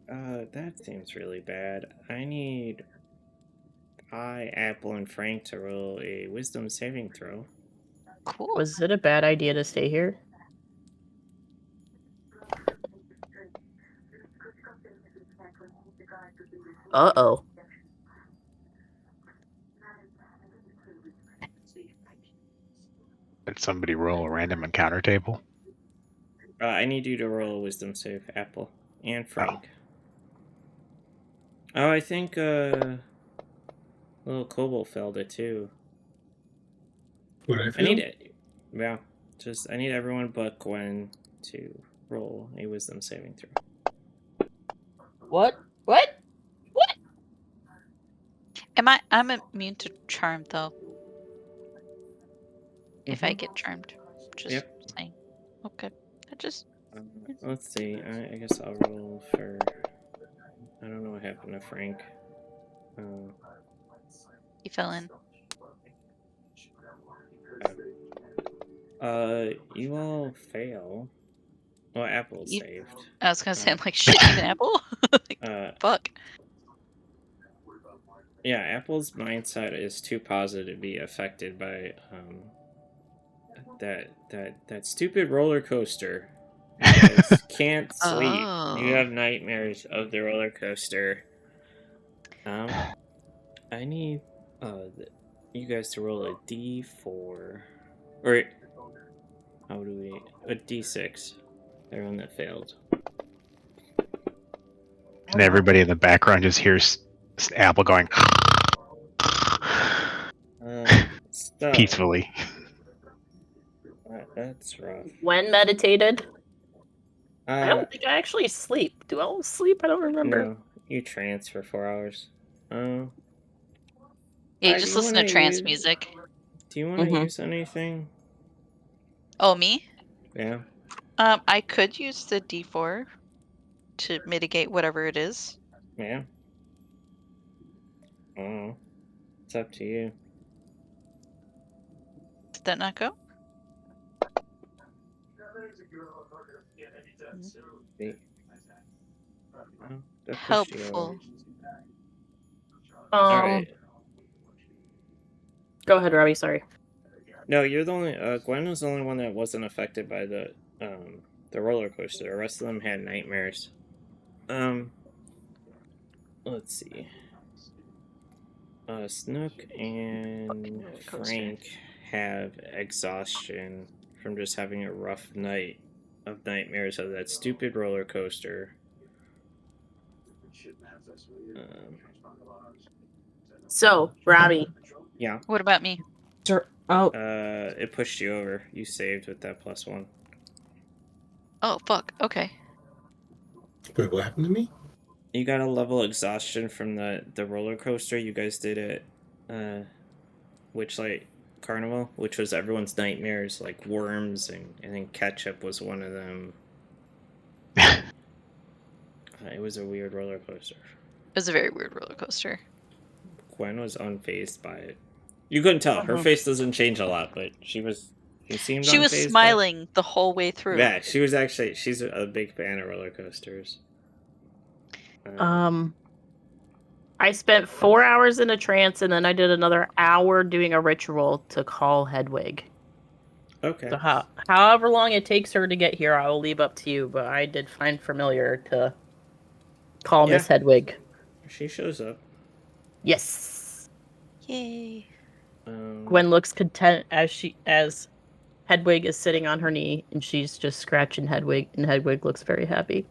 That seems really bad. I need Apple, and Frank to roll a wisdom saving throw. Cool. Was it a bad idea to stay here? Uh-oh. Did somebody roll a random encounter table? I need you to roll a wisdom save, Apple and Frank. Oh, I think little Kobold failed it too. What I I feel? need it. Yeah, I need everyone but Gwen to roll a wisdom saving throw. What? I'm immune to charm though. If I get charmed. Just saying. Okay. Let's see. I guess I'll roll for. I don't know what happened to Frank. He fell in. You all fail. Well, Apple You- saved. I was gonna say, I'm like, shit, even Apple? Like, fuck. Yeah, Apple's mindset is too positive to be affected by that stupid roller coaster. You guys can't sleep. You Oh. have nightmares of the roller coaster. I need you guys to roll a D4 or how do we a D6. Everyone that failed. And everybody in the background just hears Apple going So, peacefully. that's rough. When meditated? I Uh, don't think I actually sleep. Do I always sleep? I don't remember. no, you trance for 4 hours. Yeah, you just you listen to wanna trance use- music. Do you want to Mhm. use anything? Oh, me? Yeah. I could use the D4 to mitigate whatever it is. Yeah. Oh, it's up to you. Did that not go? The- oh, that pushed you Helpful. over. All right. Go ahead, Robbie. Sorry. No, you're the only. Gwen was the only one that wasn't affected by the roller coaster. The rest of them had nightmares. Let's see. Snook and Roller coaster. Frank have exhaustion from just having a rough night of nightmares of that stupid roller coaster. So, Robbie. Yeah. What about me? Oh, It pushed you over. You saved with that +1. Oh, fuck. Okay. Wait, what happened to me? You got a level exhaustion from the roller coaster you guys did at Witchlight Carnival, which was everyone's nightmares, like worms, and then ketchup was one of them. It was a weird roller coaster. It was a very weird roller coaster. Gwen was unfazed by it. You couldn't tell. Her face doesn't change a lot, but she seemed She was unfazed by it. smiling the whole way through. Yeah, she's a big fan of roller coasters. I spent 4 hours in a trance, and then I did another hour doing a ritual to call Hedwig. Okay. So however long it takes her to get here, I will leave up to you. But I did find familiar to call Miss Hedwig. She shows up. Yes. Yay. Gwen looks content as Hedwig is sitting on her knee, and she's just scratching Hedwig, and Hedwig looks very happy.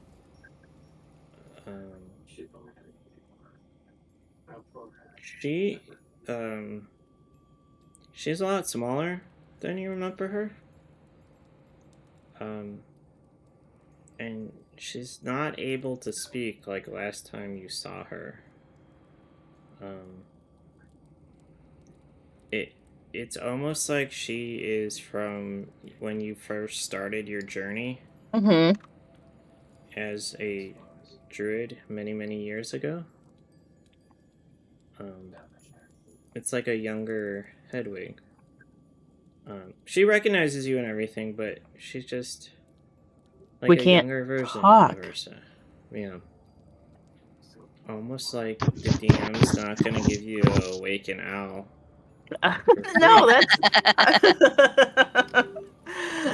She's a lot smaller than you remember her. And she's not able to speak like last time you saw her. It's almost like she is from when you first started your journey as a druid many years ago. It's like a younger Hedwig. She recognizes you and everything, but she's just like We a can't younger version talk. of herself. Yeah. Almost like the DM's not gonna give you a Awaken Owl. No, that's.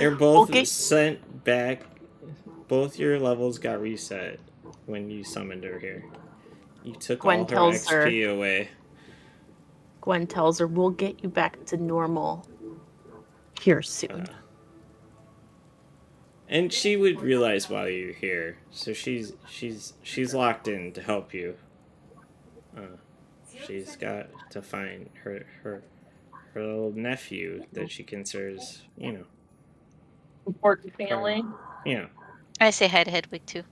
You're both Okay. sent back. Both your levels got reset when you summoned her here. You took Gwen all her tells XP her- away. Gwen tells her, "We'll get you back to normal here soon." And she would realize while you're here, so she's locked in to help you. She's got to find her little nephew that she considers, Important family. Yeah. I say hi to Hedwig too.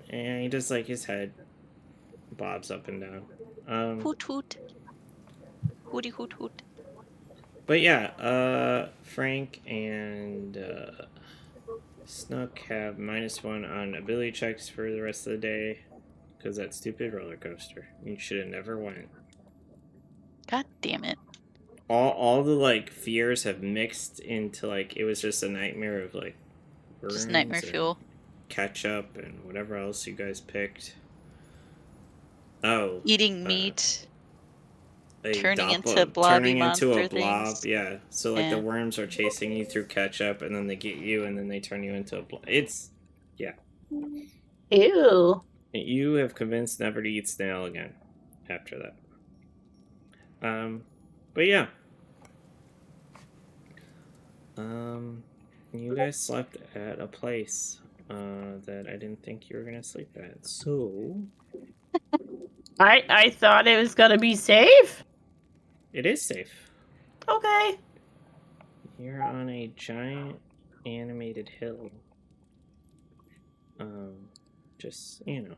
And he just like his head bobs up and down. Hoot hoot. Hooty hoot hoot. But yeah, Frank and Snook have -1 on ability checks for the rest of the day because that stupid roller coaster. You should have never went. God damn it. All the like fears have mixed into like it was just a nightmare of like Just worms nightmare and fuel. ketchup and whatever else you guys picked. Oh, Eating meat. Turning into turning blobby into monster a blob. things. Yeah, so like the Yeah. worms are chasing you through ketchup, and then they get you, and then they turn you into a blob. It's Ew. you have convinced never to eat snail again after that. But yeah. You guys slept at a place that I didn't think you were gonna sleep at. So I thought it was gonna be safe. it is safe. Okay. You're on a giant animated hill. Just the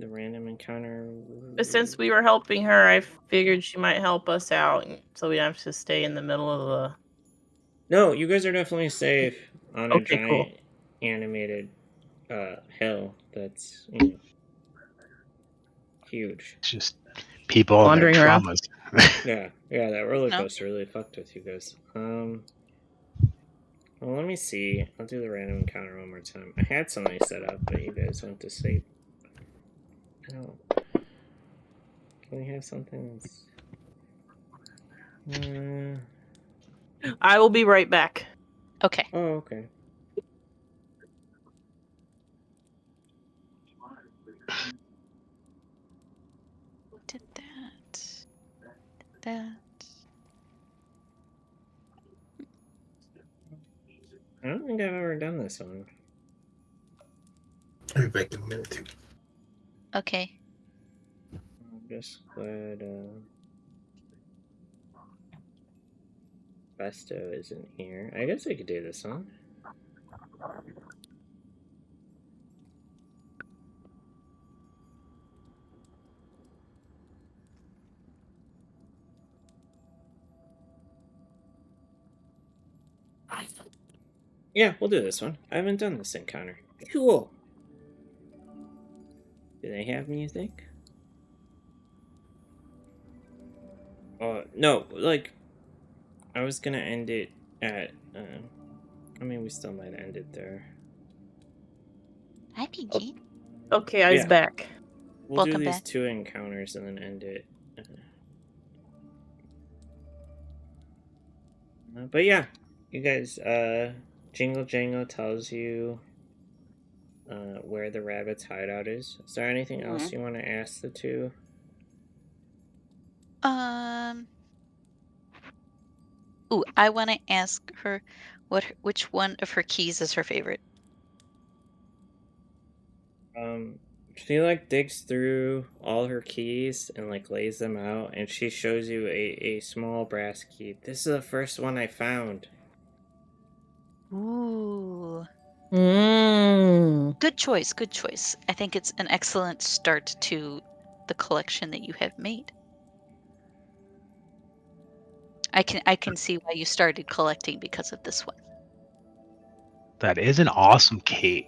random encounter. But since we were helping her, I figured she might help us out, so we have to stay in the middle of the. No, you guys are definitely safe on a Okay, giant cool. animated hill that's huge. It's just people and their Wandering around. traumas. Yeah, that roller No. coaster really fucked with you guys. Well, let me see. I'll do the random encounter one more time. I had something set up, but you guys went to sleep. I don't. Can we have something that's... I will be right back. Okay. Oh, okay. Did that. Did that. I don't think I've ever done this one. I'll be back in a minute too. Okay. I'm just glad Besto isn't here. I guess I could do this one. Yeah, we'll do this one. I haven't done this encounter. Cool. Do they have music? No, like, I was gonna end it at, I mean, we still might end it there. Hi, Pinky. Okay, I was Yeah. back. We'll do Welcome these back. 2 encounters and then end it. But yeah, you guys, Jingle Jangle tells you where the rabbit's hideout is. Is there anything else you want to ask the 2? Ooh, I want to ask her which one of her keys is her favorite. She like digs through all her keys and like lays them out, and she shows you a small brass key. This is the first one I found. Ooh. Mmm. Good choice, good choice. I think it's an excellent start to the collection that you have made. I can see why you started collecting because of this one. That is an awesome key.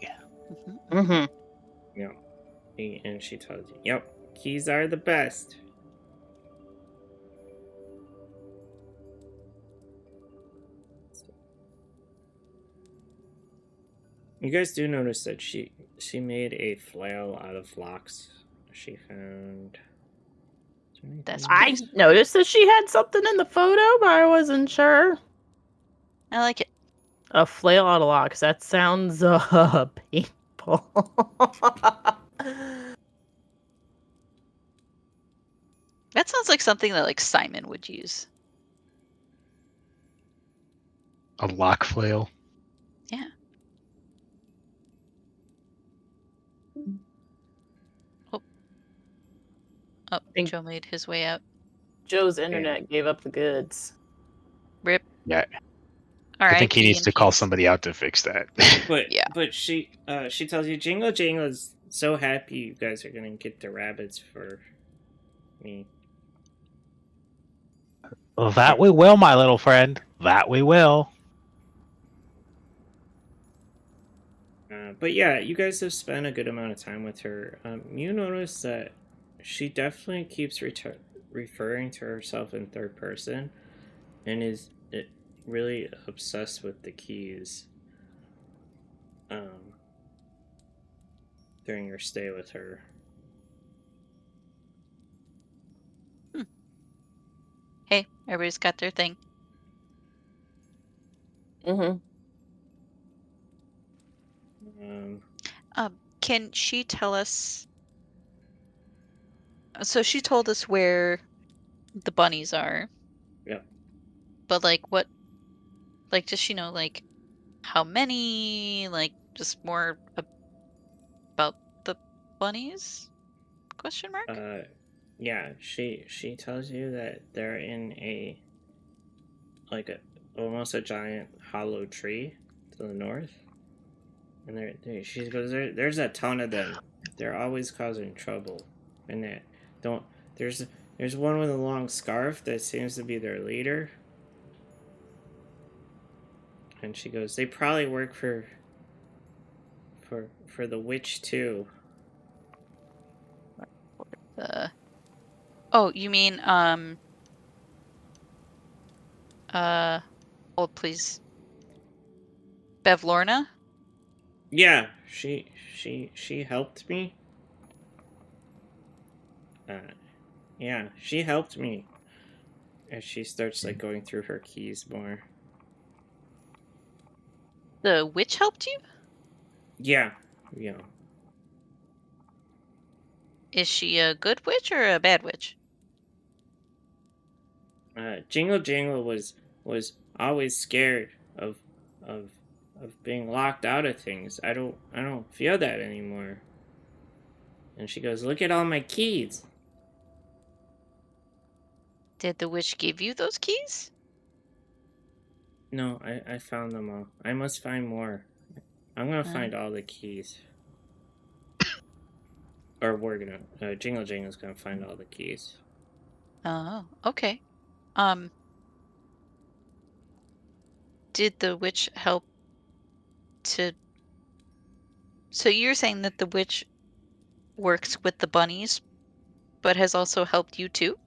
Mm-hmm. Mm-hmm. Yeah. And she tells you, yep, keys are the best. You guys do notice that she made a flail out of locks she found. That's I noticed that she had something in the photo, but I wasn't sure. I like it. A flail out of locks. That sounds painful. That sounds like something that like Simon would use. A lock flail. Yeah. Oh, Think- Joe made his way out. Joe's internet gave up the goods. Rip. Yeah. All right. I think he needs to call somebody out to fix that. But she tells you Jingle Jangle is so happy you guys are gonna get the rabbits for me. Well, that we will, my little friend. That we will. But yeah, you guys have spent a good amount of time with her. You notice that she definitely keeps referring to herself in third person, and is really obsessed with the keys during your stay with her. Hey, everybody's got their thing. Mm-hmm. Can she tell us? So she told us where the bunnies are. Yep. But like what? Like does she know like how many? Like just more about the bunnies? Question mark. Yeah, she tells you that they're in almost a giant hollow tree to the north, and she goes there's a ton of them. They're always causing trouble, and that don't there's one with a long scarf that seems to be their leader, and she goes they probably work for the witch too. Oh, you mean hold please. Bevlorna? Yeah, she helped me. Yeah, she helped me. As she starts like going through her keys more. The witch helped you? Yeah. Is she a good witch or a bad witch? Jingle Jangle was always scared of of being locked out of things. I don't feel that anymore. And she goes, "Look at all my keys." Did the witch give you those keys? No, I found them all. I must find more. I'm gonna find all the keys. Or we're gonna Jingle Jangle's gonna find all the keys. Oh, okay. Did the witch help to... So you're saying that the witch works with the bunnies, but has also helped you too?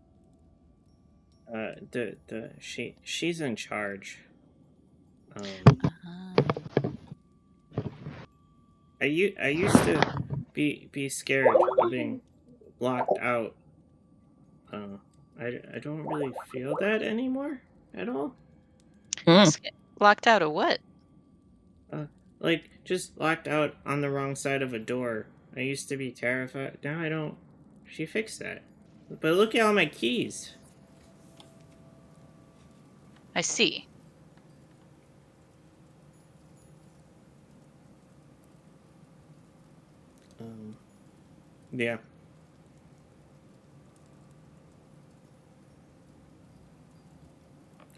She's in charge. I used to be scared of being locked out. I don't really feel that anymore at all. Locked out of what? Like just locked out on the wrong side of a door. I used to be terrified. Now I don't. She fixed that. But look at all my keys. I see. Yeah.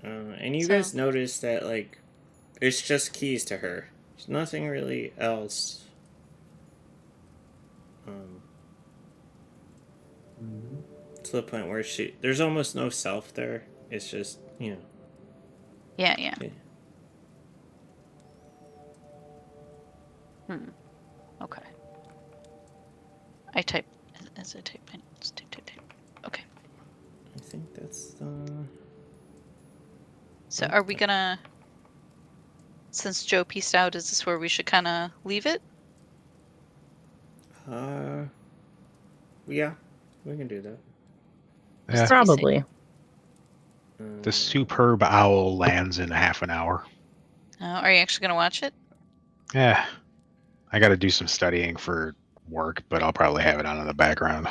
And you guys notice that like it's just keys to her. There's nothing really else. To the point where there's almost no self there. It's just, Yeah. Okay. I type as I type my notes. Type. Okay. I think that's the... So are we gonna... Since Joe pieced out, is this where we should kind of leave it? Yeah, we can do that. Yeah. Probably. The superb owl lands in half an hour. Are you actually gonna watch it? Yeah. I got to do some studying for work, but I'll probably have it on in the background.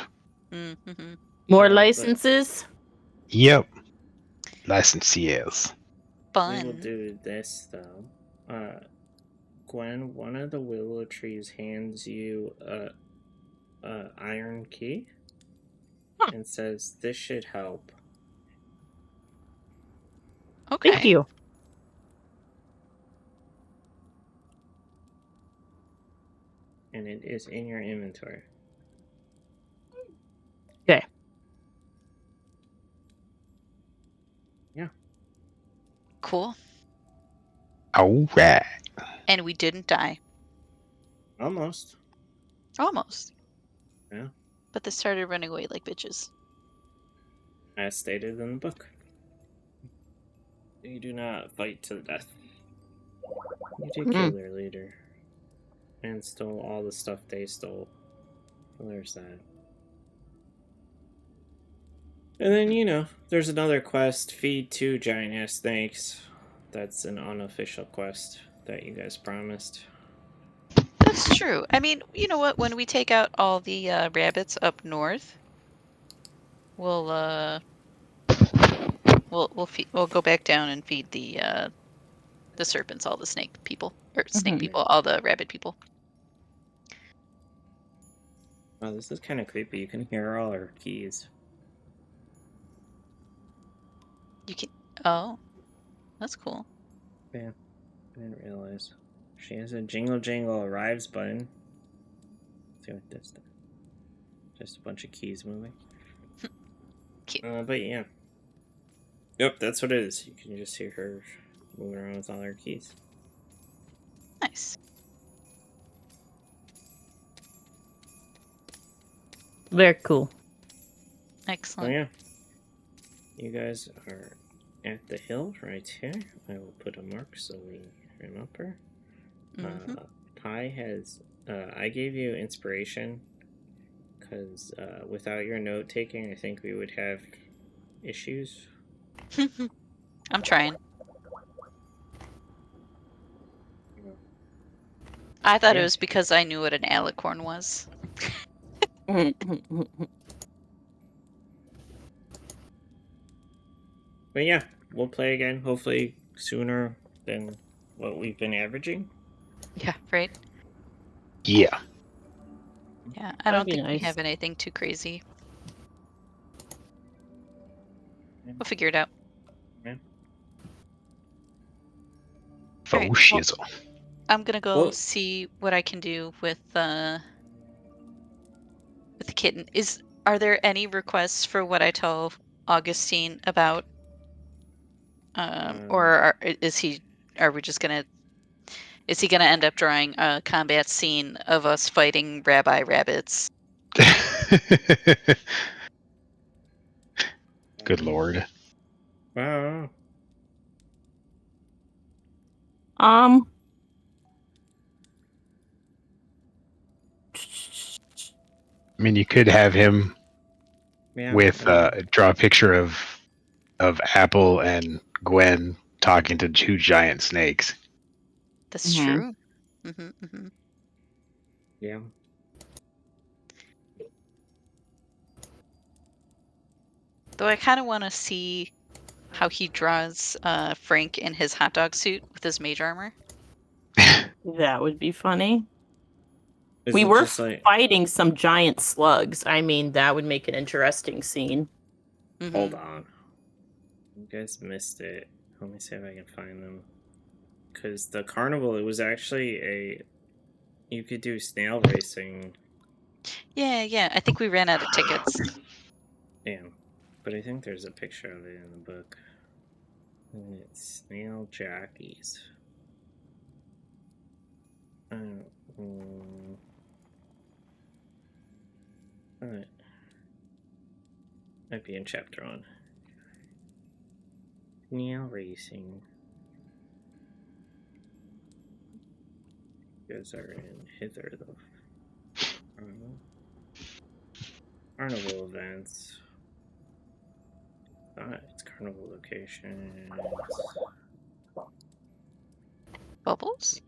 Mm-hmm. More licenses? Yep. Licensees. Fun. We will do this, though. Gwen, one of the willow trees hands you a iron key and says, "This should help." Okay. Thank you. And it is in your inventory. Okay. Yeah. Cool. All right. And we didn't die. Almost. Almost. Yeah. But they started running away like bitches. As stated in the book. You do not fight to the death. You did kill their leader. And stole all the stuff they stole. Well, there's that. And then, you know, there's another quest, feed 2 giant-ass snakes. That's an unofficial quest that you guys promised. That's true. I mean, you know what? When we take out all the rabbits up north, we'll go back down and feed the serpents, all the snake people, or snake people, all the rabbit people. Oh, this is kind of creepy. You can hear all our keys. You can. Oh, that's cool. Yeah, I didn't realize. She has a jingle jingle arrives button. Let's see what this does. Just a bunch of keys moving. Cute. But yeah. Yep, that's what it is. You can just hear her moving around with all her keys. Nice. Very cool. Oh Excellent. yeah. You guys are at the hill right here. I will put a mark so we remember. Pi has... I gave you inspiration because without your note taking, I think we would have issues. I'm trying. I thought it was because I knew what an alicorn was. But yeah, we'll play again, hopefully sooner than what we've been averaging. Yeah, right? Yeah. Yeah, I don't think we nice. have anything too crazy. We'll figure it out. Yeah. Faux Alright, well, shizzle. I'm gonna go Well- see what I can do with the kitten. Are there any requests for what I tell Augustine about? Or is he gonna end up drawing a combat scene of us fighting rabbi rabbits? Good lord. Wow. I mean, you could have him Yeah, with draw a picture of Apple and Gwen talking to 2 giant snakes. That's true. Yeah. Though I kind of want to see how he draws Frank in his hot dog suit with his mage armor. That would be funny. Is We it were just like... fighting some giant slugs. I mean, that would make an interesting scene. Hold on. You guys missed it. Let me see if I can find them. Because the carnival, it was actually you could do snail racing. Yeah. I think we ran out of tickets. Damn. But I think there's a picture of it in the book. And it's snail jockeys. Alright. Might be in chapter 1. Snail racing. You guys are in hither though. Carnival events. It's carnival locations. Bubbles?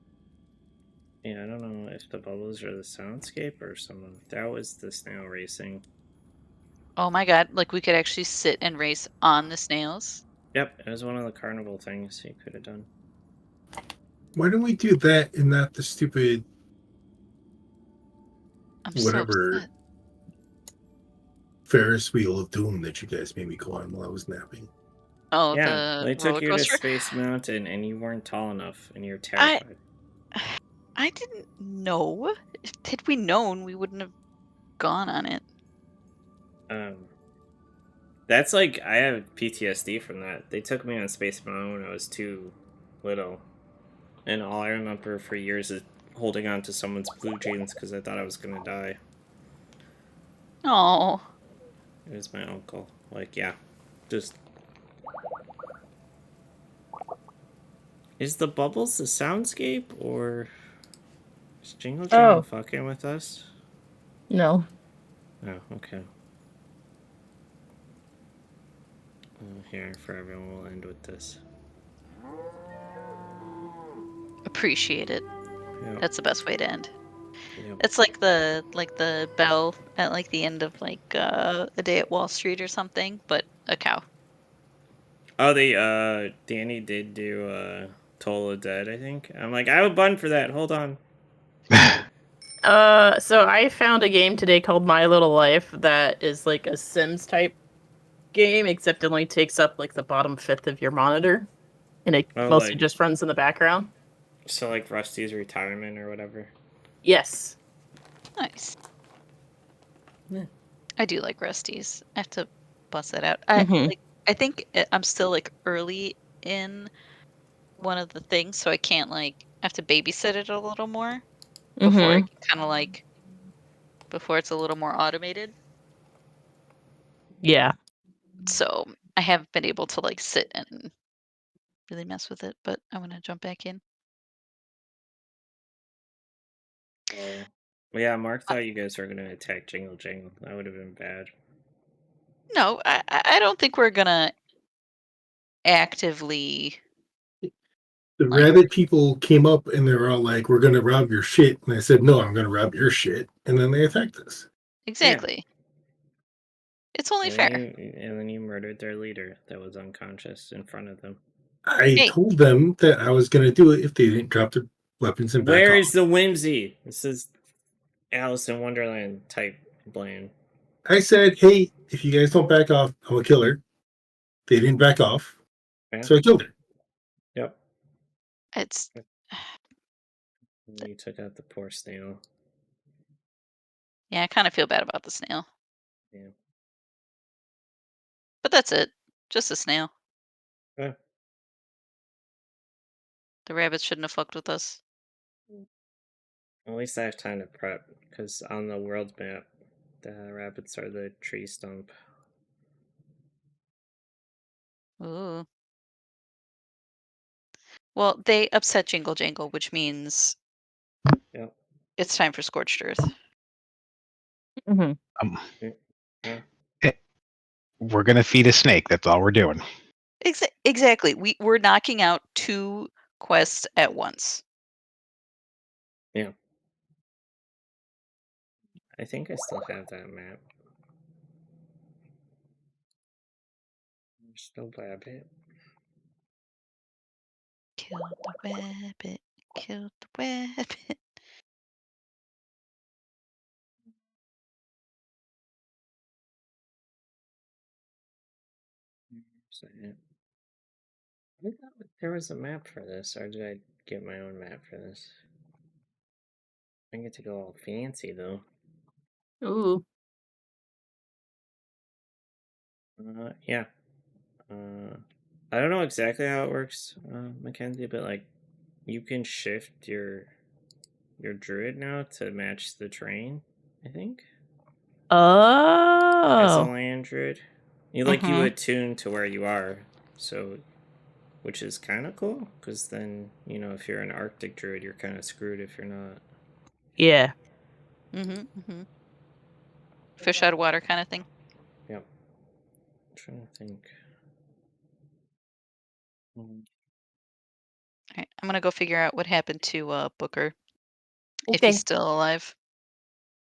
Yeah, I don't know if the bubbles are the soundscape or someone. That was the snail racing. Oh my god, like we could actually sit and race on the snails? Yep, it was one of the carnival things you could have done. Why don't we do that and not the stupid I'm whatever so upset. Ferris wheel of doom that you guys made me go on while I was napping? Oh, Yeah, the they took roller you to coaster? Space Mountain and you weren't tall enough and you're terrified. I didn't know. Had we known, we wouldn't have gone on it. That's like, I have PTSD from that. They took me on Space Mountain when I was too little. And all I remember for years is holding on to someone's blue jeans because I thought I was gonna die. Oh. It was my uncle. Like, yeah. Just... Is the bubbles the soundscape, or is Jingle Jangle fucking with us? No. Oh, okay. Here, for everyone, we'll end with this. Appreciate it. Yep. That's the best way to end. Yep. It's like the bell at like the end of like A Day at Wall Street or something, but a cow. Oh, Danny did do Toll of Dead, I think. I'm like, I have a button for that. Hold on. So I found a game today called My Little Life that is like a Sims type game, except it only takes up like the bottom fifth of your monitor, and it mostly like- just runs in the background. So, like, Rusty's retirement or whatever. Yes. Nice. Yeah. I do like Rusty's. I have to bust that out. Mhm. I think I'm still like early in one of the things, so I can't like I have to babysit it a little more before I Mhm. can kind of like before it's a little more automated. Yeah. So I haven't been able to like sit and really mess with it, but I want to jump back in. Oh. Well, yeah, Mark thought you guys were going to attack Jingle Jangle. That would have been bad. No, I don't think we're gonna actively. The Like- rabbit people came up and they were all like, "We're gonna rob your shit," and I said, "No, I'm gonna rob your shit," and then they attacked us. Exactly. It's only fair. And then you murdered their leader that was unconscious in front of them. I told them that I was gonna do it if they didn't drop their weapons and back Where off. is the whimsy? This is Alice in Wonderland type blame. I said, "Hey, if you guys don't back off, I'm a killer." They didn't back off, Yeah. so I killed her. Yep. It's You took out the poor snail. yeah, I kind of feel bad about the snail. Yeah. But that's it. Just a snail. Yeah. The rabbits shouldn't have fucked with us. At least I have time to prep, because on the world map, the rabbits are the tree stump. Ooh. Well, they upset Jingle Jangle, which means Yep. it's time for Scorched Earth. Mhm. Yeah. We're gonna feed a snake. That's all we're doing. Exactly. We're knocking out 2 quests at once. Yeah. I think I still have that map. Still rabbit. Kill the rabbit. Kill the rabbit. I thought there was a map for this, or did I get my own map for this? I get to go all fancy though. Ooh. Yeah. I don't know exactly how it works, Mackenzie, but like, you can shift your druid now to match the terrain. I think as a Oh. land druid, you Mhm. attune to where you are, so which is kind of cool because then if you're an Arctic druid, you're kind of screwed if you're not. Yeah. Fish out of water kind of thing. Yep. I'm trying to think. All right, I'm gonna go figure out what happened to Booker. If Okay. he's still alive.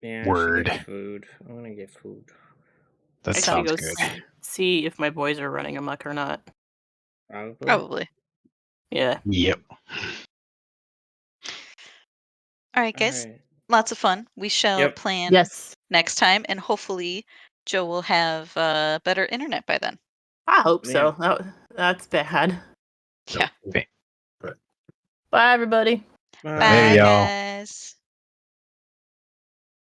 Yeah, Word. I should get food. I want to get food. That I should sounds go good. see if my boys are running amok or not. Probably. Yeah. Yep. All right, guys. Alright. Lots of fun. We shall Yep. plan Yes. next time, and hopefully Joe will have better internet by then. I hope Yeah. so. That's bad. Yeah. Bye, everybody. Bye. Bye, y'all. guys.